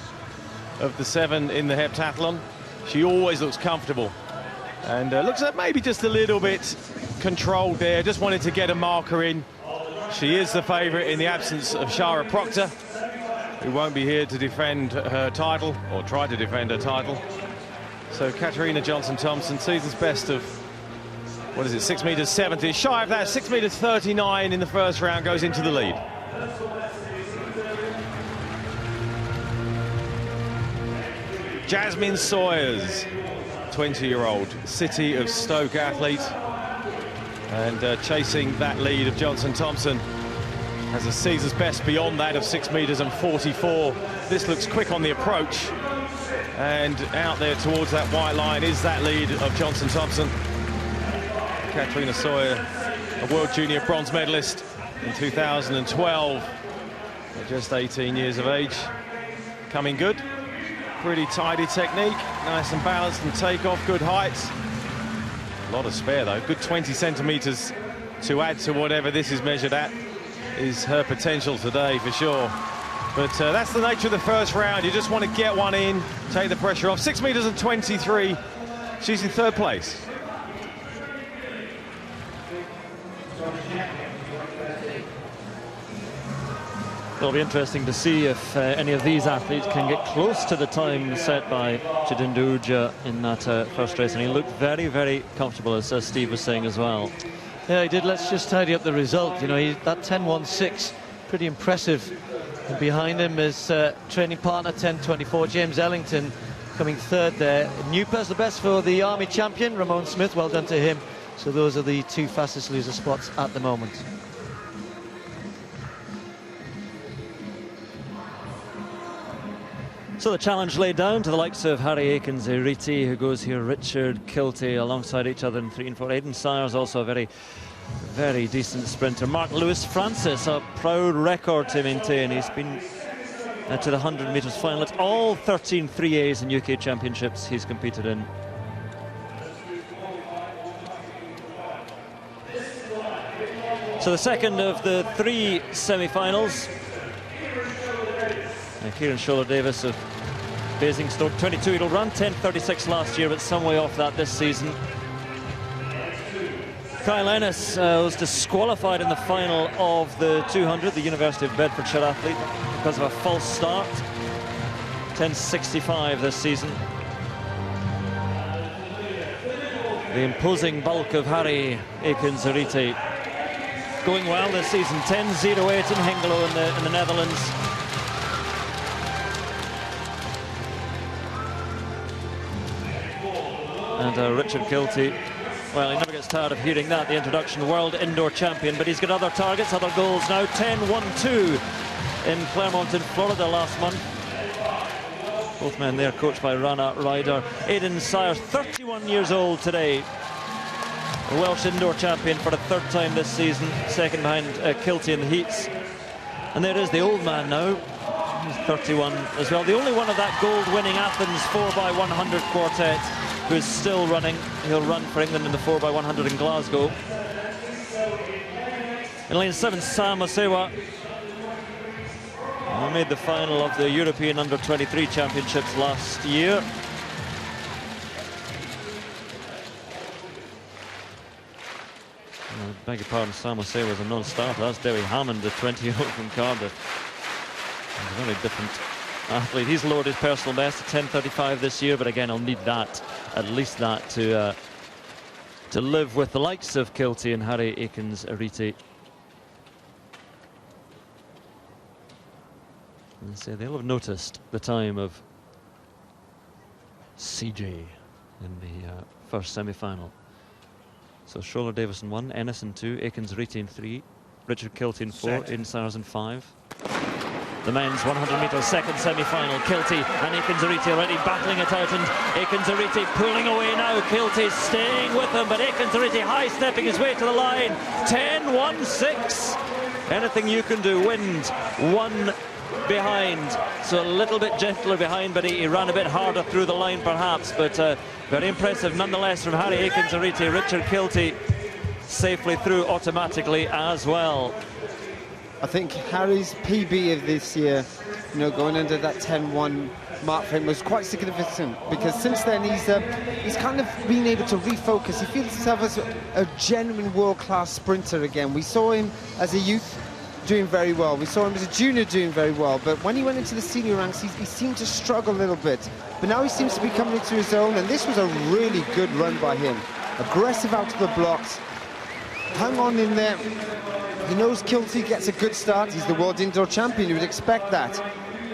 of the 7 in the heptathlon. She always looks comfortable and looks like maybe just a little bit controlled there. Just wanted to get a marker in. She is the favourite in the absence of Shara Proctor, who won't be here to defend her title, or try to defend her title. So Katarina Johnson-Thompson, season's best of, what is it, 6 metres 70, shy of that, 6 metres 39 in the first round, goes into the lead. Jasmine Sawyers, 20-year-old City of Stoke athlete, and chasing that lead of Johnson-Thompson, has a season's best beyond that of 6 metres and 44. This looks quick on the approach, and out there towards that white line is that lead of Johnson-Thompson. Katarina Sawyer, a World Junior bronze medalist in 2012, at just 18 years of age. Coming good, pretty tidy technique, nice and balanced and takeoff, good heights. A lot of spare though, good 20 centimetres to add to whatever this is measured at is her potential today for sure. But that's the nature of the first round. You just want to get one in, take the pressure off. 6 metres and 23, she's in third place. It'll be interesting to see if any of these athletes can get close to the time set by Chidindu Uja in that first race, and he looked very, very comfortable, as Steve was saying as well. Yeah, he did. Let's just tidy up the result. You know, that 10.16, pretty impressive. And behind him is training partner 10.24, James Ellington, coming third there. Newper's the best for the Army champion, Ramon Smith. Well done to him. So those are the 2 fastest loser spots at the moment. So the challenge laid down to the likes of Harry Akins-Eriti, who goes here, Richard Kilty alongside each other in 3 and 4. Aidan Sayers also a very, very decent sprinter. Mark Lewis Francis, a proud record to maintain. He's been to the 100 metres final at all 13 3As in UK championships he's competed in. So the second of the 3 semi-finals. Kieran Sholar-Davis of Basingstoke, 22. He'll run 10.36 last year, but some way off that this season. Kyle Ennis was disqualified in the final of the 200, the University of Bedfordshire athlete, because of a false start. 10.65 this season. The imposing bulk of Harry Akins-Eriti going well this season. 10.08 in Hengelo in the Netherlands. And Richard Kilty, well, he never gets tired of hearing that, the introduction, world indoor champion, but he's got other targets, other goals now. 10.12 in Claremont in Florida last month. Both men there coached by Rana Ryder. Aidan Sayers, 31 years old today. A Welsh indoor champion for the 3rd time this season, second behind Kilty in the heats. And there is the old man now. He's 31 as well. The only one of that gold-winning Athens 4x100 quartet who is still running. He'll run for England in the 4x100 in Glasgow. In lane 7, Sam Osewa, who made the final of the European Under-23 Championships last year. I beg your pardon, Sam Osewa was a non-starter. That's Dewi Hammond, the 20-year-old from Cardiff. He's a very different athlete. He's lowered his personal best to 10.35 this year, but again, I'll need that, at least that, to live with the likes of Kilty and Harry Akins-Eriti. And so they'll have noticed the time of CJ in the first semi-final. So Sholar-Davis in 1, Ennis in 2, Akins-Eriti in 3, Richard Kilty in 4, Aidan Sayers in 5. The men's 100-metre second semi-final. Kilty and Akinzariti already battling it out, and Akinzariti pulling away now. Kilty staying with him, but Akinzariti high-stepping his way to the line. 10-1-6. Anything you can do. Wind one behind, so a little bit gentler behind, but he ran a bit harder through the line perhaps, but very impressive nonetheless from Harry Akinzariti. Richard Kilty safely through automatically as well. I think Harry's PB of this year, you know, going under that 10-1 mark for him was quite significant, because since then he's kind of been able to refocus. He feels himself as a genuine world-class sprinter again. We saw him as a youth doing very well. We saw him as a junior doing very well, but when he went into the senior ranks, he seemed to struggle a little bit. But now he seems to be coming into his own, and this was a really good run by him. Aggressive out of the blocks, hung on in there. He knows Kilty gets a good start. He's the world indoor champion, you would expect that.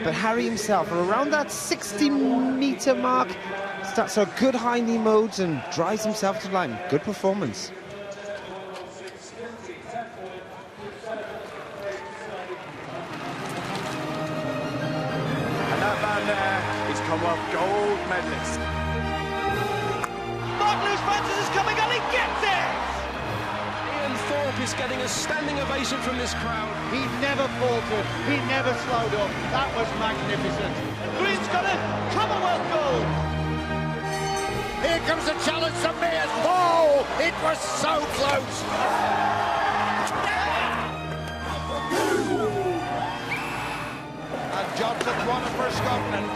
But Harry himself, around that 60-meter mark, starts a good high knee modes and drives himself to the line. Good performance. And that man there is Commonwealth gold medalist. Mark Lewis Francis is coming and he gets it! Ian Thorpe is getting a standing ovation from this crowd. He never faltered, he never slowed up. That was magnificent. Green's got it, Commonwealth gold! Here comes the challenge to Mears. Oh, it was so close! And Johnson won it for Scotland.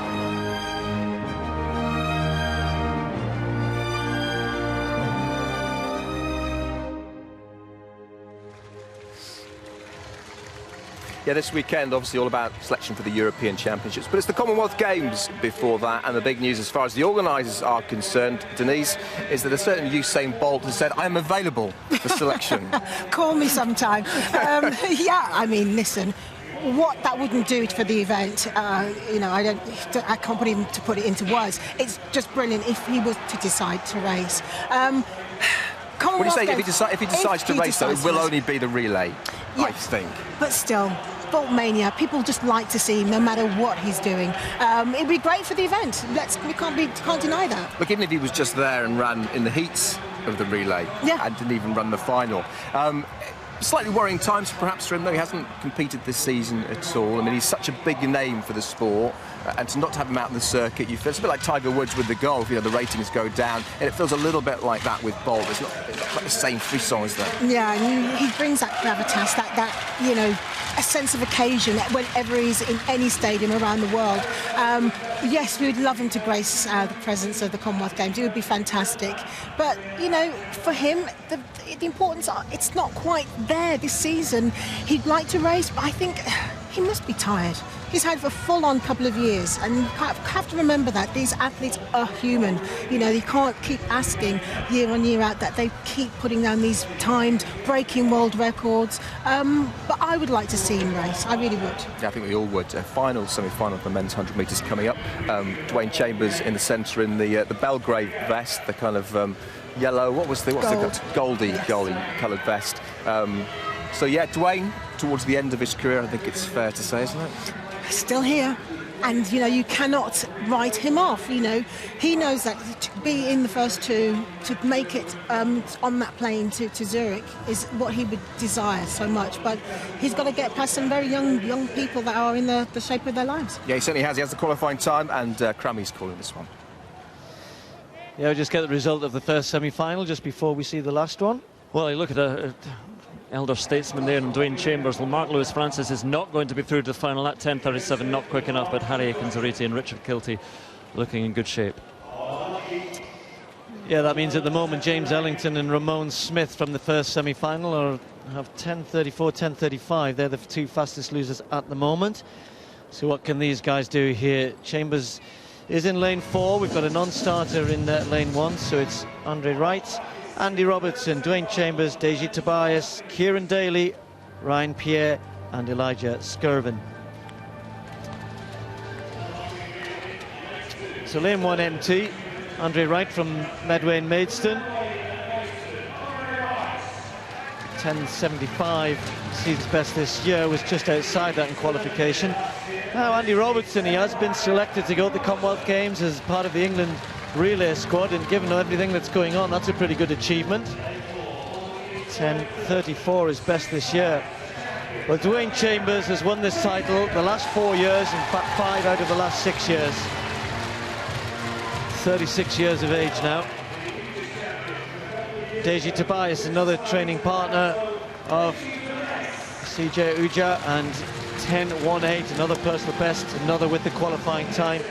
Yeah, this weekend, obviously all about selection for the European Championships, but it's the Commonwealth Games before that, and the big news as far as the organisers are concerned, Denise, is that a certain Usain Bolt has said, I'm available for selection. Call me sometime. Yeah, I mean, listen, what that wouldn't do for the event, you know, I can't put even to put it into words. It's just brilliant if he was to decide to race. What do you say, if he decides to race, though, it will only be the relay, yeah, I think. But still, Bolt Mania, people just like to see him no matter what he's doing. It'd be great for the event. We can't deny that. Look, even if he was just there and ran in the heats of the relay, yeah, and didn't even run the final. Slightly worrying times perhaps for him, though. He hasn't competed this season at all. I mean, he's such a big name for the sport, and to not have him out in the circuit, you feel it's a bit like Tiger Woods with the golf. You know, the ratings go down, and it feels a little bit like that with Bolt. It's not like the same frisson, is there? Yeah, and he brings that gravitas, that you know, a sense of occasion whenever he's in any stadium around the world. Yes, we would love him to grace the presence of the Commonwealth Games. It would be fantastic. But, you know, for him, the importance, it's not quite there this season. He'd like to race, but I think he must be tired. He's had a full-on couple of years, and you have to remember that these athletes are human. You know, you can't keep asking year on year out that they keep putting down these timed, breaking world records. But I would like to see him race. I really would. Yeah, I think we all would. Final semi-final of the men's 100 metres coming up. Dwayne Chambers in the centre in the Belgrade vest, the kind of yellow. What's the goldy coloured vest. So yeah, Dwayne, towards the end of his career, I think it's fair to say, isn't it? Still here, and you know, you cannot write him off. You know, he knows that to be in the first two, to make it on that plane to Zurich is what he would desire so much, but he's got to get past some very young people that are in the shape of their lives. Yeah, he certainly has. He has the qualifying time, and Crammy's calling this one. Yeah, we'll just get the result of the first semi-final just before we see the last one. Well, you look at a elder statesman there in Dwayne Chambers. Well, Mark Lewis Francis is not going to be through to the final at 10:37, not quick enough, but Harry Akinzariti and Richard Kilty looking in good shape. Yeah, that means at the moment James Ellington and Ramon Smith from the first semi-final have 10:34, 10:35. They're the two fastest losers at the moment. So what can these guys do here? Chambers is in lane 4. We've got a non-starter in lane 1, so it's Andre Wright, Andy Robertson, Dwayne Chambers, Deji Tobias, Kieran Daly, Ryan Pierre and Elijah Skirvin. So lane 1 empty. Andre Wright from Medway and Maidstone. 10:75 season's best this year, was just outside that in qualification. Now Andy Robertson, he has been selected to go to the Commonwealth Games as part of the England relay squad, and given everything that's going on, that's a pretty good achievement. 10:34 is best this year. Well, Dwayne Chambers has won this title the last 4 years, in fact 5 out of the last 6 years. 36 years of age now. Deji Tobias, another training partner of CJ Uja, and 10:18, another personal best, another with the qualifying time.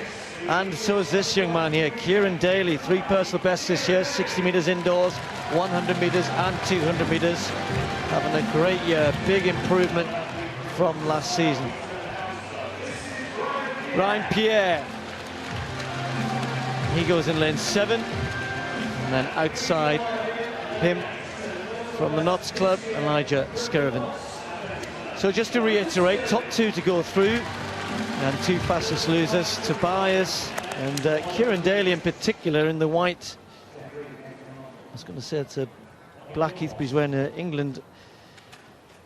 And so is this young man here, Kieran Daly, 3 personal bests this year, 60 metres indoors, 100 metres and 200 metres. Having a great year, big improvement from last season. Ryan Pierre, he goes in lane 7, and then outside him from the Notts Club, Elijah Skirvin. So just to reiterate, top 2 to go through, and 2 fastest losers, Tobias and Kieran Daly in particular in the white. I was going to say it's a Blackheath, but he's wearing an England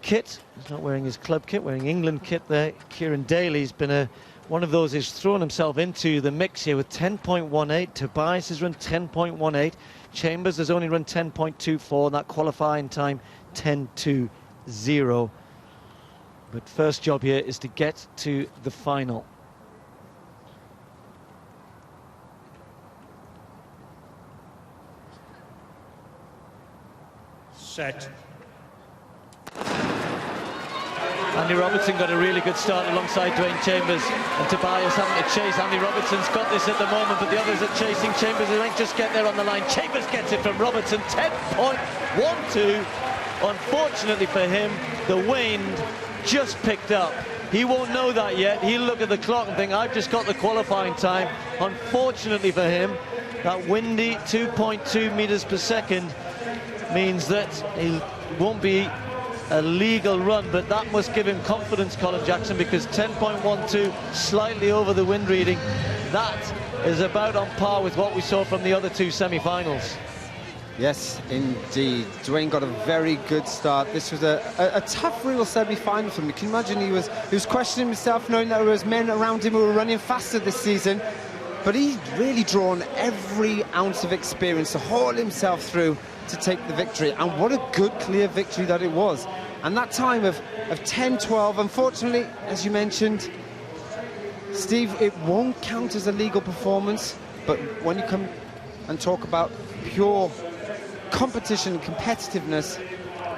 kit. He's not wearing his club kit, wearing England kit there. Kieran Daly's been one of those who's thrown himself into the mix here with 10.18. Tobias has run 10.18. Chambers has only run 10.24, and that qualifying time 10.20. But first job here is to get to the final. Set. Andy Robertson got a really good start alongside Dwayne Chambers, and Tobias having to chase. Andy Robertson's got this at the moment, but the others are chasing Chambers. They might just get there on the line. Chambers gets it from Robertson, 10.12. Unfortunately for him, the wind just picked up. He won't know that yet. He'll look at the clock and think, I've just got the qualifying time. Unfortunately for him, that windy 2.2 meters per second means that he won't be a legal run, but that must give him confidence, Colin Jackson, because 10.12, slightly over the wind reading, that is about on par with what we saw from the other 2 semi-finals. Yes, indeed. Dwayne got a very good start. This was a tough real semi-final for him. You can imagine he was questioning himself, knowing that there was men around him who were running faster this season. But he's really drawn every ounce of experience to haul himself through to take the victory. And what a good, clear victory that it was. And that time of 10.12, unfortunately, as you mentioned, Steve, it won't count as a legal performance. But when you come and talk about pure competition and competitiveness,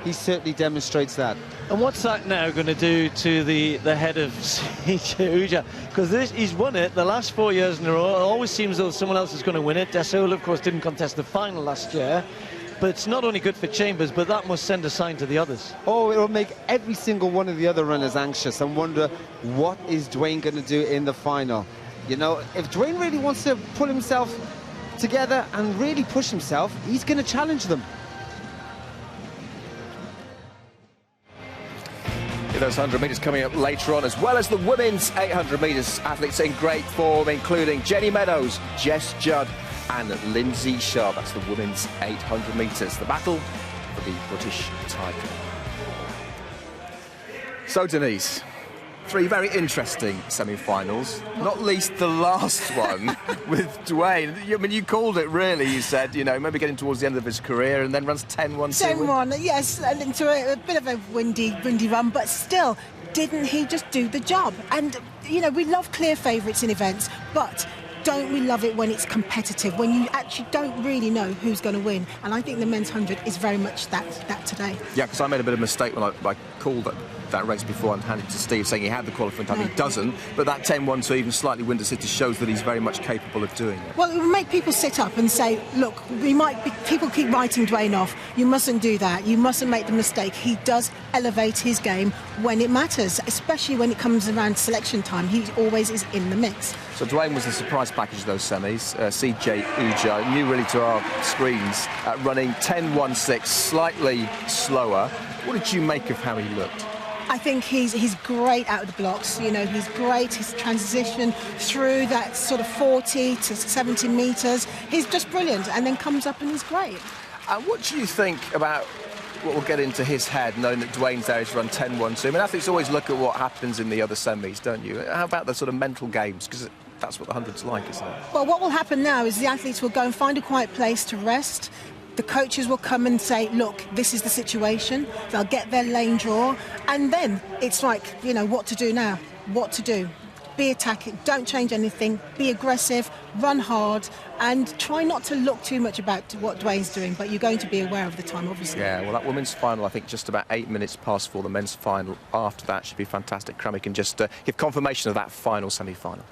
he certainly demonstrates that. And what's that now going to do to the head of CJ Uja? Because he's won it the last 4 years in a row. It always seems though someone else is going to win it. Desaul, of course, didn't contest the final last year. But it's not only good for Chambers, but that must send a sign to the others. Oh, it'll make every single one of the other runners anxious and wonder, what is Dwayne going to do in the final? You know, if Dwayne really wants to pull himself together and really push himself, he's going to challenge them. Those 100 metres coming up later on, as well as the women's 800 metres. Athletes in great form, including Jenny Meadows, Jess Judd and Lindsay Sharp. That's the women's 800 metres. The battle for the British title. So, Denise, 3 very interesting semi-finals, not least the last one with Dwayne. I mean, you called it, really. You said, you know, maybe getting towards the end of his career, and then runs 10-1. 10-1, yes, and into a bit of a windy run, but still, didn't he just do the job? And, you know, we love clear favourites in events, but don't we love it when it's competitive, when you actually don't really know who's going to win? And I think the men's 100 is very much that today. Yeah, because I made a bit of a mistake when I called that race before and handed it to Steve, saying he had the qualifying time. He doesn't, but that 10-1 to even slightly Windsor City shows that he's very much capable of doing it. Well, it will make people sit up and say, look, people keep writing Dwayne off. You mustn't do that. You mustn't make the mistake. He does elevate his game when it matters, especially when it comes around selection time. He always is in the mix. So Dwayne was the surprise package of those semis. CJ Uja, new really to our screens, running 10.16, slightly slower. What did you make of how he looked? I think he's great out of the blocks. You know, he's great. His transition through that sort of 40 to 70 metres, he's just brilliant. And then comes up and he's great. And what do you think about what will get into his head, knowing that Dwayne's there, he's run 10-1-2. I mean, athletes always look at what happens in the other semis, don't you? How about the sort of mental games? Because that's what the 100's like, isn't it? Well, what will happen now is the athletes will go and find a quiet place to rest. The coaches will come and say, look, this is the situation. They'll get their lane draw. And then it's like, you know, what to do now, what to do. Be attacking, don't change anything, be aggressive, run hard, and try not to look too much about what Dwayne's doing, but you're going to be aware of the time, obviously. Yeah, well, that women's final, I think, just about 8 minutes past 4. The men's final after that should be fantastic. Crummy can just give confirmation of that final semi-final.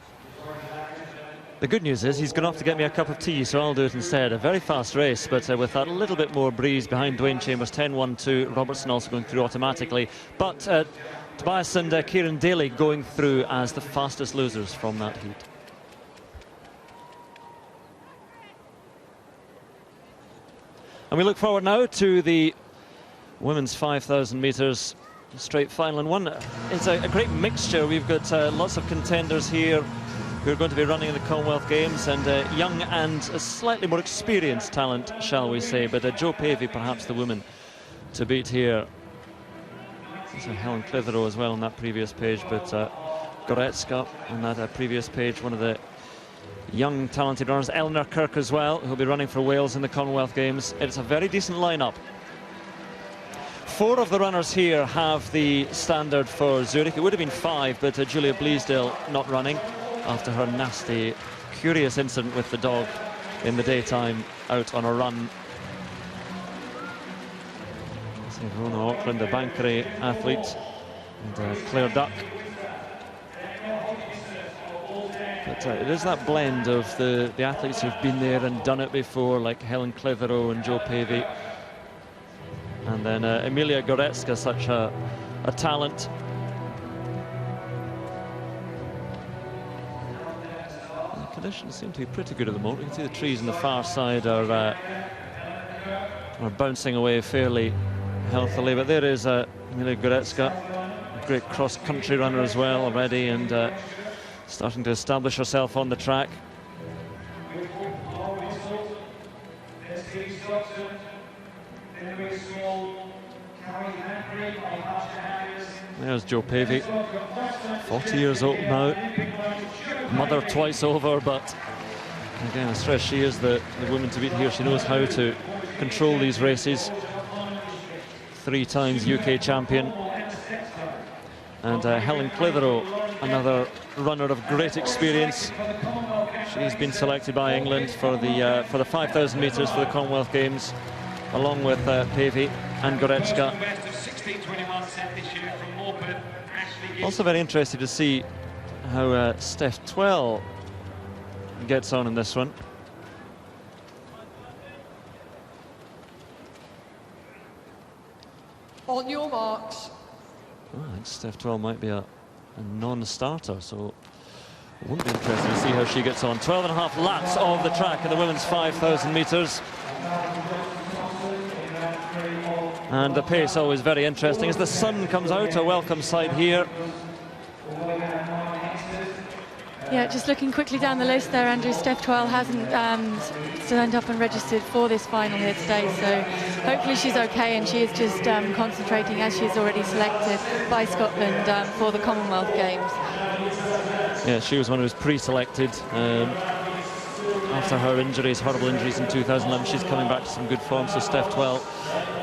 The good news is he's gone off to get me a cup of tea, so I'll do it instead. A very fast race, but with that little bit more breeze behind Dwayne Chambers, 10-1-2. Robertson also going through automatically. But Tobias and Kieran Daly going through as the fastest losers from that heat. And we look forward now to the women's 5,000 metres straight final. And one, it's a great mixture. We've got lots of contenders here who are going to be running in the Commonwealth Games, and young and a slightly more experienced talent, shall we say. But Jo Pavey, perhaps the woman to beat here. So Helen Clitheroe as well on that previous page, but Goretzka on that previous page, one of the young talented runners. Eleanor Kirk as well, who'll be running for Wales in the Commonwealth Games. It's a very decent lineup. 4 of the runners here have the standard for Zurich. It would have been 5, but Julia Bleasdale not running after her nasty, curious incident with the dog in the daytime out on a run. Rona Auckland, a Bankery athlete, and Claire Duck. But it is that blend of the athletes who've been there and done it before, like Helen Clitheroe and Jo Pavey. And then Emilia Goretzka, such a talent. The conditions seem to be pretty good at the moment. You can see the trees on the far side are bouncing away fairly healthily, but there is Emilia Goretzka, a great cross-country runner as well already, and starting to establish herself on the track. There's Jo Pavey, 40 years old now, mother twice over, but again, I stress she is the woman to beat here. She knows how to control these races. 3 times UK champion. And Helen Clitheroe, another runner of great experience. She's been selected by England for the 5,000 metres for the Commonwealth Games, along with Pavey and Goretzka. Also very interested to see how Steph Twell gets on in this one. On your marks. Oh, I think Steph Twell might be a non-starter, so it wouldn't be interesting to see how she gets on. 12.5 laps of the track in the women's 5,000 metres. And the pace always very interesting as the sun comes out, a welcome sight here. Yeah, just looking quickly down the list there, Andrew, Steph Twell hasn't turned up and registered for this final here today, so hopefully she's okay, and she is just concentrating, as she's already selected by Scotland for the Commonwealth Games. Yeah, she was one who was pre-selected after her injuries, horrible injuries in 2011. She's coming back to some good form, so Steph Twell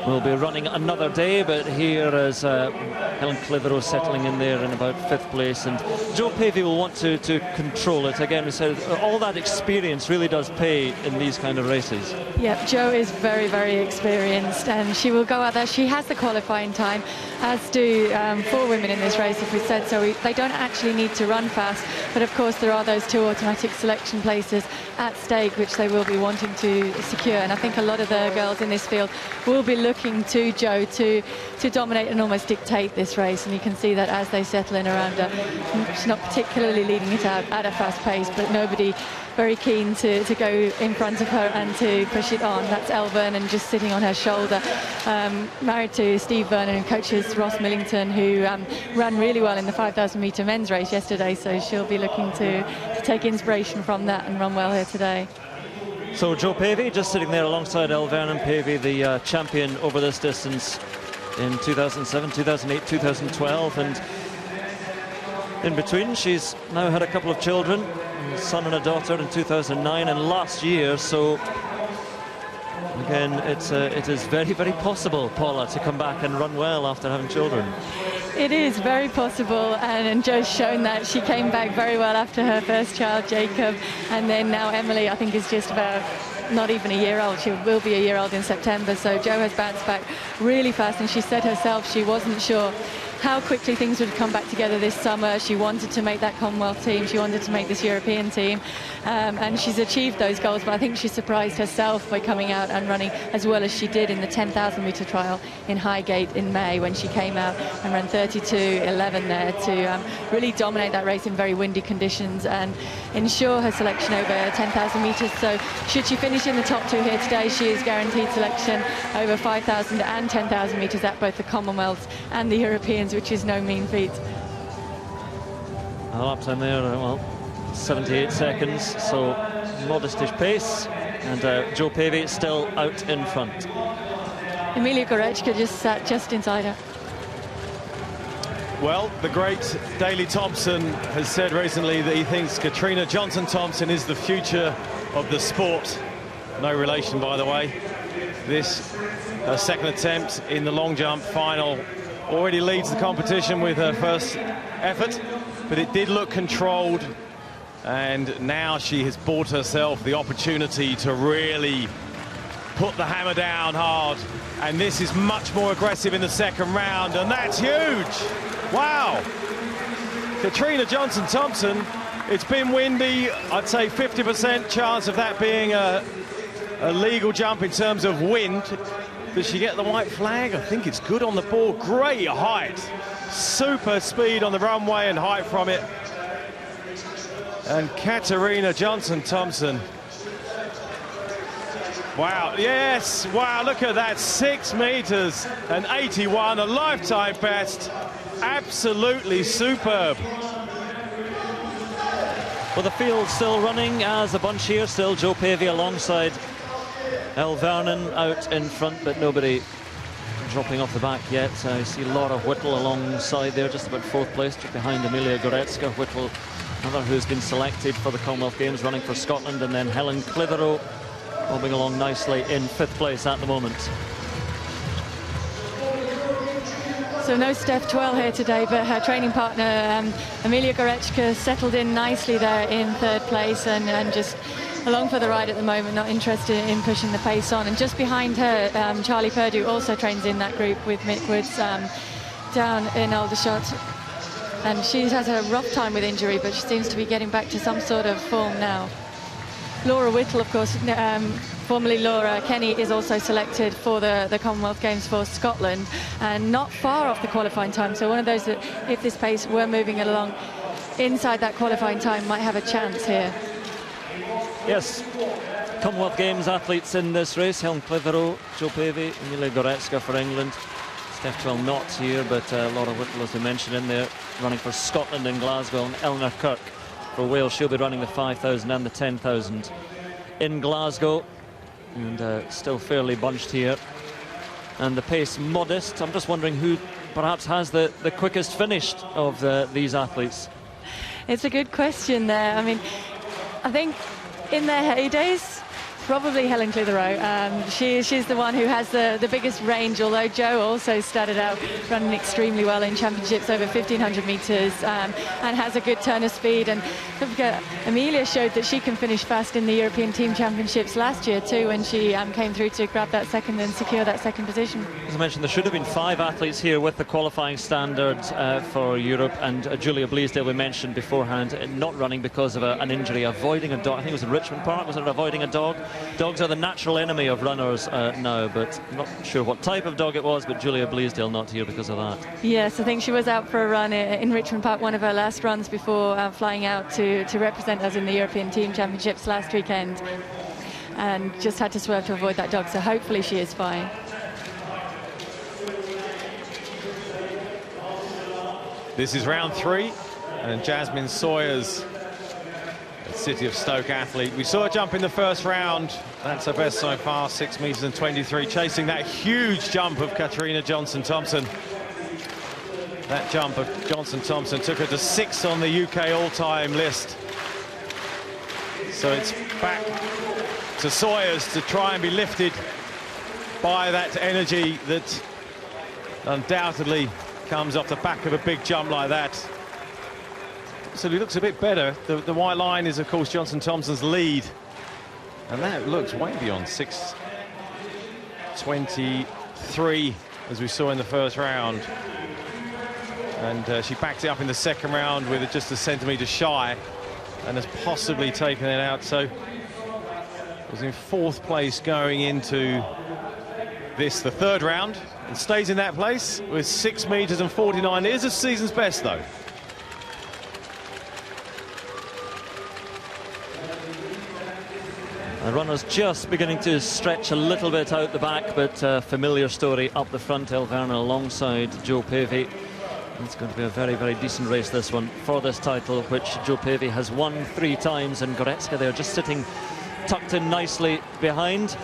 will be running another day, but here is Helen Clitheroe settling in there in about 5th place, and Jo Pavey will want to control it. Again, we said all that experience really does pay in these kind of races. Yeah, Jo is very, very experienced, and she will go out there. She has the qualifying time, as do 4 women in this race, if we said so. They don't actually need to run fast, but of course there are those 2 automatic selection places at stake, which they will be wanting to secure, and I think a lot of the girls in this field will be looking to Jo to dominate and almost dictate this race, and you can see that as they settle in around her. She's not particularly leading it out at a fast pace, but nobody very keen to go in front of her and to push it on. That's Elle Vernon just sitting on her shoulder, married to Steve Vernon, and coaches Ross Millington, who ran really well in the 5,000 metre men's race yesterday, so she'll be looking to take inspiration from that and run well here today. So Jo Pavey just sitting there alongside Elle Vernon. Pavey, the champion over this distance in 2007, 2008, 2012, and in between she's now had a couple of children, a son and a daughter in 2009 and last year. So again, it is very, very possible, Paula, to come back and run well after having children. It is very possible, and Jo's shown that. She came back very well after her first child, Jacob, and then now Emily, I think, is just about not even a year old. She will be a year old in September, so Jo has bounced back really fast, and she said herself she wasn't sure how quickly things would come back together this summer. She wanted to make that Commonwealth team, she wanted to make this European team, and she's achieved those goals, but I think she surprised herself by coming out and running as well as she did in the 10,000 metre trial in Highgate in May, when she came out and ran 32.11 there to really dominate that race in very windy conditions and ensure her selection over 10,000 metres. So should she finish in the top two here today, she is guaranteed selection over 5,000 and 10,000 metres at both the Commonwealths and the Europeans, which is no mean feat. A lap time there, well, 78 seconds, so modestish pace, and Jo Pavey still out in front. Emilia Goreczka just sat just inside her. Well, the great Daley Thompson has said recently that he thinks Katrina Johnson-Thompson is the future of the sport. No relation, by the way. This second attempt in the long jump final already leads the competition with her first effort, but it did look controlled, and now she has bought herself the opportunity to really put the hammer down hard, and this is much more aggressive in the second round, and that's huge. Wow. Katrina Johnson-Thompson, it's been windy. I'd say 50% chance of that being a legal jump in terms of wind. Does she get the white flag? I think it's good on the ball. Great height. Super speed on the runway and height from it. And Katarina Johnson-Thompson. Wow, yes, wow, look at that. 6 meters and 81, a lifetime best. Absolutely superb. Well, the field still running as a bunch here. Still Jo Pavey alongside Elle Vernon out in front, but nobody dropping off the back yet. I see Laura Whittle alongside there, just about 4th place, just behind Emilia Goreczka. Whittle, another who's been selected for the Commonwealth Games, running for Scotland, and then Helen Clitheroe bobbing along nicely in 5th place at the moment. So no Steph Twell here today, but her training partner Emilia Goreczka settled in nicely there in 3rd place and just along for the ride at the moment, not interested in pushing the pace on. And just behind her, Charlie Purdue also trains in that group with Mick Woods down in Aldershot. And she has a rough time with injury, but she seems to be getting back to some sort of form now. Laura Whittle, of course, formerly Laura Kenny, is also selected for the Commonwealth Games for Scotland, and not far off the qualifying time. So one of those that, if this pace were moving along inside that qualifying time, might have a chance here. Yes, Commonwealth Games athletes in this race. Helen Clitheroe, Jo Pavey, Emilia Goreczka for England. Steph Twell not here, but Laura Whittle, as we mentioned, in there, running for Scotland in Glasgow, and Eleanor Kirk for Wales. She'll be running the 5,000 and the 10,000 in Glasgow, and still fairly bunched here. And the pace modest. I'm just wondering who perhaps has the quickest finish of these athletes. It's a good question there. I mean, I think in their heydays, probably Helen Clitheroe. She's the one who has the biggest range, although Jo also started out running extremely well in championships over 1,500 metres and has a good turn of speed. And don't forget, Emilia showed that she can finish fast in the European Team Championships last year too, when she came through to grab that second and secure that second position. As I mentioned, there should have been 5 athletes here with the qualifying standard for Europe, and Julia Bleasdale, we mentioned beforehand, not running because of an injury, avoiding a dog. I think it was in Richmond Park, was it, avoiding a dog? Dogs are the natural enemy of runners now, but I'm not sure what type of dog it was, but Julia Bleasdale not here because of that. Yes, I think she was out for a run in Richmond Park, one of her last runs before flying out to represent us in the European Team Championships last weekend, and just had to swerve to avoid that dog, so hopefully she is fine. This is round 3, and Jasmine Sawyers City of Stoke athlete. We saw her jump in the first round. That's her best so far, 6 meters and 23, chasing that huge jump of Katarina Johnson-Thompson. That jump of Johnson-Thompson took her to 6th on the UK all-time list. So it's back to Sawyers to try and be lifted by that energy that undoubtedly comes off the back of a big jump like that. So he looks a bit better. The white line is, of course, Johnson-Thompson's lead. And that looks way beyond 6:23, as we saw in the first round. And she backed it up in the second round with just a centimetre shy and has possibly taken it out. So was in 4th place going into this, the third round, and stays in that place with 6 meters and 49. It is a season's best, though. The runner's just beginning to stretch a little bit out the back, but familiar story up the front. Elle Werner alongside Jo Pavey. It's going to be a very, very decent race, this one, for this title, which Jo Pavey has won 3 times, and Goretzka there just sitting tucked in nicely behind.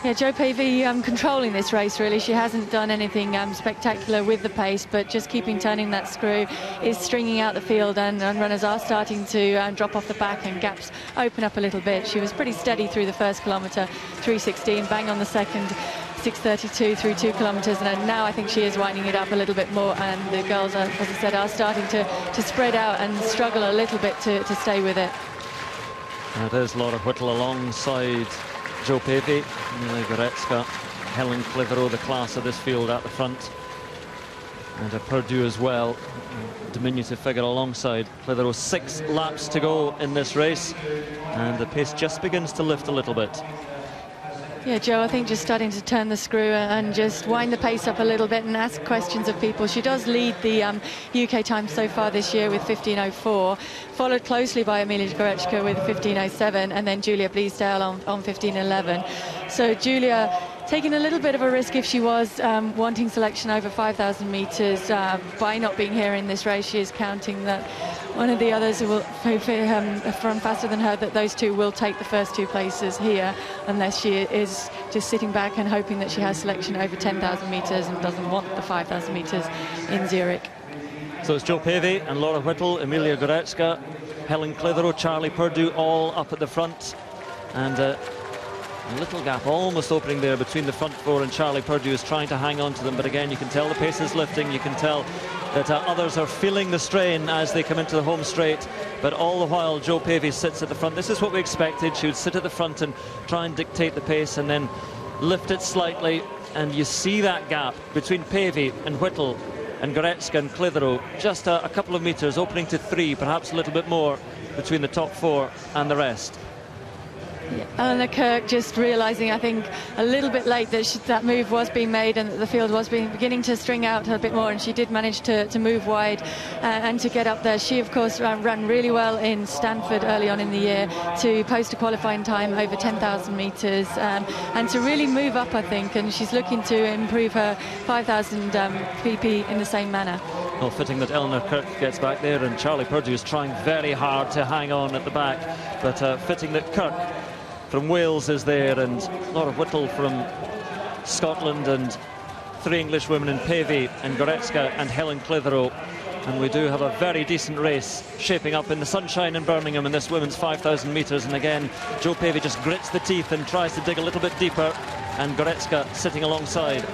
Yeah, Jo Pavey controlling this race, really. She hasn't done anything spectacular with the pace, but just turning that screw is stringing out the field, and runners are starting to drop off the back and gaps open up a little bit. She was pretty steady through the first kilometre, 3:16, bang on the second, 6:32 through 2 kilometres, and now I think she is winding it up a little bit more, and the girls, as I said, are starting to spread out and struggle a little bit to stay with it. And it is Laura Whittle alongside Jo Pavey, Emilia Goretzka, Helen Clitheroe, the class of this field at the front, and Purdue as well, diminutive figure alongside Clitheroe. 6 laps to go in this race, and the pace just begins to lift a little bit. Yeah, Jo, I think just starting to turn the screw and just wind the pace up a little bit and ask questions of people. She does lead the UK time so far this year with 15:04, followed closely by Emilia Goretzka with 15:07, and then Julia Bleasdale on 15:11. So Julia taking a little bit of a risk if she was wanting selection over 5,000 metres by not being here in this race. She is counting that one of the others who run faster than her, that those two will take the first 2 places here, unless she is just sitting back and hoping that she has selection over 10,000 metres and doesn't want the 5,000 metres in Zurich. So it's Jo Pavey and Laura Whittle, Emilia Goretzka, Helen Clitheroe, Charlie Purdue, all up at the front, and a little gap almost opening there between the front 4, and Charlie Purdue is trying to hang on to them, but again you can tell the pace is lifting. You can tell that others are feeling the strain as they come into the home straight, but all the while Jo Pavey sits at the front. This is what we expected. She would sit at the front and try and dictate the pace and then lift it slightly, and you see that gap between Pavey and Whittle and Goretzka and Clitheroe, just a couple of metres, opening to 3, perhaps a little bit more between the top 4 and the rest. Yeah. Eleanor Kirk just realising, I think, a little bit late that that move was being made and that the field was beginning to string out a bit more, and she did manage to move wide and to get up there. She, of course, ran really well in Stanford early on in the year to post a qualifying time over 10,000 metres and to really move up, I think, and she's looking to improve her 5,000 PP in the same manner. Well, fitting that Eleanor Kirk gets back there, and Charlie Purdue is trying very hard to hang on at the back, but fitting that Kirk from Wales is there, and Laura Whittle from Scotland, and 3 English women in Pavey and Goretzka and Helen Clitheroe. And we do have a very decent race shaping up in the sunshine in Birmingham in this women's 5,000 metres. And again, Jo Pavey just grits the teeth and tries to dig a little bit deeper, and Goretzka sitting alongside.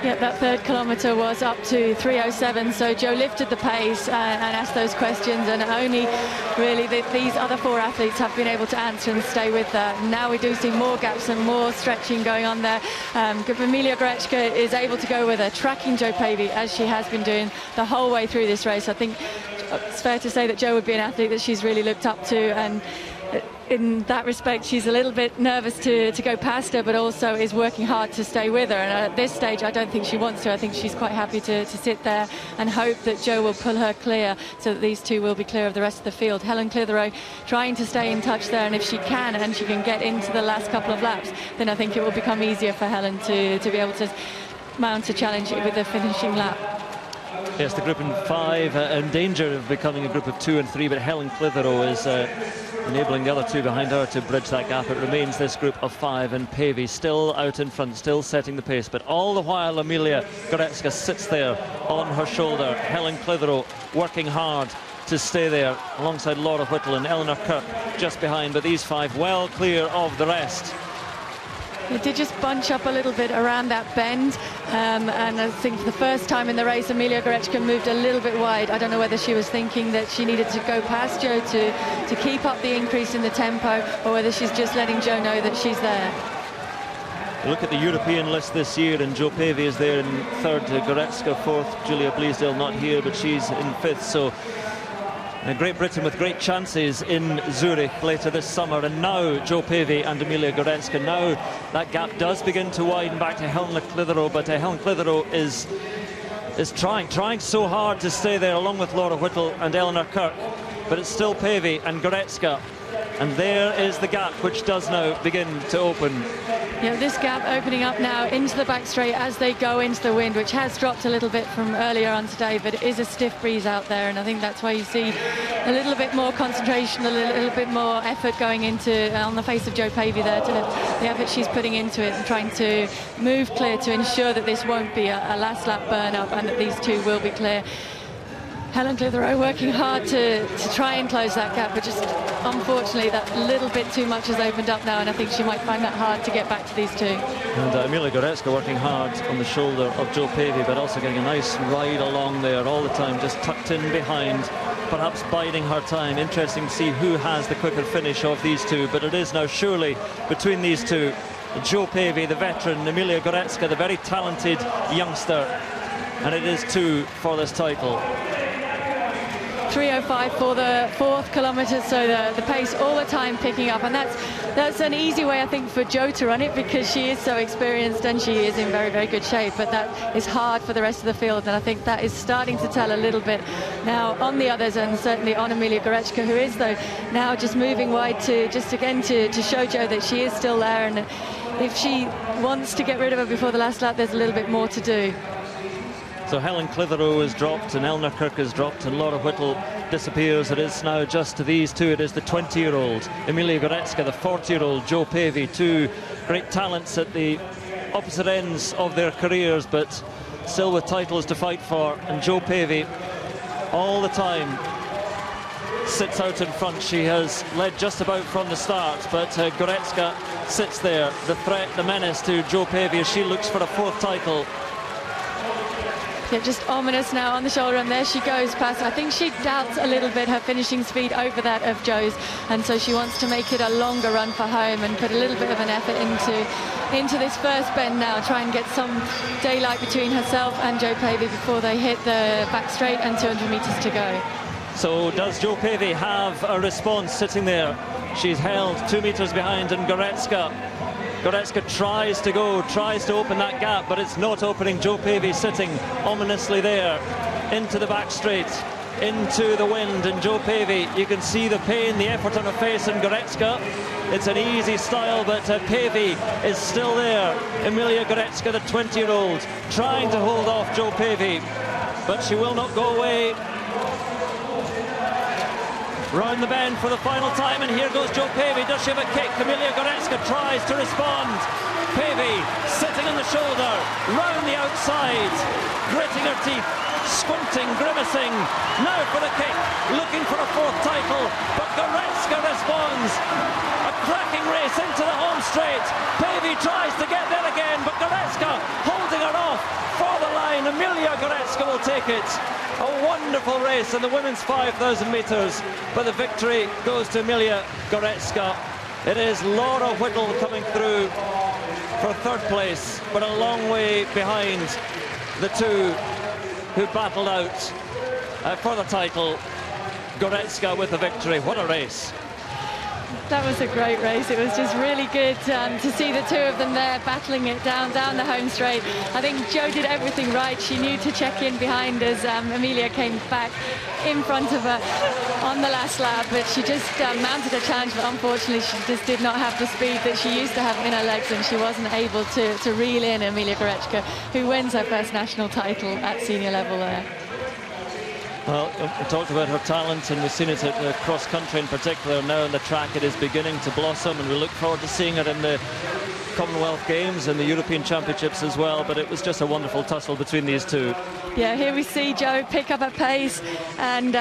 Yeah, that 3rd kilometre was up to 3:07, so Jo lifted the pace and asked those questions, and only really these other 4 athletes have been able to answer and stay with her. Now we do see more gaps and more stretching going on there. Emilia Goretzka is able to go with her, tracking Jo Pavey as she has been doing the whole way through this race. I think it's fair to say that Jo would be an athlete that she's really looked up to, and in that respect she's a little bit nervous to go past her, but also is working hard to stay with her, and at this stage I don't think she wants to. I think she's quite happy to sit there and hope that Jo will pull her clear so that these 2 will be clear of the rest of the field. Helen Clitheroe trying to stay in touch there, and if she can and she can get into the last couple of laps, then I think it will become easier for Helen to be able to mount a challenge with the finishing lap. Yes, the group in 5 in danger of becoming a group of 2 and 3, but Helen Clitheroe is enabling the other 2 behind her to bridge that gap. It remains this group of 5, and Pavey still out in front, still setting the pace, but all the while Emilia Goretzka sits there on her shoulder. Helen Clitheroe working hard to stay there alongside Laura Whittle and Eleanor Kirk just behind, but these 5 well clear of the rest. It did just bunch up a little bit around that bend, and I think for the first time in the race Emilia Goretzka moved a little bit wide. I don't know whether she was thinking that she needed to go past Jo to keep up the increase in the tempo, or whether she's just letting Jo know that she's there. Look at the European list this year, and Jo Pavey is there in 3rd, Goretzka 4th, Julia Bleasdale not here, but she's in 5th. So Great Britain with great chances in Zurich later this summer, and now Jo Pavey and Emilia Goretzka. Now that gap does begin to widen back to Helen Clitheroe, but Helen Clitheroe is trying so hard to stay there along with Laura Whittle and Eleanor Kirk, but it's still Pavey and Goretzka, and there is the gap which does now begin to open. Yeah, this gap opening up now into the back straight as they go into the wind, which has dropped a little bit from earlier on today, but it is a stiff breeze out there, and I think that's why you see a little bit more concentration, a little bit more effort going into on the face of Jo Pavey there, to the effort she's putting into it and trying to move clear to ensure that this won't be a last lap burn up and that these 2 will be clear. Helen Clitheroe working hard to try and close that gap, but just unfortunately that little bit too much has opened up now, and I think she might find that hard to get back to these 2. And Emilia Goretzka working hard on the shoulder of Jo Pavey, but also getting a nice ride along there all the time, just tucked in behind, perhaps biding her time. Interesting to see who has the quicker finish of these 2, but it is now surely between these 2. Jo Pavey, the veteran, Emilia Goretzka, the very talented youngster, and it is 2 for this title. 3:05 for the 4th kilometre, so the pace all the time picking up, and that's an easy way I think for Jo to run it, because she is so experienced and she is in very, very good shape, but that is hard for the rest of the field, and I think that is starting to tell a little bit now on the others, and certainly on Emilia Goretzka, who is though now just moving wide to just again to show Jo that she is still there, and if she wants to get rid of her before the last lap, there's a little bit more to do. So Helen Clitheroe is dropped, and Eleanor Kirk is dropped, and Laura Whittle disappears. It is now just to these 2. It is the 20-year-old Emilia Goretzka, the 40-year-old Jo Pavey. 2 great talents at the opposite ends of their careers, but still with titles to fight for. And Jo Pavey all the time sits out in front. She has led just about from the start, but Goretzka sits there, the threat, the menace to Jo Pavey as she looks for a 4th title. Yeah, just ominous now on the shoulder, and there she goes past. I think she doubts a little bit her finishing speed over that of Jo's, and so she wants to make it a longer run for home and put a little bit of an effort into this first bend now, try and get some daylight between herself and Jo Pavey before they hit the back straight and 200 metres to go. So does Jo Pavey have a response sitting there? She's held 2 metres behind, and Goretzka tries to open that gap, but it's not opening. Jo Pavey sitting ominously there into the back straight, into the wind, and Jo Pavey, you can see the pain, the effort on her face, and Goretzka, it's an easy style, but Pavey is still there. Emilia Goretzka, the 20-year-old, trying to hold off Jo Pavey, but she will not go away. Round the bend for the final time, and here goes Jo Pavey. Does she have a kick? Emilia Goretzka tries to respond. Pavey sitting on the shoulder, round the outside, gritting her teeth, squinting, grimacing. Now for the kick, looking for a 4th title, but Goretzka responds. A cracking race into the home straight. Pavey tries to get there again, but Goretzka holding her off for the line. Emilia Goretzka will take it. A wonderful race in the women's 5,000 metres, but the victory goes to Emilia Goretzka. It is Laura Whittle coming through for 3rd place, but a long way behind the 2 who battled out for the title. Goretzka with the victory. What a race. That was a great race. It was just really good to see the 2 of them there battling it down the home straight. I think Jo did everything right. She knew to check in behind as Emilia came back in front of her on the last lap, but she just mounted a challenge, but unfortunately she just did not have the speed that she used to have in her legs, and she wasn't able to reel in Emilia Goretzka, who wins her first national title at senior level there. Well, we talked about her talent, and we've seen it at cross-country in particular. Now in the track it is beginning to blossom, and we look forward to seeing her in the Commonwealth Games and the European Championships as well. But it was just a wonderful tussle between these two. Yeah, here we see Jo pick up her pace and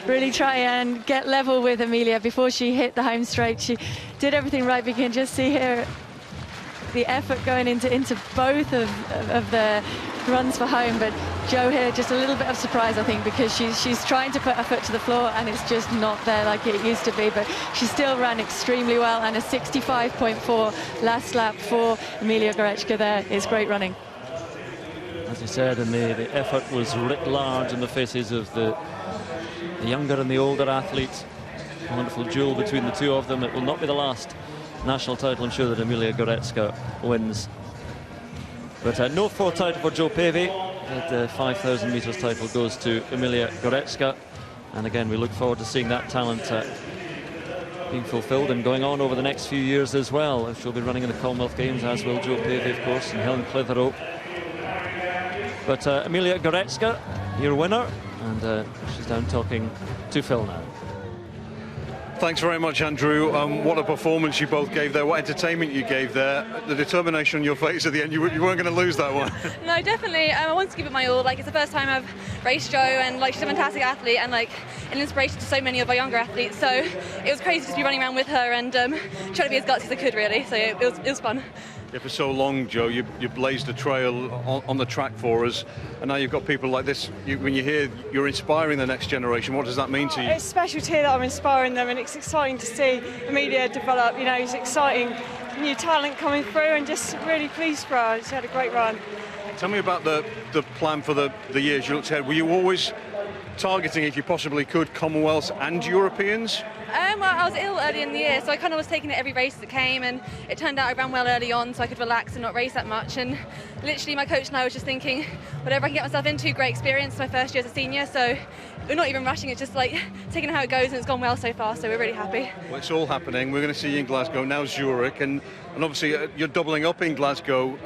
really try and get level with Amelia before she hit the home straight. She did everything right. We can just see here the effort going into both of the runs for home, but Jo here just a little bit of surprise, I think, because she's trying to put her foot to the floor and it's just not there like it used to be, but she still ran extremely well, and a 65.4 last lap for Emilia Goreczka there is great running. As I said, and the effort was writ large in the faces of the younger and the older athletes. A wonderful duel between the two of them. It will not be the last national title, I'm sure, that Emilia Goreczka wins. But no fourth title for Jo Pavey. The 5,000 metres title goes to Emilia Goreczka. And again, we look forward to seeing that talent being fulfilled and going on over the next few years as well. She'll be running in the Commonwealth Games, as will Jo Pavey, of course, and Helen Clitheroe. But Emilia Goreczka, your winner, and she's down talking to Phil now. Thanks very much, Andrew. What a performance you both gave there. What entertainment you gave there. The determination on your face at the end, you weren't going to lose that one. No, definitely. I wanted to give it my all. Like, it's the first time I've raced Jo, and like, she's a fantastic athlete and like an inspiration to so many of our younger athletes. So it was crazy to be running around with her and trying to be as gutsy as I could, really. So it was fun. Yeah, for so long, Jo, you blazed a trail on the track for us, and now you've got people like this. When you hear you're inspiring the next generation, what does that mean to you? It's special to hear that I'm inspiring them, and it's exciting to see Emilia develop. You know, it's exciting new talent coming through, and just really pleased for her. She had a great run. Tell me about the plan for the years you looked ahead. Were you always targeting, if you possibly could, Commonwealths and Europeans? Well, I was ill early in the year, so I kind of was taking it every race that came, and it turned out I ran well early on, so I could relax and not race that much. And literally my coach and I was just thinking, whatever I can get myself into, great experience, my first year as a senior, so we're not even rushing, it's just like taking how it goes, and it's gone well so far, so we're really happy. Well, it's all happening. We're going to see you in Glasgow, now Zurich, and obviously you're doubling up in Glasgow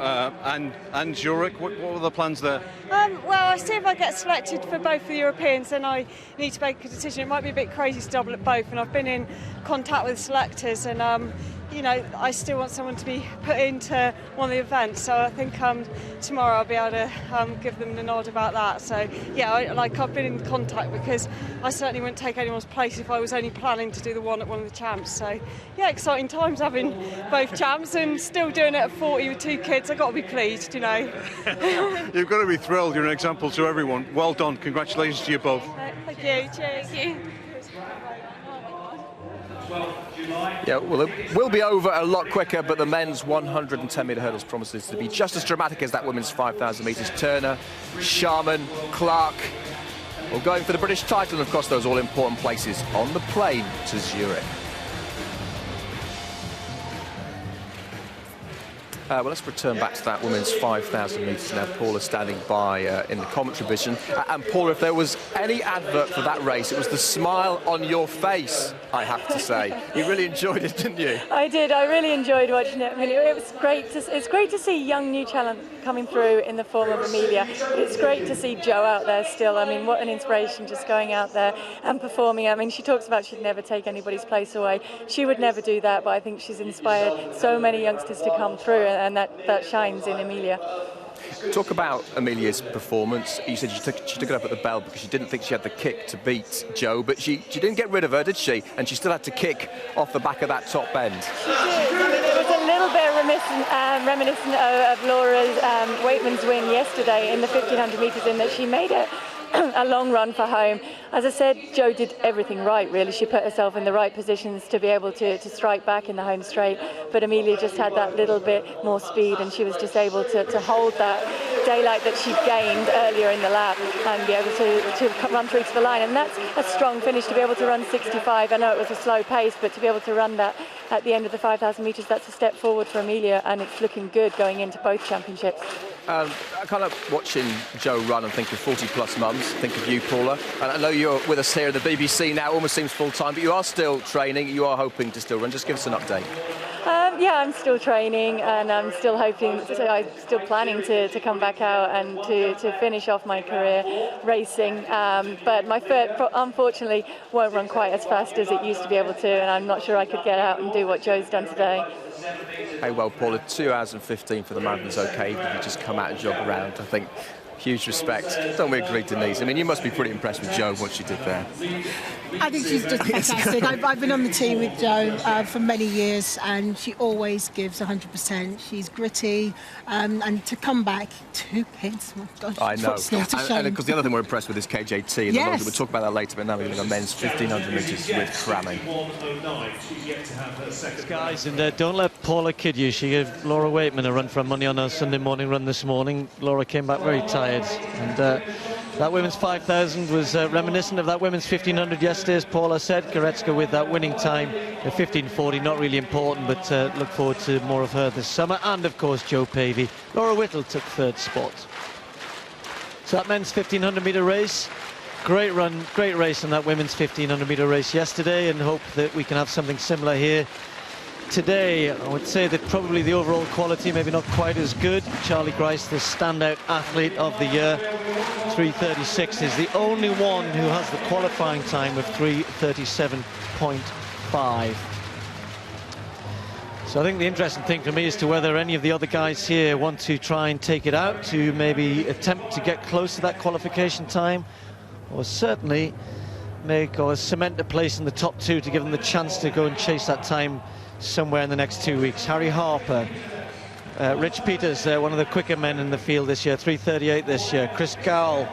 and Zurich. What are the plans there? Well, I'll see if I get selected for both the Europeans, then I need to make a decision. It might be a bit crazy to double at both, and I've been in contact with selectors, and you know, I still want someone to be put into one of the events, so I think tomorrow I'll be able to give them the nod about that. So yeah, I've been in contact, because I certainly wouldn't take anyone's place if I was only planning to do the one at one of the champs. So yeah, exciting times having both champs and still doing it at 40 with two kids. I've got to be pleased, you know. You've got to be thrilled. You're an example to everyone. Well done. Congratulations to you both. Thank you. Cheers. Thank you. Yeah, well, it will be over a lot quicker, but the men's 110-metre hurdles promises to be just as dramatic as that women's 5,000 metres. Turner, Sharman, Clark, all going for the British title, and of course those all-important places on the plane to Zurich. Well, let's return back to that women's 5,000 metres now. Paula standing by in the commentary vision. And Paula, if there was any advert for that race, it was the smile on your face, I have to say. You really enjoyed it, didn't you? I did. I really enjoyed watching it. I mean, it was great. It's great to see young new talent coming through in the form of Emilia. It's great to see Jo out there still. I mean, what an inspiration, just going out there and performing. I mean, she talks about she'd never take anybody's place away. She would never do that, but I think she's inspired so many youngsters to come through, and that shines in Emilia. Talk about Emilia's performance. You said she took it up at the bell because she didn't think she had the kick to beat Jo, but she didn't get rid of her, did she? And she still had to kick off the back of that top bend. She did. I mean, it was a little bit reminiscent of Laura Waitman's win yesterday in the 1,500 metres, in that she made it a long run for home. As I said, Jo did everything right, really. She put herself in the right positions to be able to strike back in the home straight, but Emilia just had that little bit more speed, and she was just able to hold that daylight that she gained earlier in the lap and be able to run through to the line. And that's a strong finish, to be able to run 65. I know it was a slow pace, but to be able to run that at the end of the 5,000 metres, that's a step forward for Emilia, and it's looking good going into both championships. I kind of watching Jo run and think of 40-plus mums, think of you, Paula. And I know you're with us here at the BBC now, almost seems full-time, but you are still training, you are hoping to still run. Just give us an update. Yeah, I'm still training, and I'm still hoping, so I'm still planning to come back out and to finish off my career racing. But my foot, unfortunately, won't run quite as fast as it used to be able to, and I'm not sure I could get out and do what Joe's done today. Hey, well, Paula, 2 hours and 15 for the marathon's okay, but you just come out and jog around. I think huge respect. Don't we agree, Denise? I mean, you must be pretty impressed with Joe, what she did there. I think she's just fantastic. I've been on the team with Joe for many years, and she always gives 100%. She's gritty, and to come back 2 pins, oh gosh, I know. And because the other thing we're impressed with is KJT. And yes. We'll talk about that later, but now we're going to go men's 1,500 metres with cramming. Guys, and don't let Paula kid you. She gave Laura Waitman a run for money on her Sunday morning run this morning. Laura came back very tired. And that women's 5,000 was reminiscent of that women's 1,500 yesterday, as Paula said. Goretzka with that winning time, the 15:40, not really important, but look forward to more of her this summer. And, of course, Jo Pavey. Laura Whittle took 3rd spot. So that men's 1,500 metre race, great run, great race in that women's 1,500 metre race yesterday, and hope that we can have something similar here today. I would say that probably the overall quality maybe not quite as good. Charlie Grice, the standout athlete of the year, 3:36 is the only one who has the qualifying time of 3:37.5. So I think the interesting thing for me is to whether any of the other guys here want to try and take it out, to maybe attempt to get close to that qualification time, or certainly make or cement a place in the top 2 to give them the chance to go and chase that time somewhere in the next 2 weeks. Harry Harper, Rich Peters, one of the quicker men in the field this year, 3:38 this year. Chris Gowell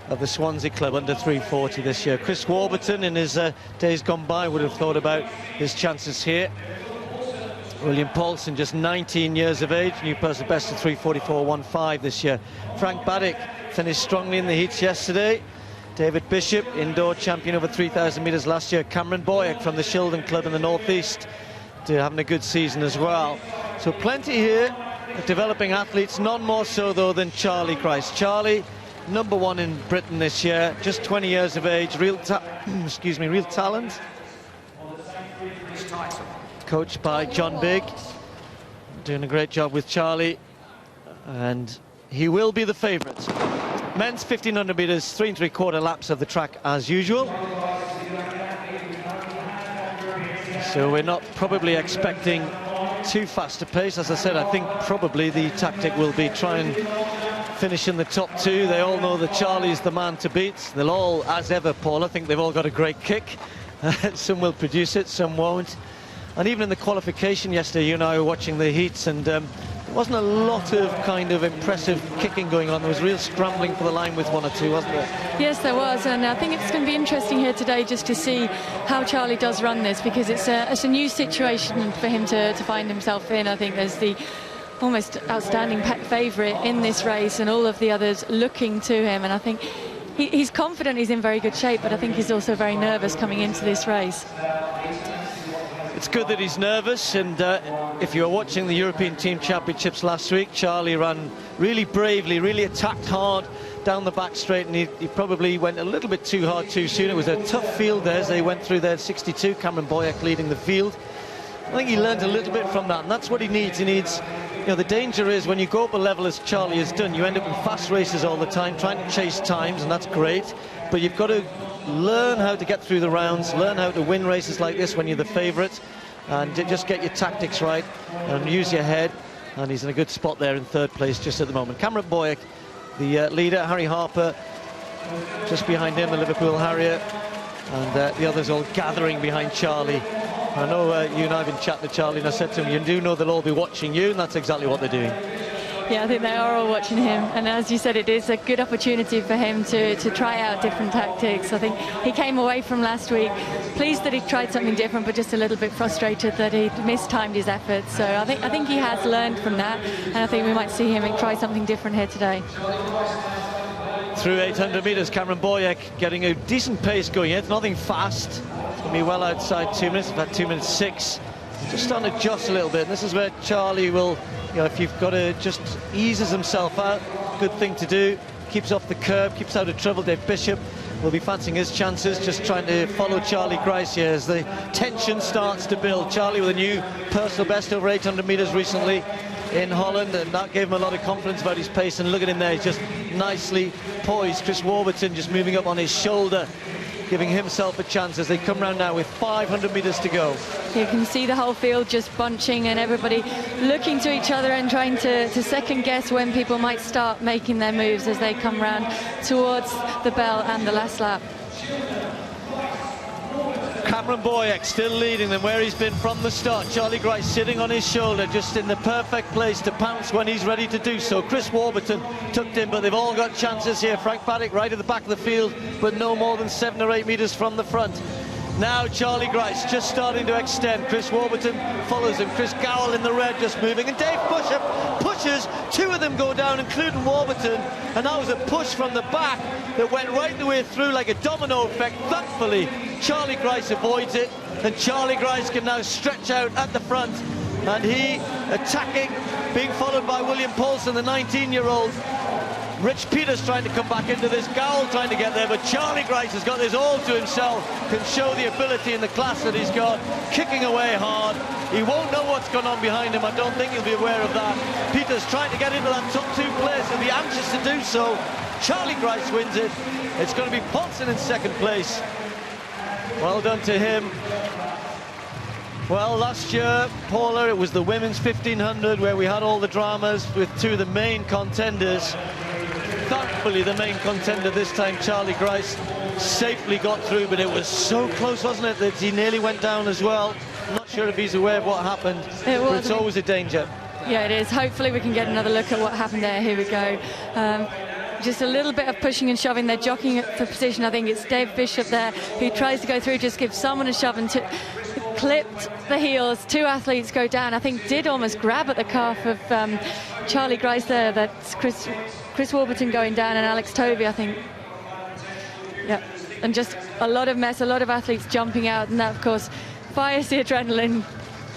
of the Swansea Club, under 3:40 this year. Chris Warburton, in his days gone by, would have thought about his chances here. William Paulson, just 19 years of age, new personal best of 3:44.15 this year. Frank Baddick finished strongly in the heats yesterday. David Bishop, indoor champion over 3,000 metres last year. Cameron Boyack from the Shildon Club in the northeast, having a good season as well. So plenty here of developing athletes, none more so though than Charlie Grice. Charlie, #1 in Britain this year, just 20 years of age, real talent. Coached by John Bigg, doing a great job with Charlie, and he will be the favourite. Men's 1,500 metres, 3 3/4 laps of the track as usual. So we're not probably expecting too fast a pace. As I said, I think probably the tactic will be try and finish in the top 2. They all know that Charlie's the man to beat. They'll all, as ever, Paul, I think they've all got a great kick. Some will produce it, some won't. And even in the qualification yesterday, you and I were watching the heats, and there wasn't a lot of kind of impressive kicking going on. There was real scrambling for the line with 1 or 2, wasn't there? Yes, there was, and I think it's going to be interesting here today just to see how Charlie does run this, because it's a new situation for him to find himself in. I think there's the almost outstanding favourite in this race, and all of the others looking to him, and I think he's confident he's in very good shape, but I think he's also very nervous coming into this race. It's good that he's nervous, and if you were watching the European Team Championships last week, Charlie ran really bravely, really attacked hard down the back straight, and he probably went a little bit too hard too soon. It was a tough field there as they went through there, 62, Cameron Boyack leading the field. I think he learned a little bit from that, and that's what he needs. He needs, you know, the danger is when you go up a level as Charlie has done, you end up in fast races all the time, trying to chase times, and that's great, but you've got to learn how to get through the rounds, learn how to win races like this when you're the favourite, and just get your tactics right and use your head. And he's in a good spot there in 3rd place just at the moment. Cameron Boyack, the leader. Harry Harper just behind him, the Liverpool Harrier, and the others all gathering behind Charlie. I know you and I have been chatting to Charlie, and I said to him, you do know they'll all be watching you, and that's exactly what they're doing. Yeah, I think they are all watching him, and as you said, it is a good opportunity for him to try out different tactics. I think he came away from last week pleased that he tried something different, but just a little bit frustrated that he mistimed his efforts. So I think he has learned from that, and I think we might see him try something different here today. Through 800 metres, Cameron Boyack getting a decent pace going in. It's nothing fast. It's going to be well outside 2 minutes, about 2 minutes 6. Just starting to adjust a little bit, and this is where Charlie will, you know, if you've got to just eases himself out, good thing to do, keeps off the curb, keeps out of trouble. Dave Bishop will be fancying his chances, just trying to follow Charlie Grice here as the tension starts to build. Charlie with a new personal best over 800 metres recently in Holland, and that gave him a lot of confidence about his pace, and look at him there, he's just nicely poised. Chris Warburton just moving up on his shoulder, giving himself a chance as they come round now with 500 metres to go. You can see the whole field just bunching and everybody looking to each other and trying to second guess when people might start making their moves as they come round towards the bell and the last lap. Cameron Boyack still leading them where he's been from the start. Charlie Grice sitting on his shoulder, just in the perfect place to pounce when he's ready to do so. Chris Warburton tucked in, but they've all got chances here. Frank Paddock right at the back of the field, but no more than 7 or 8 metres from the front. Now Charlie Grice just starting to extend. Chris Warburton follows him. Chris Gowell in the red just moving, and Dave Bishop pushes. 2 of them go down, including Warburton, and that was a push from the back that went right the way through like a domino effect. Thankfully, Charlie Grice avoids it, and Charlie Grice can now stretch out at the front, and he attacking, being followed by William Paulson, the 19-year-old. Rich Peters trying to come back into this, Gowell trying to get there, but Charlie Grice has got this all to himself, can show the ability in the class that he's got, kicking away hard. He won't know what's gone on behind him, I don't think he'll be aware of that. Peters trying to get into that top 2 place, he'll be anxious to do so. Charlie Grice wins it. It's going to be Paulson in second place. Well done to him. Well, last year, Paula, it was the women's 1500 where we had all the dramas with 2 of the main contenders. Thankfully, the main contender this time, Charlie Grice, safely got through, but it was so close, wasn't it, that he nearly went down as well. I'm not sure if he's aware of what happened, but it's always a danger. Yeah, it is. Hopefully we can get another look at what happened there. Here we go. Just a little bit of pushing and shoving. They're jockeying for position. I think it's Dave Bishop there who tries to go through, just gives someone a shove and clipped the heels. 2 athletes go down. I think did almost grab at the calf of Charlie Grice there. That's Chris Warburton going down and Alex Tovey, I think. Yeah, and just a lot of mess, a lot of athletes jumping out, and that, of course, fires the adrenaline.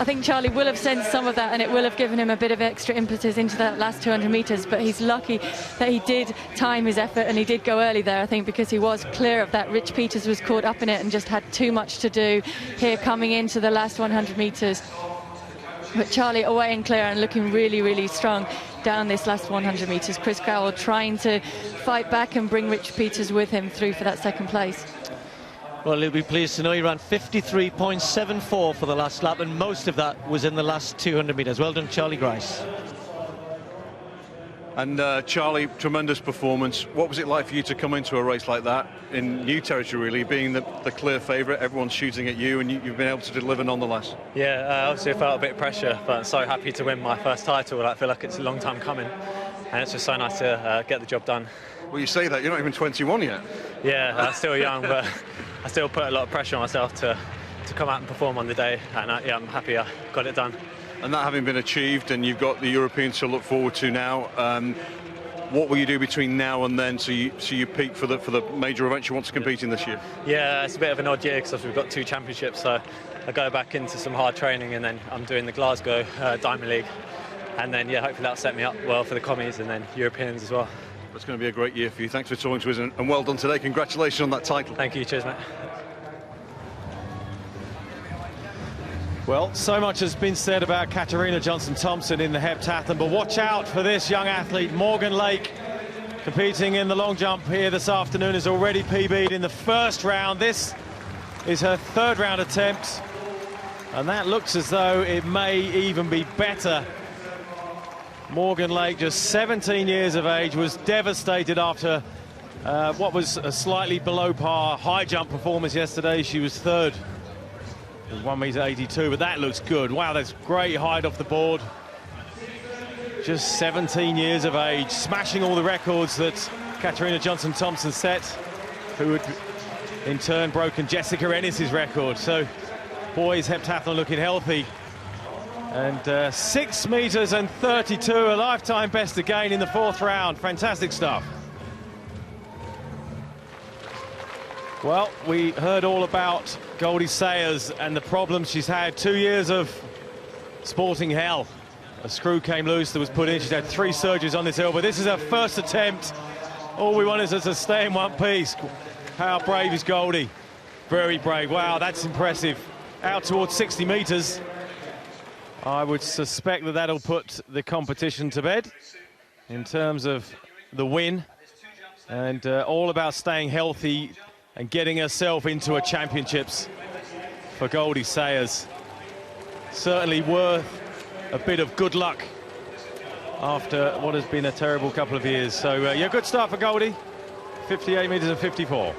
I think Charlie will have sensed some of that, and it will have given him a bit of extra impetus into that last 200 metres, but he's lucky that he did time his effort, and he did go early there, I think, because he was clear of that. Rich Peters was caught up in it and just had too much to do here coming into the last 100 metres. But Charlie away and clear and looking really, really strong down this last 100 metres. Chris Gowell trying to fight back and bring Rich Peters with him through for that second place. Well, he'll be pleased to know he ran 53.74 for the last lap, and most of that was in the last 200 metres. Well done, Charlie Grice. And Charlie, tremendous performance. What was it like for you to come into a race like that in new territory, really, being the clear favourite? Everyone's shooting at you, and you've been able to deliver nonetheless. Yeah, obviously I felt a bit of pressure, but I'm so happy to win my first title. I feel like it's a long time coming, and it's just so nice to get the job done. Well, you say that, you're not even 21 yet. Yeah, I'm still young, but I still put a lot of pressure on myself to come out and perform on the day, and yeah, I'm happy I got it done. And that having been achieved, and you've got the Europeans to look forward to now, what will you do between now and then so you peak for the major events you want to compete in this year? Yeah, it's a bit of an odd year because we've got 2 championships, so I go back into some hard training, and then I'm doing the Glasgow Diamond League, and then yeah, hopefully that'll set me up well for the commies and then Europeans as well. It's going to be a great year for you. Thanks for talking to us, and well done today. Congratulations on that title. Thank you. Cheers, mate. Well, so much has been said about Katarina Johnson-Thompson in the heptathlon, but watch out for this young athlete, Morgan Lake, competing in the long jump here this afternoon, has already PB'd in the first round. This is her 3rd round attempt, and that looks as though it may even be better. Morgan Lake, just 17 years of age, was devastated after what was a slightly below par high jump performance yesterday. She was 3rd. 1.82 m, but that looks good. Wow, that's great height off the board. Just 17 years of age, smashing all the records that Katarina Johnson-Thompson set, who had in turn broken Jessica Ennis's record. So boys heptathlon looking healthy. And 6 meters and 32, a lifetime best again in the 4th round. Fantastic stuff. Well, we heard all about Goldie Sayers and the problems she's had. 2 years of sporting hell. A screw came loose that was put in. She's had 3 surgeries on this elbow. This is her first attempt. All we want is her to stay in one piece. How brave is Goldie? Very brave. Wow, that's impressive. Out towards 60 metres. I would suspect that that'll put the competition to bed in terms of the win. And all about staying healthy and getting herself into a championships for Goldie Sayers. Certainly worth a bit of good luck after what has been a terrible couple of years. So, yeah, good start for Goldie. 58 metres and 54.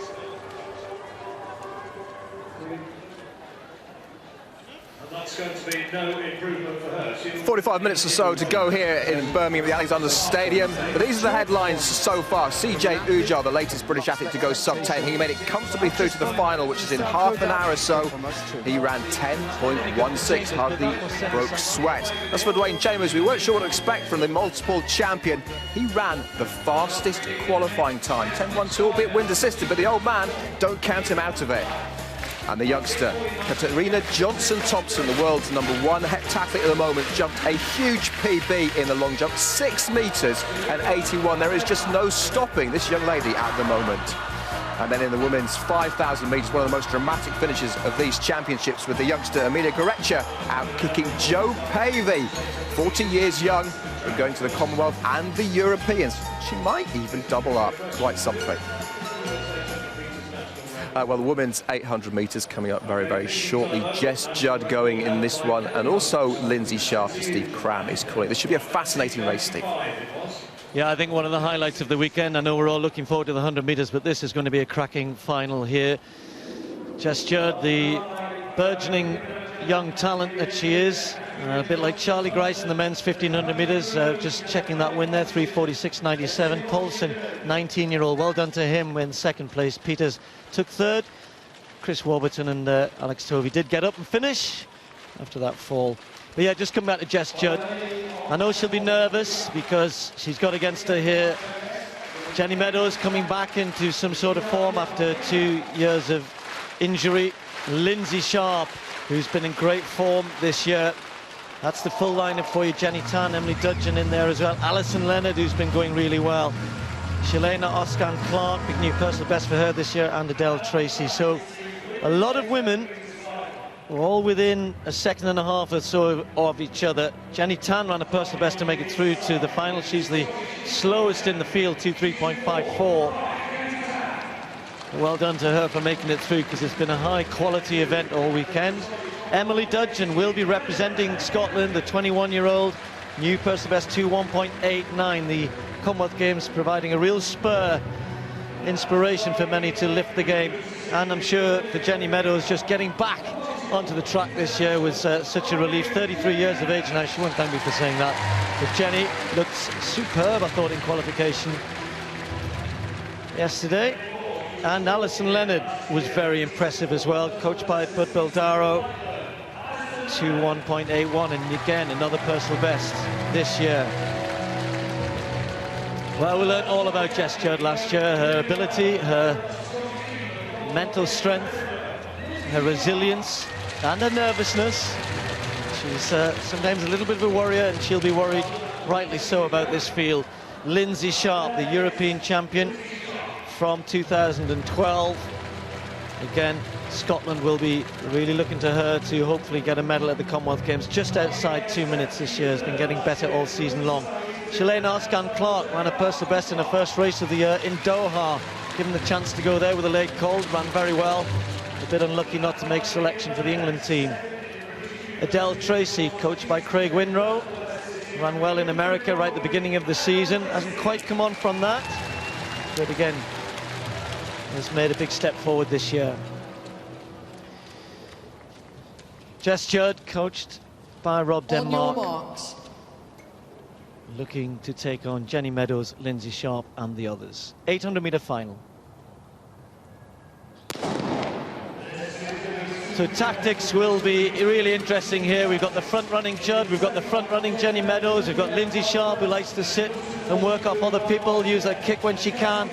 45 minutes or so to go here in Birmingham, the Alexander Stadium. But these are the headlines so far. CJ Ujjar, the latest British athlete to go sub-10. He made it comfortably through to the final, which is in half an hour or so. He ran 10.16, hardly broke sweat. As for Dwayne Chambers, we weren't sure what to expect from the multiple champion. He ran the fastest qualifying time, 10.12, albeit wind-assisted, but the old man, don't count him out of it. And the youngster, Katarina Johnson-Thompson, the world's #1 heptathlete at the moment, jumped a huge PB in the long jump, 6 metres and 81. There is just no stopping this young lady at the moment. And then in the women's 5,000 metres, one of the most dramatic finishes of these championships, with the youngster Emilia Goretzka out-kicking Jo Pavey, 40 years young, but going to the Commonwealth and the Europeans. She might even double up, quite something. Well, the women's 800 metres coming up very, very shortly. Jess Judd going in this one, and also Lindsay Sharp and Steve Cram is calling. This should be a fascinating race, Steve. Yeah, I think one of the highlights of the weekend. I know we're all looking forward to the 100 metres, but this is going to be a cracking final here. Jess Judd, the burgeoning young talent that she is, a bit like Charlie Grice in the men's 1500 metres, just checking that win there, 3:46.97. Paulson, 19-year-old, well done to him, in second place. Peters took third. Chris Warburton and Alex Tovey did get up and finish after that fall. But yeah, just come back to Jess Judd. I know she'll be nervous because she's got against her here Jenny Meadows, coming back into some sort of form after 2 years of injury. Lindsay Sharp, who's been in great form this year. That's the full lineup for you. Jenny Tan, Emily Dudgeon in there as well. Alison Leonard, who's been going really well. Shalana Oscan-Clark, big new personal best for her this year, and Adele Tracy. So a lot of women, all within a second and a half or so of each other. Jenny Tan ran a personal best to make it through to the final. She's the slowest in the field, 2:3.54. Well done to her for making it through, because it's been a high-quality event all weekend. Emily Dudgeon will be representing Scotland, the 21-year-old. New personal best, 2:1.89. The Commonwealth Games providing a real spur, inspiration for many to lift the game. And I'm sure for Jenny Meadows, just getting back onto the track this year was such a relief. 33 years of age now, she won't thank me for saying that. But Jenny looks superb, I thought, in qualification yesterday. And Alison Leonard was very impressive as well, coached by Bud Bildaro. 2:1.81, and again another personal best this year. Well, we learned all about Jess Judd last year, her ability, her mental strength, her resilience and her nervousness. She's sometimes a little bit of a worrier, and she'll be worried, rightly so, about this field. Lindsay Sharp, the European champion from 2012. Again, Scotland will be really looking to her to hopefully get a medal at the Commonwealth Games. Just outside 2 minutes this year, has been getting better all season long. Shalane Oscan-Clark ran a personal best in her first race of the year in Doha. Given the chance to go there with a leg cold, ran very well. A bit unlucky not to make selection for the England team. Adele Tracy, coached by Craig Winrow, ran well in America right at the beginning of the season. Hasn't quite come on from that, but again, has made a big step forward this year. Jess Judd, coached by Rob Denmark, looking to take on Jenny Meadows, Lindsay Sharp and the others. 800-metre final. So tactics will be really interesting here. We've got the front-running Judd, we've got the front-running Jenny Meadows, we've got Lindsay Sharp, who likes to sit and work off other people, use her kick when she can.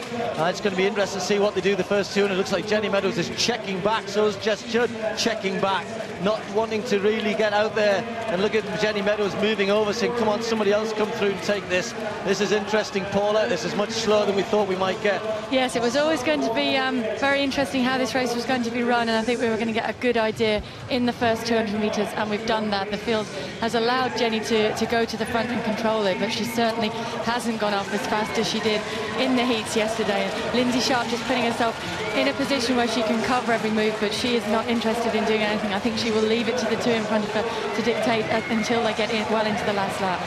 It's going to be interesting to see what they do the first two, and it looks like Jenny Meadows is checking back, so is Jess Judd checking back, not wanting to really get out there. And look at Jenny Meadows moving over, saying, come on, somebody else come through and take this. This is interesting, Paula. This is much slower than we thought we might get. Yes, it was always going to be very interesting how this race was going to be run, and I think we were going to get a good idea in the first 200 metres, and we've done that. The field has allowed Jenny to go to the front and control it, but she certainly hasn't gone off as fast as she did in the heats yesterday. Lindsay Sharp just putting herself in a position where she can cover every move, but she is not interested in doing anything. I think she will leave it to the two in front of her to dictate until they get well into the last lap.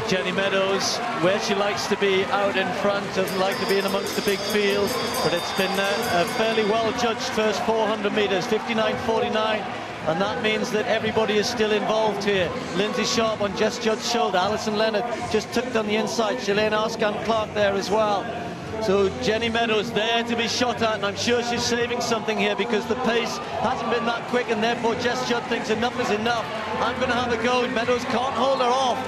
Jenny Meadows, where she likes to be out in front, doesn't like to be in amongst the big field, but it's been a fairly well judged first 400 metres, 59.49, and that means that everybody is still involved here. Lindsay Sharp on Jess Judd's shoulder, Alison Leonard just tucked on the inside, Shalane Arscan-Clark there as well. So Jenny Meadows there to be shot at, and I'm sure she's saving something here because the pace hasn't been that quick, and therefore Jess Judd thinks enough is enough. I'm going to have a go. Meadows can't hold her off,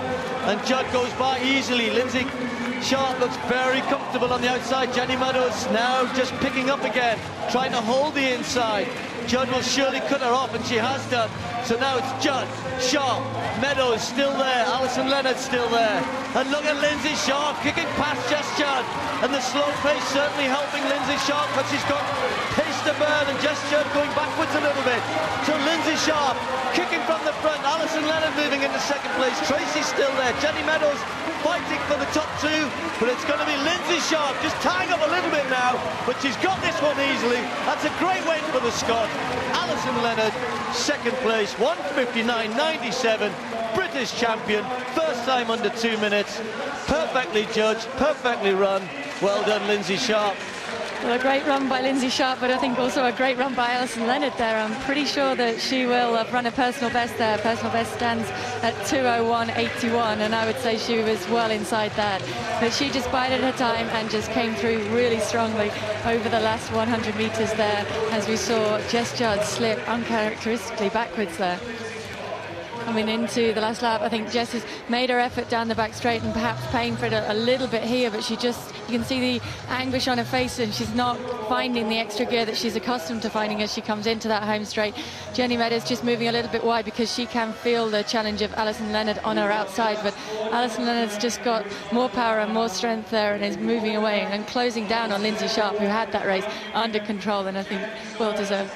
and Judd goes by easily. Lindsay Sharp looks very comfortable on the outside. Jenny Meadows now just picking up again, trying to hold the inside. Judd will surely cut her off, and she has done. So now it's Judd, Sharp, Meadows still there, Alison Leonard still there. And look at Lindsay Sharp kicking past Jess Judd. And the slow pace certainly helping Lindsay Sharp, but she's got pace to burn, and Jess Judd going backwards a little bit. So Lindsay Sharp kicking from the front, Alison Leonard moving into second place, Tracy's still there, Jenny Meadows fighting for the top two, but it's going to be Lindsay Sharp just tying up a little bit now, but she's got this one easily. That's a great win for the Scot. Alison Leonard, second place, 1:59.97, British champion, first time under 2 minutes, perfectly judged, perfectly run. Well done, Lindsay Sharp. Well, a great run by Lindsay Sharp, but I think also a great run by Alison Leonard there. I'm pretty sure that she will run a personal best there. Personal best stands at 2:01.81, and I would say she was well inside that. But she just bided her time and just came through really strongly over the last 100 metres there, as we saw Jess Judd slip uncharacteristically backwards there. Coming into the last lap, I think Jess has made her effort down the back straight and perhaps paying for it a little bit here, but she just, you can see the anguish on her face, and she's not finding the extra gear that she's accustomed to finding as she comes into that home straight. Jenny Meadows just moving a little bit wide because she can feel the challenge of Alison Leonard on her outside, but Alison Leonard's just got more power and more strength there and is moving away and closing down on Lindsay Sharp, who had that race under control, and I think well deserved.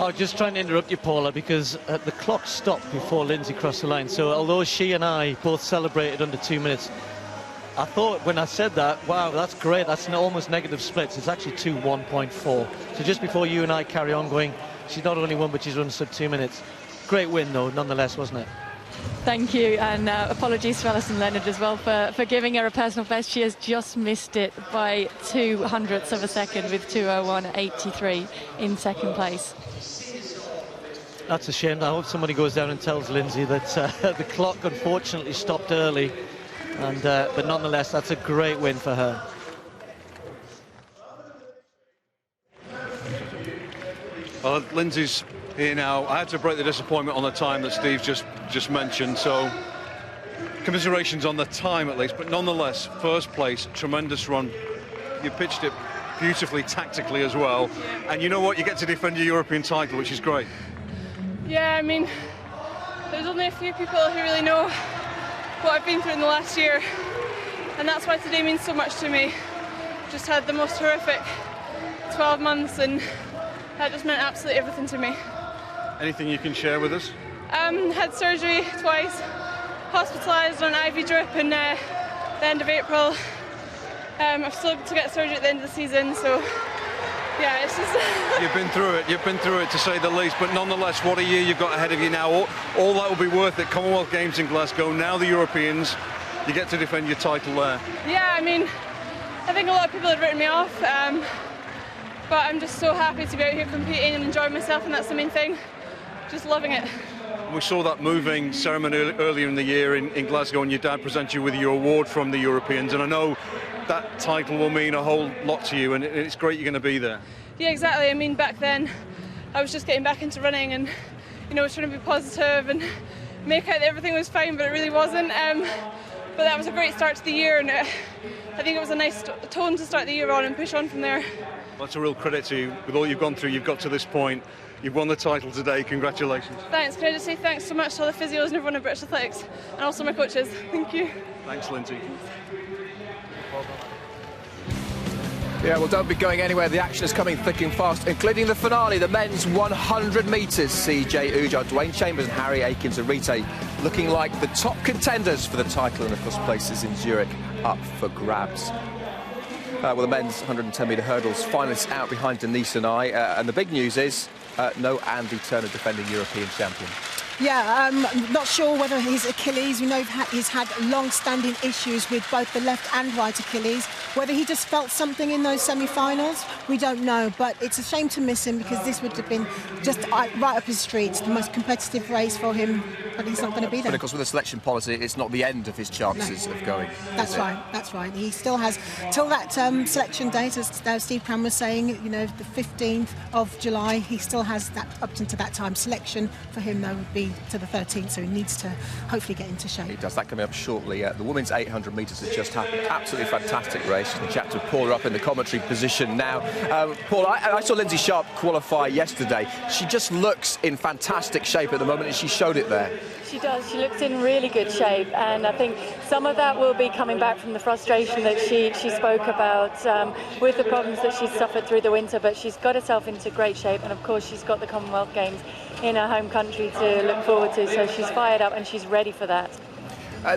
Oh, just trying to interrupt you, Paula, because the clock stopped before Lindsay crossed the line. So although she and I both celebrated under 2 minutes, I thought when I said that, wow, that's great. That's an almost negative splits. It's actually 2:1.4. So just before you and I carry on going, she's not only won, but she's run sub 2 minutes. Great win, though, nonetheless, wasn't it? Thank you, and apologies to Alison Leonard as well for giving her a personal best. She has just missed it by 0.02 of a second with 2:01.83 in second place. That's a shame. I hope somebody goes down and tells Lindsay that the clock unfortunately stopped early, and but nonetheless, that's a great win for her. Well, Lindsay's here now. I had to break the disappointment on the time that Steve just mentioned, so commiserations on the time at least, but nonetheless, first place, tremendous run. You pitched it beautifully tactically as well, and you know what, you get to defend your European title, which is great. Yeah, I mean, there's only a few people who really know what I've been through in the last year, and that's why today means so much to me. Just had the most horrific 12 months, and that just meant absolutely everything to me. Anything you can share with us? Had surgery twice, hospitalised on IV drip in the end of April. I've still got to get surgery at the end of the season, so yeah, it's just... You've been through it to say the least, but nonetheless, what a year you've got ahead of you now. All that will be worth it. Commonwealth Games in Glasgow, now the Europeans, you get to defend your title there. Yeah, I mean, I think a lot of people had written me off, but I'm just so happy to be out here competing and enjoying myself, and that's the main thing. Just loving it. We saw that moving ceremony earlier in the year in Glasgow, and your dad presented you with your award from the Europeans, and I know that title will mean a whole lot to you, and it's great you're going to be there. Yeah, exactly. I mean, back then I was just getting back into running, and you know, trying to be positive and make out that everything was fine, but it really wasn't. but that was a great start to the year, and I think it was a nice tone to start the year on and push on from there. Well, that's a real credit to you. With all you've gone through, you've got to this point. You've won the title today. Congratulations. Thanks. Can I just say thanks so much to all the physios and everyone in British Athletics, and also my coaches. Thank you. Thanks, Lindsay. Yeah, well, don't be going anywhere. The action is coming thick and fast, including the finale, the men's 100 metres. CJ Ujah, Dwayne Chambers and Harry Akins-Arite looking like the top contenders for the title, and of course places in Zurich up for grabs. Well, the men's 110-metre hurdles finalists out behind Denise and I, and the big news is no Andy Turner, defending European champion. Yeah, I'm not sure whether his Achilles, we know he's had long-standing issues with both the left and right Achilles. Whether he just felt something in those semi-finals, we don't know. But it's a shame to miss him, because this would have been just right up his street, the most competitive race for him, but he's not going to be there. But of course, with the selection policy, it's not the end of his chances of going. That's right, that's right. He still has, till that selection date, as Steve Cram was saying, you know, the 15th of July, he still has that up to that time. Selection for him, though, would be to the 13th, so he needs to hopefully get into shape. He does. That coming up shortly. The women's 800 metres has just happened. Absolutely fantastic race. And chat to Paula up in the commentary position now. Paula, I saw Lindsay Sharp qualify yesterday. She just looks in fantastic shape at the moment, and she showed it there. She does. She looks in really good shape, and I think some of that will be coming back from the frustration that she spoke about with the problems that she's suffered through the winter, but she's got herself into great shape, and of course she's got the Commonwealth Games in her home country to look forward to, so she's fired up and she's ready for that.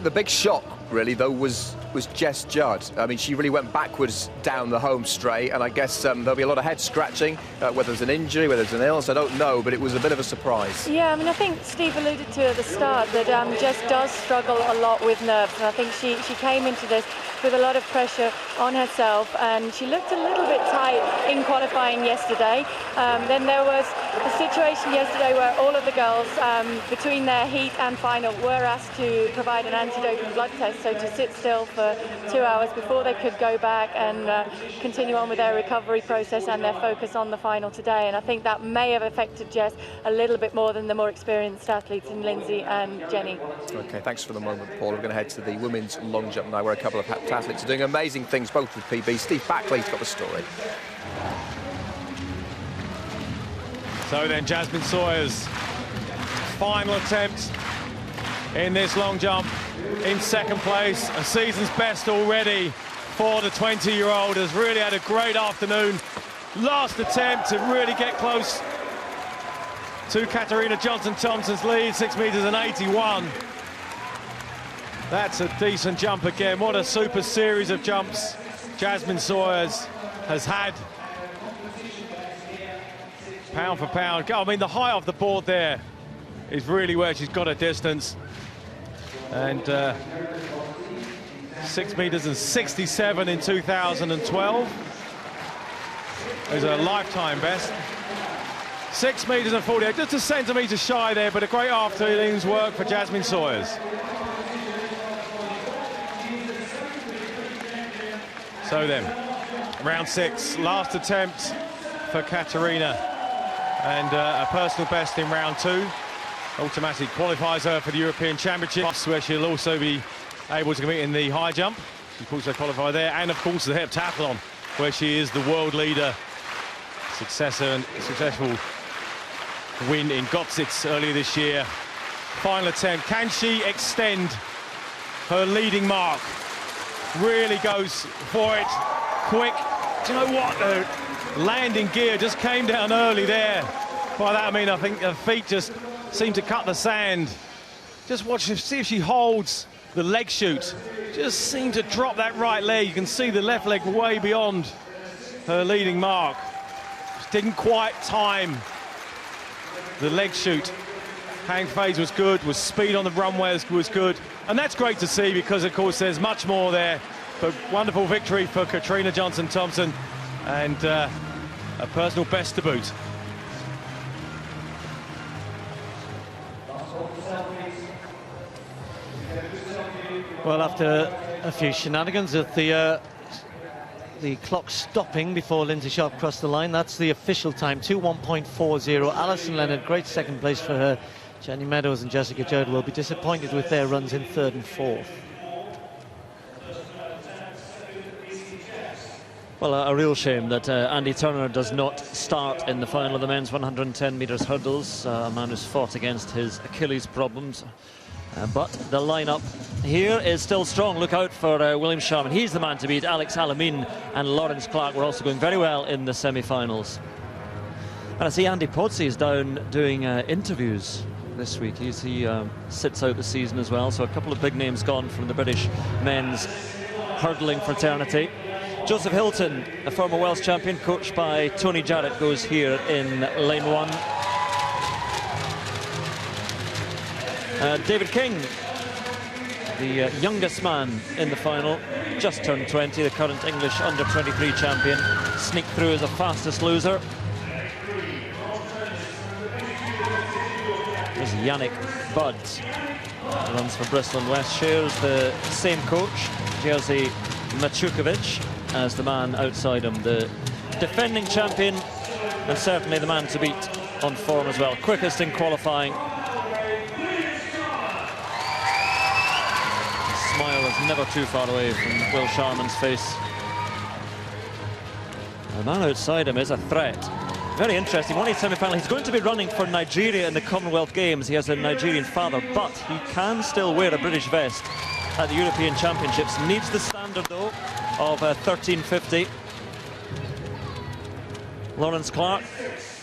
The big shock, really, though, was Jess Judd. I mean, she really went backwards down the home straight, and I guess there'll be a lot of head scratching, whether it's an injury, whether it's an illness, I don't know, but it was a bit of a surprise. Yeah, I mean, I think Steve alluded to at the start that Jess does struggle a lot with nerves, and I think she came into this with a lot of pressure on herself, and she looked a little bit tight in qualifying yesterday. Then there was a situation yesterday where all of the girls, between their heat and final, were asked to provide an anti-doping blood test, so to sit still for 2 hours before they could go back and continue on with their recovery process and their focus on the final today. And I think that may have affected Jess a little bit more than the more experienced athletes in Lindsay and Jenny. OK, thanks for the moment, Paul. We're going to head to the women's long jump now, where a couple of athletes are doing amazing things, both with PB. Steve Backley's got the story. So then, Jasmine Sawyers, final attempt in this long jump, in second place. A season's best already for the 20-year-old. Has really had a great afternoon. Last attempt to really get close to Katarina Johnson-Thompson's lead, 6 metres and 81. That's a decent jump again. What a super series of jumps Jasmine Sawyers has had. Pound for pound. I mean, the height of the board there is really where she's got her distance. And 6 metres and 67 in 2012 is a lifetime best. 6 metres and 48, just a centimetre shy there, but a great after-innings work for Jasmine Sawyers. So then, round 6, last attempt for Katarina, and a personal best in round 2. Automatically qualifies her for the European Championships, where she'll also be able to compete in the high jump. She'll also qualify there, and of course the heptathlon, where she is the world leader. Successful win in Götzitz earlier this year. Final attempt. Can she extend her leading mark? Really goes for it. Quick. Do you know what? The landing gear just came down early there. By that I mean I think her feet just seem to cut the sand. Just watch, see if she holds the leg shoot. Just seemed to drop that right leg. You can see the left leg way beyond her leading mark. Just didn't quite time the leg shoot. Hang phase was good, was speed on the runway was good. And that's great to see, because of course there's much more there. But wonderful victory for Katarina Johnson-Thompson, and a personal best to boot. Well, after a few shenanigans at the clock stopping before Lindsay Sharp crossed the line, that's the official time, 2:1.40. Alison Leonard, great second place for her. Jenny Meadows and Jessica Judd will be disappointed with their runs in third and fourth. Well, a real shame that Andy Turner does not start in the final of the men's 110 metres hurdles. A man who's fought against his Achilles problems. But the lineup here is still strong. Look out for William Sharman. He's the man to beat. Alex Alamin and Lawrence Clark were also going very well in the semi-finals. And I see Andy Podsey is down doing interviews this week. He sits out the season as well. So a couple of big names gone from the British men's hurdling fraternity. Joseph Hilton, a former Welsh champion, coached by Tony Jarrett, goes here in lane 1. David King, the youngest man in the final, just turned 20, the current English under-23 champion, sneaked through as the fastest loser. There's Yannick Budd, runs for Bristol and West, shares the same coach, Jerzy Maciukowicz, as the man outside him, the defending champion and certainly the man to beat on form as well. Quickest in qualifying. The smile is never too far away from Will Sharman's face. The man outside him is a threat. Very interesting. One semi-final. He's going to be running for Nigeria in the Commonwealth Games. He has a Nigerian father, but he can still wear a British vest at the European Championships. Needs the standard though of 13.50. Lawrence Clark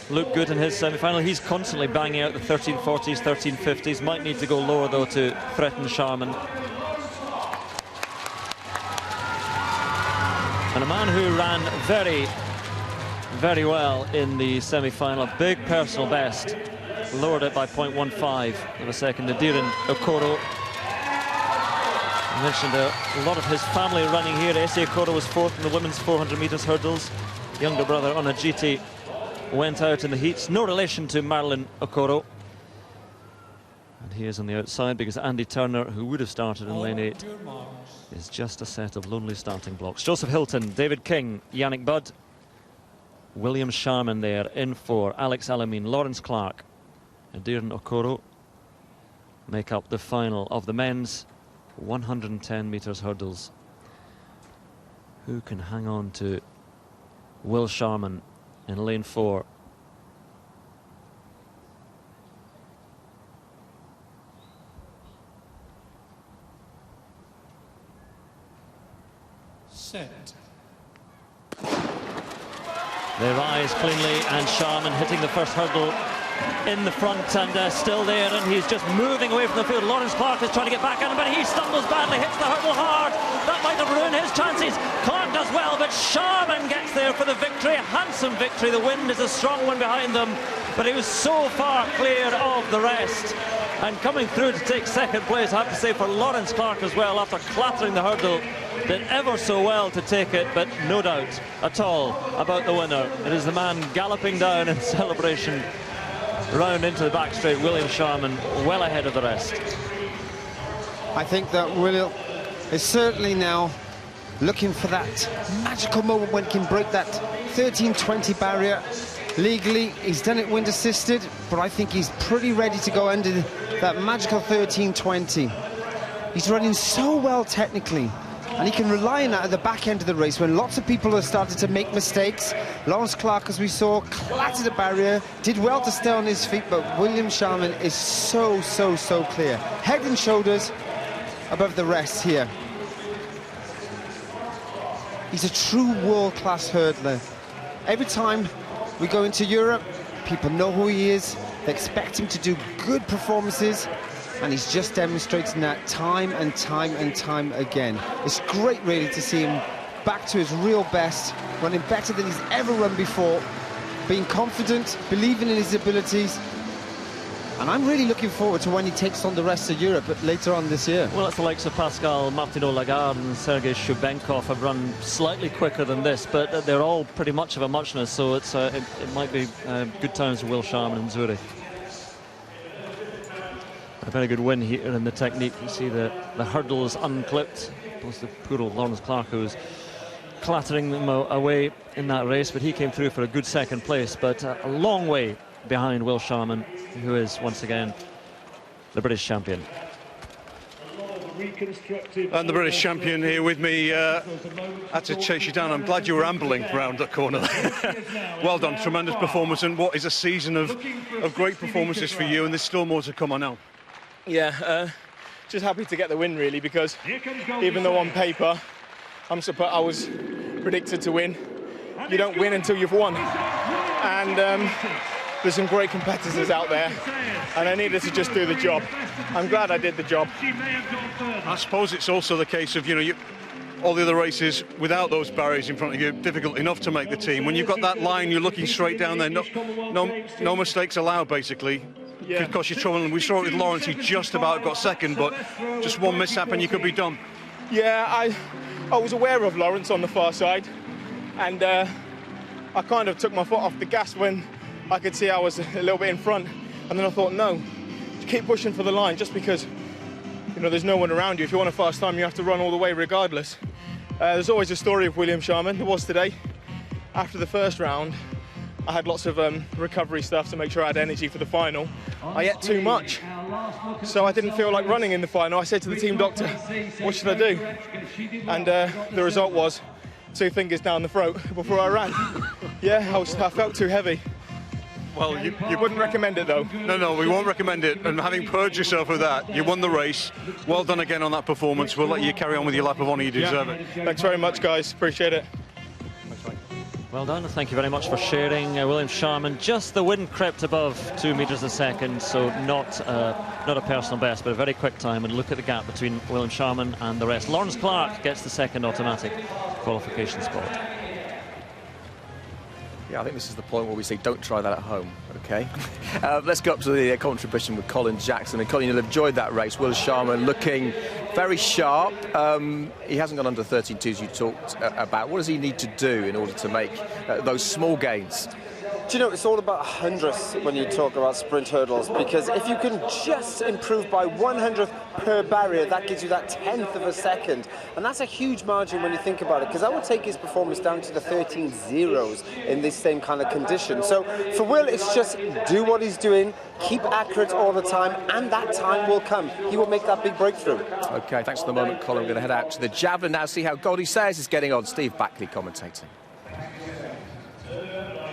looked good in his semi-final. He's constantly banging out the 13.40s, 13.50s. Might need to go lower though to threaten Sharman. And a man who ran very, very well in the semi-final. Big personal best. Lowered it by 0.15 of a second. Nadiran Okoro. I mentioned a lot of his family running here. Essie Okoro was 4th in the women's 400 metres hurdles. Younger brother Onajiti went out in the heats. No relation to Marilyn Okoro. And he is on the outside because Andy Turner, who would have started in lane 8, is just a set of lonely starting blocks. Joseph Hilton, David King, Yannick Budd, William Sharman there in 4. Alex Alamin, Lawrence Clark and Nadiran Okoro make up the final of the men's 110 metres hurdles. Who can hang on to Will Sharman in lane 4? Set. They rise cleanly, and Sharman hitting the first hurdle in the front and still there, and he's just moving away from the field. Lawrence Clark is trying to get back at him, but he stumbles badly, hits the hurdle hard. That might have ruined his chances. Clark does well, but Sharman gets there for the victory. A handsome victory. The wind is a strong one behind them, but he was so far clear of the rest. And coming through to take second place, I have to say, for Lawrence Clark as well, after clattering the hurdle, did ever so well to take it, but no doubt at all about the winner. It is the man galloping down in celebration round into the back straight, William Sharman, well ahead of the rest. I think that William is certainly now looking for that magical moment when he can break that 13.20 barrier. Legally, he's done it wind assisted, but I think he's pretty ready to go under that magical 13.20. He's running so well technically, and he can rely on that at the back end of the race when lots of people have started to make mistakes. Lawrence Clark, as we saw, clattered the barrier, did well to stay on his feet, but William Sharman is so clear. Head and shoulders above the rest here. He's a true world-class hurdler. Every time we go into Europe, people know who he is, they expect him to do good performances, and he's just demonstrating that time and time again. It's great really to see him back to his real best, running better than he's ever run before, being confident, believing in his abilities. And I'm really looking forward to when he takes on the rest of Europe later on this year. Well, it's the likes of Pascal Martino-Lagarde and Sergei Shubenkov have run slightly quicker than this, but they're all pretty much of a muchness, so it might be good times for Will Sharman in Zurich. A very good win here in the technique. You see the hurdles unclipped. Opposed to poor old Lawrence Clark, who was clattering them away in that race, but he came through for a good second place, but a long way behind Will Sharman, who is once again the British champion. And the British champion here with me. Had to chase you down. I'm glad you were ambling round the corner. Well done, tremendous performance, and what is a season of great performances for you, and there's still more to come, I know. Yeah, just happy to get the win, really, because even though on paper I was predicted to win, you don't win until you've won. And there's some great competitors out there, and I needed to just do the job. I'm glad I did the job. I suppose it's also the case of, all the other races without those barriers in front of you, difficult enough to make the team. When you've got that line, you're looking straight down there, no mistakes allowed, basically. Yeah. Could cost you trouble, and we saw it with Lawrence. He just about got second, but just one mishap and you could be done. Yeah, I was aware of Lawrence on the far side, and I kind of took my foot off the gas when I could see I was a little bit in front, and then I thought, no, keep pushing for the line, just because there's no one around you. If you want a fast time, you have to run all the way regardless. There's always a story of William Sharman. There was today. After the first round, I had lots of recovery stuff to make sure I had energy for the final. I ate too much, so I didn't feel like running in the final. I said to the team doctor, what should I do? And the result was 2 fingers down the throat before I ran. Yeah, I felt too heavy. Well, you wouldn't recommend it, though. No, we won't recommend it. And having purged yourself of that, you won the race. Well done again on that performance. We'll let you carry on with your lap of honour. You deserve it. Thanks very much, guys. Appreciate it. Well done. Thank you very much for sharing. William Sharman, just the wind crept above 2 meters a second, so not a personal best, but a very quick time. And look at the gap between William Sharman and the rest. Lawrence Clark gets the second automatic qualification spot. Yeah, I think this is the point where we say don't try that at home, OK? Let's go up to the contribution with Colin Jackson. And Colin, you'll have enjoyed that race. Will Sharman looking very sharp. He hasn't gone under 13.2s you talked about. What does he need to do in order to make those small gains? Do you know, it's all about hundredths when you talk about sprint hurdles, because if you can just improve by 100th per barrier, that gives you that 10th of a second. And that's a huge margin when you think about it, because that would take his performance down to the 13 zeros in this same kind of condition. So for Will, it's just do what he's doing, keep accurate all the time, and that time will come. He will make that big breakthrough. OK, thanks for the moment, Colin. We're going to head out to the javelin now, see how Goldie Sayers is getting on. Steve Backley commentating.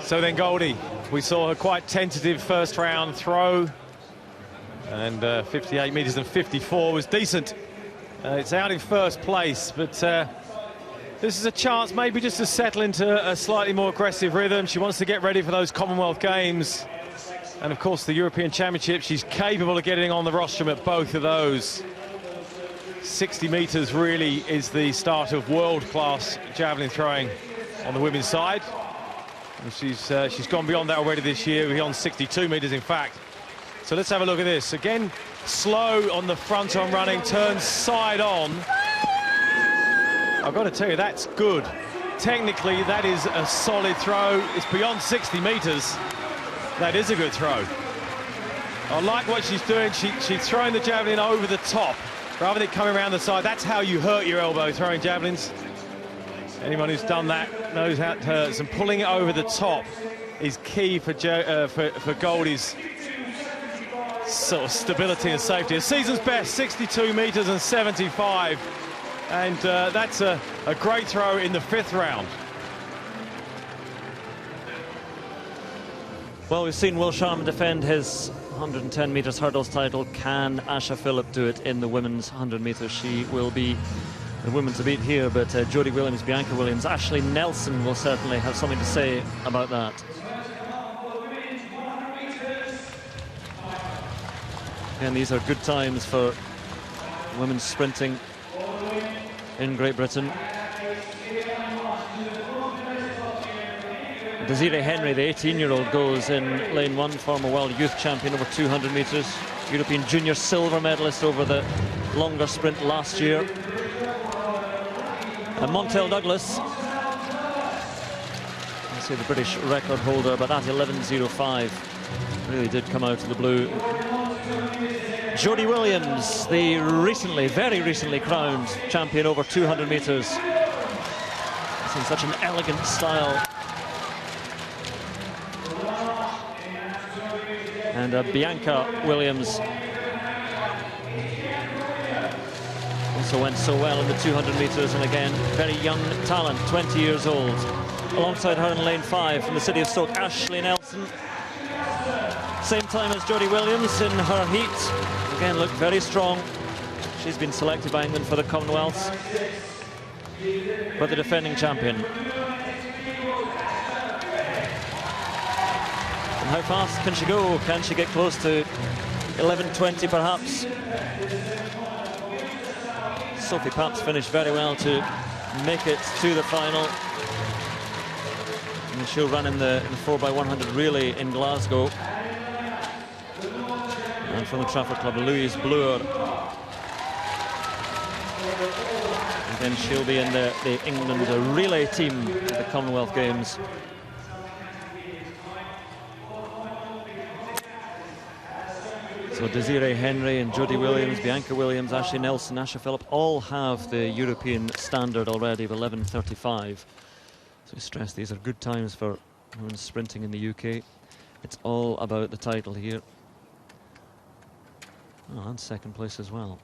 So then Goldie, we saw a quite tentative first round throw, and 58 metres and 54 was decent. It's out in first place, but this is a chance maybe just to settle into a slightly more aggressive rhythm. She wants to get ready for those Commonwealth Games and of course the European Championship. She's capable of getting on the rostrum at both of those. 60 metres really is the start of world-class javelin throwing on the women's side. And she's gone beyond that already this year, beyond 62 metres in fact. So let's have a look at this. Again, slow on the front on running, turns side on. I've got to tell you, that's good. Technically, that is a solid throw. It's beyond 60 metres. That is a good throw. I like what she's doing. She's throwing the javelin over the top rather than coming around the side. That's how you hurt your elbow throwing javelins. Anyone who's done that knows how it hurts, and pulling it over the top is key for Goldie's sort of stability and safety. A season's best, 62 metres and 75, and that's a great throw in the 5th round. Well, we've seen Will Sharman defend his 110 metres hurdles title. Can Asha Phillip do it in the women's 100 metres? She will be the women to beat here, but Jodie Williams, Bianca Williams, Ashley Nelson will certainly have something to say about that. And these are good times for women's sprinting in Great Britain. Desiree Henry, the 18-year-old, goes in lane 1, former world youth champion over 200 metres, European junior silver medalist over the longer sprint last year. And Montel Douglas, I say the British record holder, but that 11.05 really did come out of the blue. Jodie Williams, the very recently crowned champion over 200 metres. It's in such an elegant style. And Bianca Williams, Also went so well in the 200 metres, and again, very young talent, 20 years old. Alongside her in lane 5 from the city of Stoke, Ashley Nelson. Same time as Jodie Williams in her heat. Again, looked very strong. She's been selected by England for the Commonwealths, but the defending champion. And how fast can she go? Can she get close to 11:20 perhaps? Sophie Papps finished very well to make it to the final. And she'll run in the 4x100 relay in Glasgow. And from the Trafford Club, Louise Bloor. And then she'll be in the England relay team at the Commonwealth Games. So Desiree Henry and Jodie Williams, Bianca Williams, Ashley Nelson, Asha Phillip all have the European standard already of 11:35. So we stress these are good times for women's sprinting in the UK. It's all about the title here. Oh, and second place as well.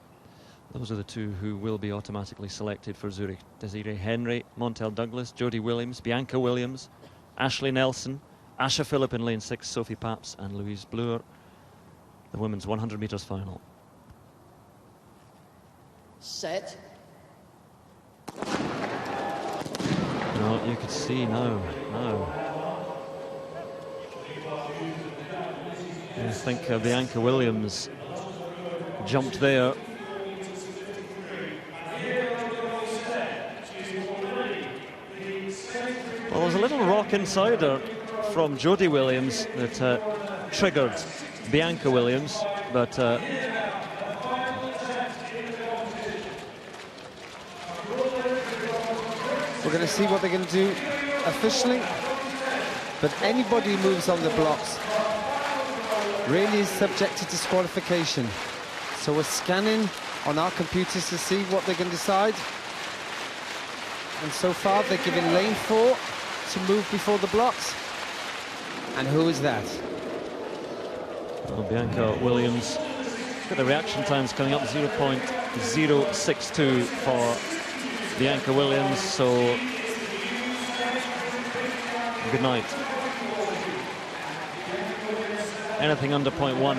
Those are the two who will be automatically selected for Zurich. Desiree Henry, Montel Douglas, Jodie Williams, Bianca Williams, Ashley Nelson, Asha Phillip in lane 6, Sophie Papps and Louise Bloor. The women's 100 metres final. Set. No, you could see no. I think Bianca Williams jumped there. Well, there was a little rock inside her from Jodie Williams that triggered Bianca Williams, but we're going to see what they're going to do officially, but anybody who moves on the blocks really is subjected to disqualification. So we're scanning on our computers to see what they can decide, and so far they're giving lane 4 to move before the blocks. And who is that? Well, Bianca Williams, look at the reaction times coming up, 0.062 for Bianca Williams, so good night. Anything under 0.1.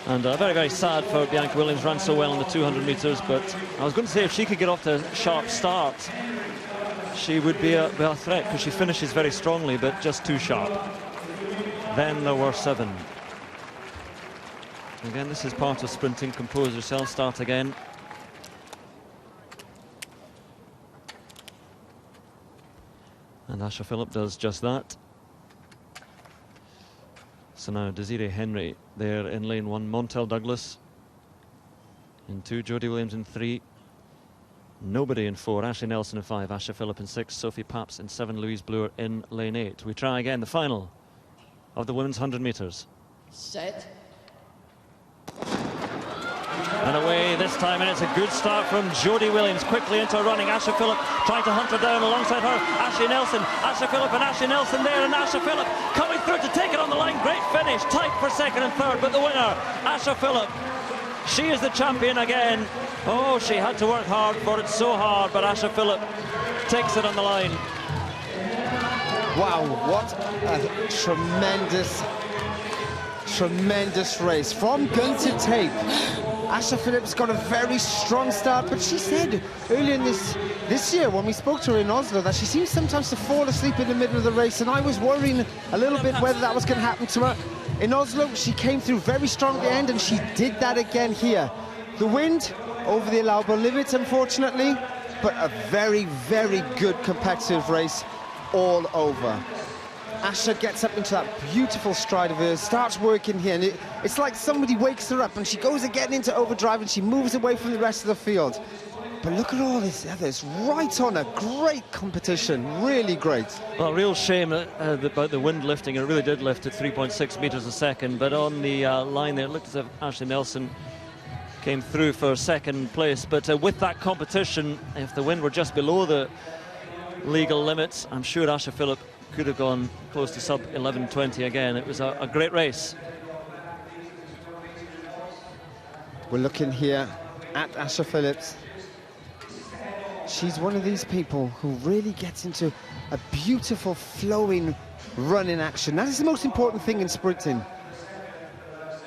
And very, very sad for Bianca Williams, ran so well in the 200 metres, but I was going to say if she could get off to a sharp start, she would be a threat, because she finishes very strongly, but just too sharp. Then there were 7. Again, this is part of sprinting. Compose yourself, start again. And Asha Phillip does just that. So now Desiree Henry there in lane 1, Montel Douglas in 2, Jodie Williams in 3, nobody in 4, Ashley Nelson in 5, Asha Phillip in 6, Sophie Papps in 7, Louise Bloor in lane 8. We try again, the final of the women's 100 metres. Set. And away this time, and it's a good start from Jodie Williams, quickly into running. Asha Phillip trying to hunt her down alongside her. Ashley Nelson, Asha Phillip and Ashley Nelson there, and Asha Phillip coming through to take it on the line. Great finish, tight for second and third, but the winner, Asha Phillip. She is the champion again. Oh, she had to work hard for it, so hard, but Asha Phillip takes it on the line. Wow, what a tremendous race. From gun to tape. Asha Phillip's got a very strong start, but she said earlier in this year when we spoke to her in Oslo that she seems sometimes to fall asleep in the middle of the race, and I was worrying a little bit whether that was going to happen to her. In Oslo, she came through very strong at the end, and she did that again here. The wind over the allowable limits, unfortunately, but a very, very good competitive race all over. Asha gets up into that beautiful stride of hers, starts working here, and it's like somebody wakes her up and she goes again into overdrive and she moves away from the rest of the field. But look at all this others, right on a great competition, really great. Well, real shame about the wind lifting. It really did lift at 3.6 metres a second, but on the line there, it looked as if Ashley Nelson came through for second place. But with that competition, if the wind were just below the legal limits, I'm sure Asha Phillip could have gone close to sub 11:20 again. It was a great race. We're looking here at Asha Phillips. She's one of these people who really gets into a beautiful flowing run in action. That is the most important thing in sprinting.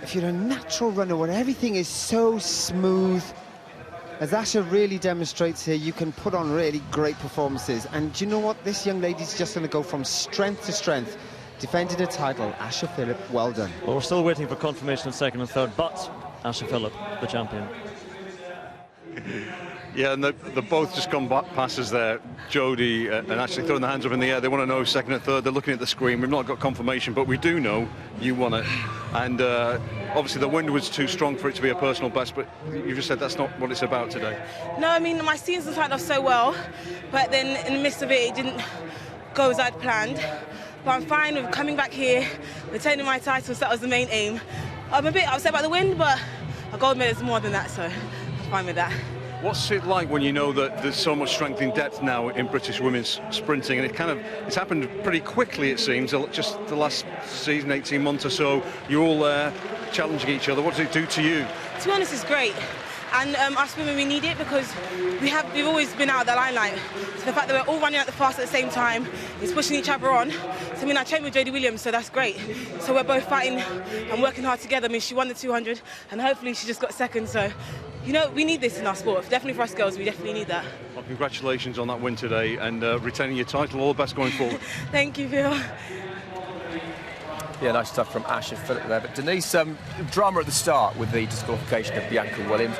If you're a natural runner where everything is so smooth, as Asha really demonstrates here, you can put on really great performances. And do you know what? This young lady's just going to go from strength to strength, defending a title. Asha Phillip, well done. Well, we're still waiting for confirmation of second and third, but Asha Phillip, the champion. Yeah, and they're both just gone back passes there, Jodie and actually throwing their hands up in the air. They want to know second and third. They're looking at the screen. We've not got confirmation, but we do know you won it. And obviously the wind was too strong for it to be a personal best, but you just said that's not what it's about today. No, I mean, my season started off so well, but then in the midst of it, it didn't go as I'd planned. But I'm fine with coming back here, retaining my title, so that was the main aim. I'm a bit upset about the wind, but a gold medal is more than that, so I'm fine with that. What's it like when you know that there's so much strength in depth now in British women's sprinting, and it's happened pretty quickly, it seems, just the last season, 18 months or so, you're all there challenging each other. What does it do to you? To be honest, it's great. And us women, we need it because we've always been out of the limelight. So the fact that we're all running at the fast at the same time is pushing each other on. So I mean, I trained with Jodie Williams, so that's great. So we're both fighting and working hard together. I mean, she won the 200, and hopefully she just got second. So, you know, we need this in our sport. Definitely for us girls, we definitely need that. Well, congratulations on that win today and retaining your title. All the best going forward. Thank you, Phil. Yeah, nice stuff from Asha Phillip there. But Denise, drama at the start with the disqualification of Bianca Williams.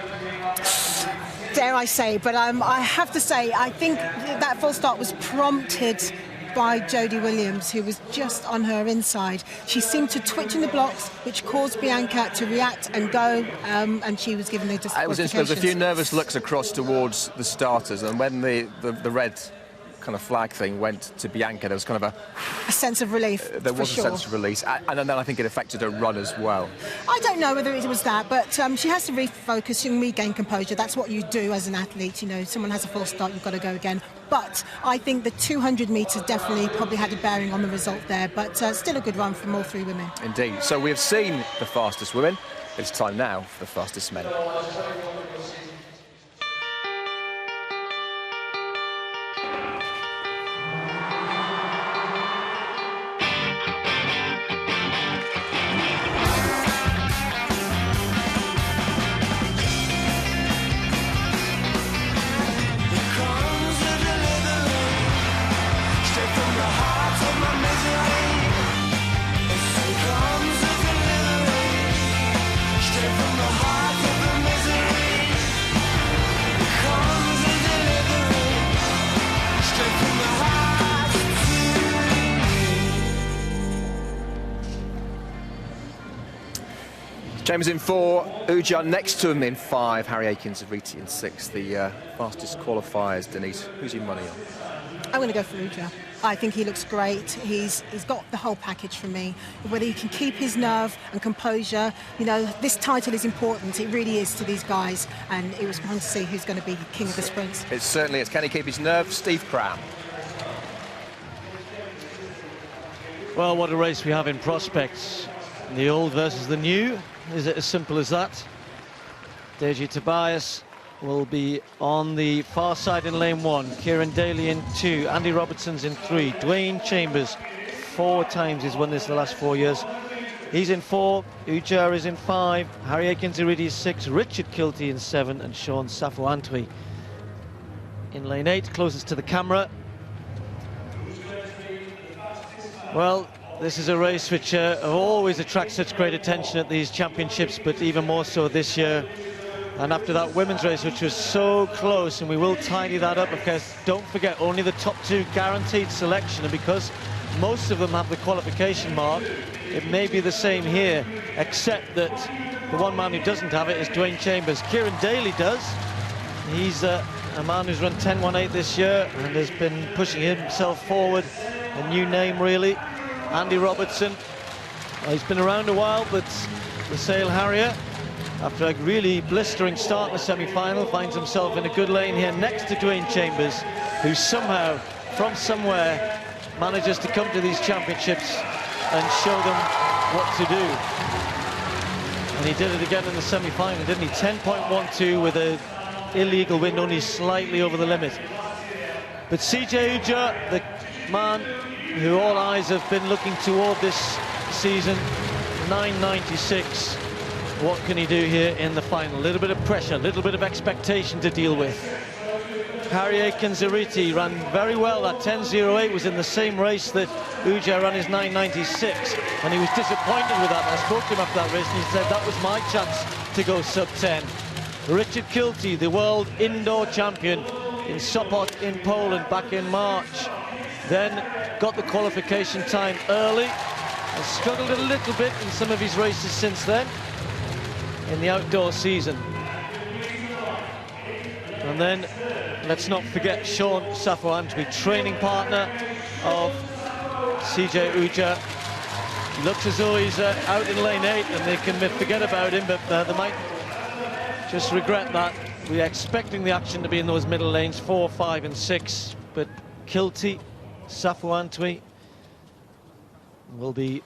Dare I say, but I have to say, I think that false start was prompted by Jodie Williams, who was just on her inside. She seemed to twitch in the blocks, which caused Bianca to react and go, and she was given the disqualification. There was a few nervous looks across towards the starters, and when the red kind of flag thing went to Bianca, there was kind of a sense of relief. There was a sense of release, and then I think it affected her run as well. I don't know whether it was that, but she has to refocus and regain composure. That's what you do as an athlete. You know, someone has a false start, you've got to go again. But I think the 200 metres definitely probably had a bearing on the result there, but still a good run from all three women. Indeed. So we have seen the fastest women. It's time now for the fastest men. Chambers in 4, Ujar next to him in 5, Harry Akins, Ariti in 6. The fastest qualifiers. Denise, who's your money on? I'm going to go for Ujar. I think he looks great. He's got the whole package for me. Whether he can keep his nerve and composure, you know, this title is important. It really is to these guys, and it was fun to see who's going to be king of the sprints. It certainly is. Can he keep his nerve? Steve Cram. Well, what a race we have in prospects. The old versus the new. Is it as simple as that? Deji Tobias will be on the far side in lane 1. Kieran Daly in 2. Andy Robertson's in 3. Dwayne Chambers 4 times he's won this the last 4 years. He's in 4. Ujar is in 5. Harry Akins is 6. Richard Kilty in 7. And Sean Safo-Antwi in lane 8, closest to the camera. Well, this is a race which always attracts such great attention at these championships, but even more so this year. And after that women's race, which was so close, and we will tidy that up, because don't forget, only the top 2 guaranteed selection, and because most of them have the qualification mark, it may be the same here, except that the one man who doesn't have it is Dwayne Chambers. Kieran Daly does. He's a man who's run 10.18 this year and has been pushing himself forward, a new name really. Andy Robertson, he's been around a while, but the Sale Harrier, after a really blistering start in the semi-final, finds himself in a good lane here next to Dwayne Chambers, who somehow, from somewhere, manages to come to these championships and show them what to do. And he did it again in the semi-final, didn't he? 10.12 with an illegal wind only slightly over the limit. But CJ Ujah, the man who all eyes have been looking toward this season, 9.96. What can he do here in the final? A little bit of pressure, a little bit of expectation to deal with. Harry Aiken-Zariti ran very well. That 10.08 was in the same race that Ujah ran his 9.96, and he was disappointed with that. I spoke to him after that race and he said that was my chance to go sub-10. Richard Kilty, the world indoor champion in Sopot in Poland back in March, then got the qualification time early and struggled a little bit in some of his races since then in the outdoor season. And then let's not forget Sean Safo-Antwi, training partner of CJ Ujah. Looks as though he's out in lane 8 and they can forget about him, but they might just regret that. We're expecting the action to be in those middle lanes, 4, 5 and 6, but Kilty, Safo-Antwi will be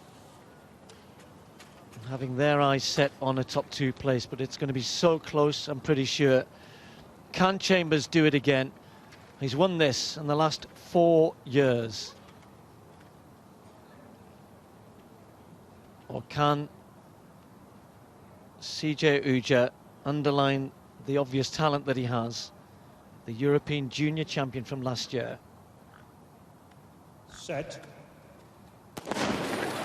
having their eyes set on a top 2 place, but it's going to be so close, I'm pretty sure. Can Chambers do it again? He's won this in the last 4 years. Or can CJ Ujah underline the obvious talent that he has? The European junior champion from last year. Set.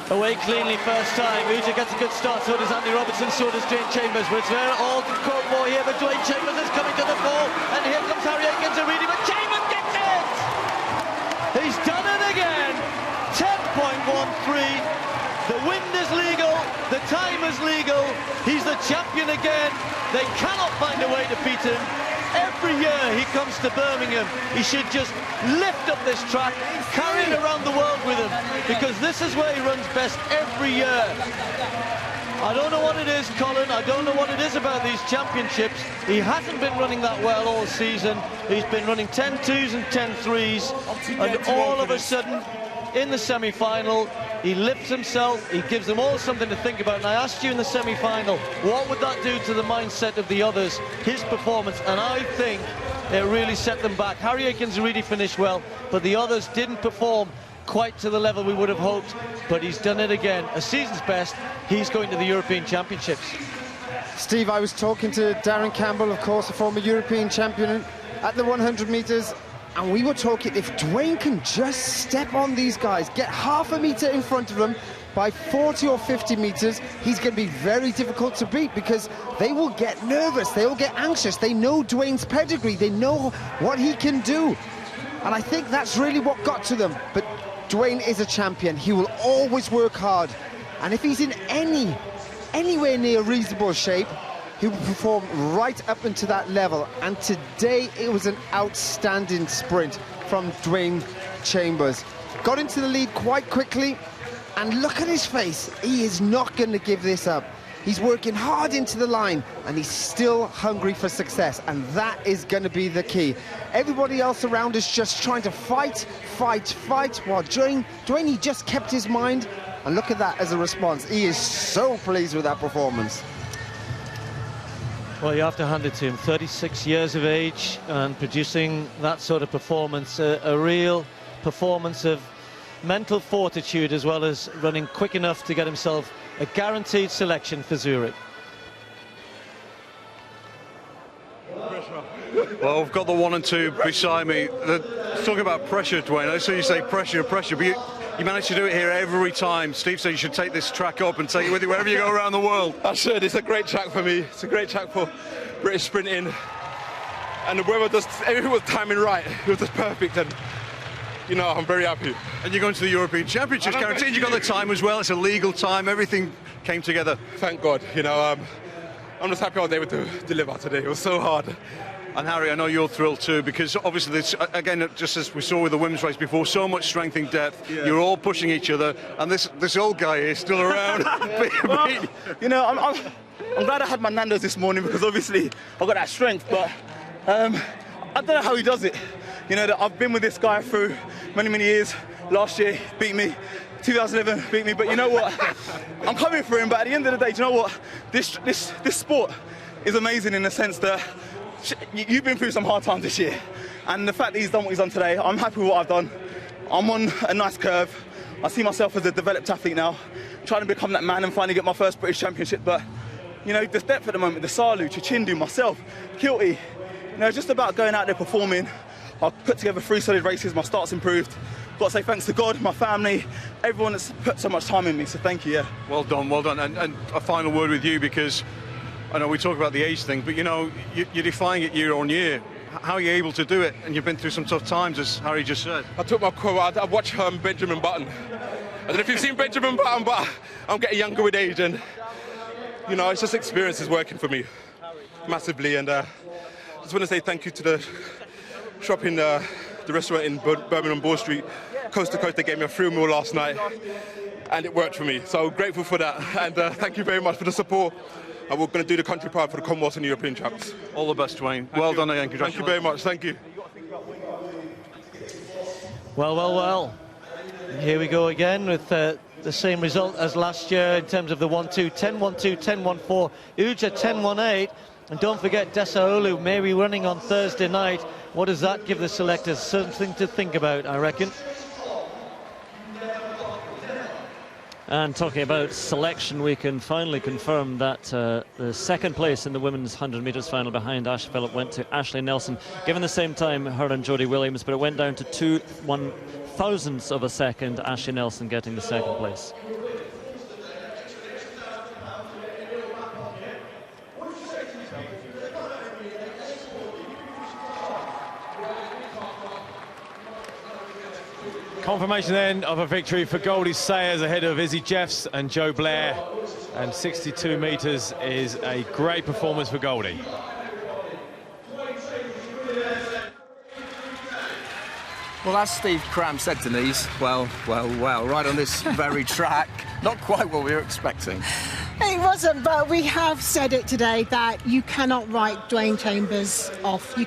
Away cleanly first time. Ujah gets a good start, so does Andy Robertson, so does Dwayne Chambers. But it's very all to quote more here, but Dwayne Chambers is coming to the fore, and here comes Harry Aiken-Zariti, but Chambers gets it! He's done it again! 10.13. The wind is legal, the time is legal, he's the champion again. They cannot find a way to beat him. Every year he comes to Birmingham, he should just lift up this track, carry it around the world with him, because this is where he runs best every year. I don't know what it is, Colin, I don't know what it is about these championships. He hasn't been running that well all season. He's been running 10.2s and 10.3s, and all of a sudden, in the semi-final, he lifts himself, he gives them all something to think about. And I asked you in the semi-final, what would that do to the mindset of the others, his performance? And I think it really set them back. Harry Aiken-Zariti finished well, but the others didn't perform quite to the level we would have hoped. But he's done it again. A season's best, he's going to the European Championships. Steve, I was talking to Darren Campbell, of course, a former European champion at the 100 metres. And we were talking, if Dwayne can just step on these guys, get half a metre in front of them by 40 or 50 metres, he's going to be very difficult to beat, because they will get nervous, they will get anxious. They know Dwayne's pedigree, they know what he can do. And I think that's really what got to them. But Dwayne is a champion, he will always work hard. And if he's in anywhere near reasonable shape, he will perform right up into that level. And today it was an outstanding sprint from Dwayne Chambers. Got into the lead quite quickly, and look at his face. He is not going to give this up. He's working hard into the line, and he's still hungry for success, and that is going to be the key. Everybody else around is just trying to fight, while Dwayne, he just kept his mind, and look at that as a response. He is so pleased with that performance. Well, you have to hand it to him, 36 years of age and producing that sort of performance, a real performance of mental fortitude, as well as running quick enough to get himself a guaranteed selection for Zurich. Well, we've got the 1 and 2 beside me. Talking about pressure, Dwayne, I saw you say pressure, but you manage to do it here every time. Steve said you should take this track up and take it with you wherever you go around the world. I should. It's a great track for me. It's a great track for British sprinting. And the weather, everything was timing right. It was just perfect. And, you know, I'm very happy. And you're going to the European Championships, guaranteed. You got the time as well. It's a legal time. Everything came together. Thank God. You know, I'm just happy I was able to deliver today. It was so hard. And Harry, I know you're thrilled too, because obviously, this, again, just as we saw with the women's race before, so much strength in depth. Yeah. You're all pushing each other, and this old guy is still around. Well, you know, I'm glad I had my Nando's this morning, because obviously I've got that strength, but I don't know how he does it. You know, I've been with this guy through many years. Last year, he beat me. 2011 beat me, but you know what? I'm coming for him, but at the end of the day, do you know what? This sport is amazing in the sense that you've been through some hard times this year, and the fact that he's done what he's done today, I'm happy with what I've done. I'm on a nice curve. I see myself as a developed athlete now, trying to become that man and finally get my first British Championship, but you know, the depth at the moment, Desalu, Chichindu, myself, Kilty, you know, just about going out there performing. I've put together 3 solid races, my start's improved. Got to say thanks to God, my family, everyone that's put so much time in me, so thank you, yeah. Well done, well done. And a final word with you, because I know we talk about the age thing, but you know, you're defying it year on year. How are you able to do it? And you've been through some tough times, as Harry just said. I took my quote, I watched Benjamin Button. I don't know if you've seen Benjamin Button, but I'm getting younger with age, and you know, it's just experiences working for me massively. And I just want to say thank you to the shop in the restaurant in Birmingham Bourne Street, Coast to Coast. They gave me a free meal last night, and it worked for me. So grateful for that, and thank you very much for the support. And we're going to do the country proud for the Commonwealth and the European Champs. All the best, Dwayne. Well done again. Congratulations. Thank you very much. Thank you. Well. Here we go again with the same result as last year in terms of the 1-2, 10-1-2, 10-1-4, Uja 10-1-8, and don't forget Desaolu may be running on Thursday night. What does that give the selectors? Something to think about, I reckon. And talking about selection, we can finally confirm that the second place in the women's 100 metres final behind Ashley Phillip went to Ashley Nelson, given the same time her and Jodie Williams, but it went down to 2 1/1000ths of a second, Ashley Nelson getting the second place. Confirmation then of a victory for Goldie Sayers ahead of Izzy Jeffs and Joe Blair. And 62 metres is a great performance for Goldie. Well, as Steve Cram said, Denise, well, right on this very track, not quite what we were expecting. It wasn't, but we have said it today that you cannot write Dwayne Chambers off. You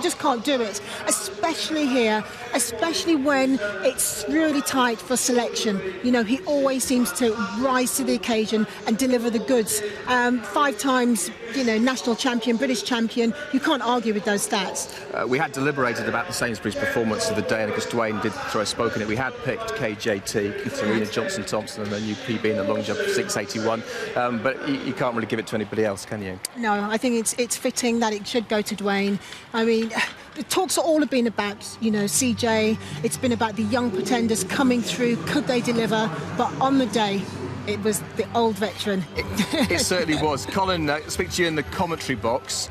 just can't do it, especially here, especially when it's really tight for selection. You know, he always seems to rise to the occasion and deliver the goods. 5 times, you know, national champion, British champion. You can't argue with those stats. We had deliberated about the Sainsbury's performance of the day, and because Dwayne did throw a spoke in it, we had picked KJT, Katarina Johnson-Thompson, and then UPB in the long jump of 6.81. But you can't really give it to anybody else, can you? No, I think it's fitting that it should go to Dwayne. I mean, the talks are all have been about, you know, CJ. It's been about the young pretenders coming through. Could they deliver? But on the day, it was the old veteran. It certainly was. Colin, speak to you in the commentary box.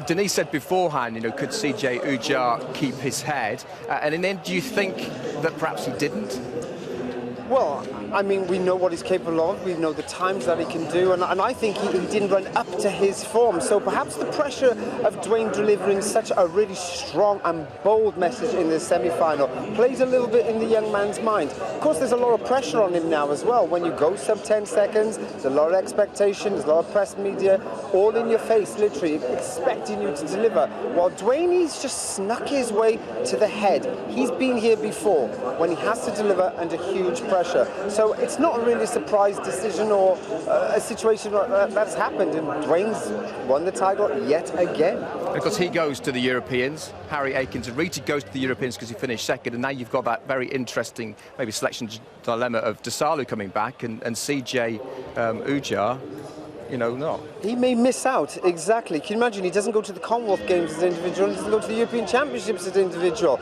Denise said beforehand, you know, could CJ Ujjar keep his head? And in the end, do you think that perhaps he didn't? Well, I mean, we know what he's capable of. We know the times that he can do, and I think he didn't run up to his form. So perhaps the pressure of Dwayne delivering such a really strong and bold message in the semi-final plays a little bit in the young man's mind. Of course, there's a lot of pressure on him now as well. When you go sub 10 seconds, there's a lot of expectation, there's a lot of press media, all in your face, literally, expecting you to deliver. While Dwayne, he's just snuck his way to the head. He's been here before, when he has to deliver under huge pressure. So it's not really a surprise decision or a situation that's happened, and Dwayne's won the title yet again. Because he goes to the Europeans, Harry Akins-Ariti goes to the Europeans because he finished second, and now you've got that very interesting maybe selection dilemma of Desalu coming back and CJ Ujjar, you know, not. He may miss out, exactly. Can you imagine, he doesn't go to the Commonwealth Games as an individual, he doesn't go to the European Championships as an individual.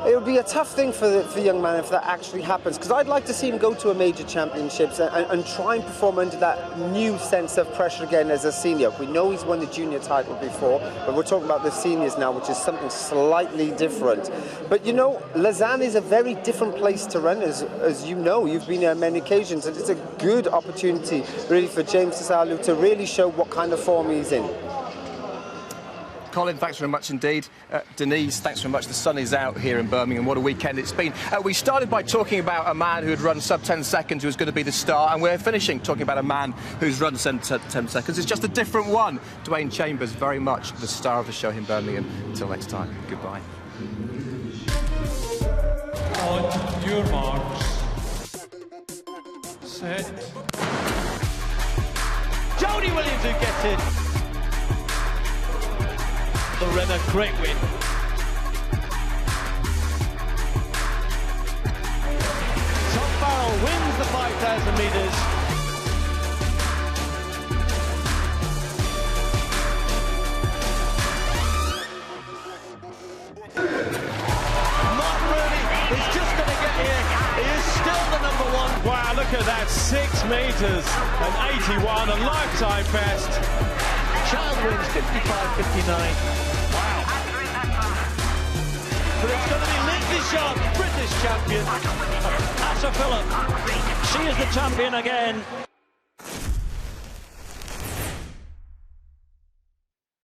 It would be a tough thing for the young man if that actually happens, because I'd like to see him go to a major championships and try and perform under that new sense of pressure again as a senior. We know he's won the junior title before, but we're talking about the seniors now, which is something slightly different. But you know, Lausanne is a very different place to run, as you know. You've been there on many occasions, and it's a good opportunity really for James Desalu to really show what kind of form he's in. Colin, thanks very much indeed. Denise, thanks very much. The sun is out here in Birmingham. What a weekend it's been. We started by talking about a man who had run sub 10 seconds who was going to be the star, and we're finishing talking about a man who's run sub 10 seconds. It's just a different one. Dwayne Chambers, very much the star of the show in Birmingham. Until next time, goodbye. On your marks. set. Jodie Williams who gets it. Lorena, great win. Tom Farrell wins the 5,000 metres. Martin Rooney is just going to get here. He is still the number one. Wow, look at that, 6 metres and 81, a lifetime best. Child wins 55.59. Wow. But it's going to be Lindsay Sharp, British champion. Asher Phillip, she is the champion again.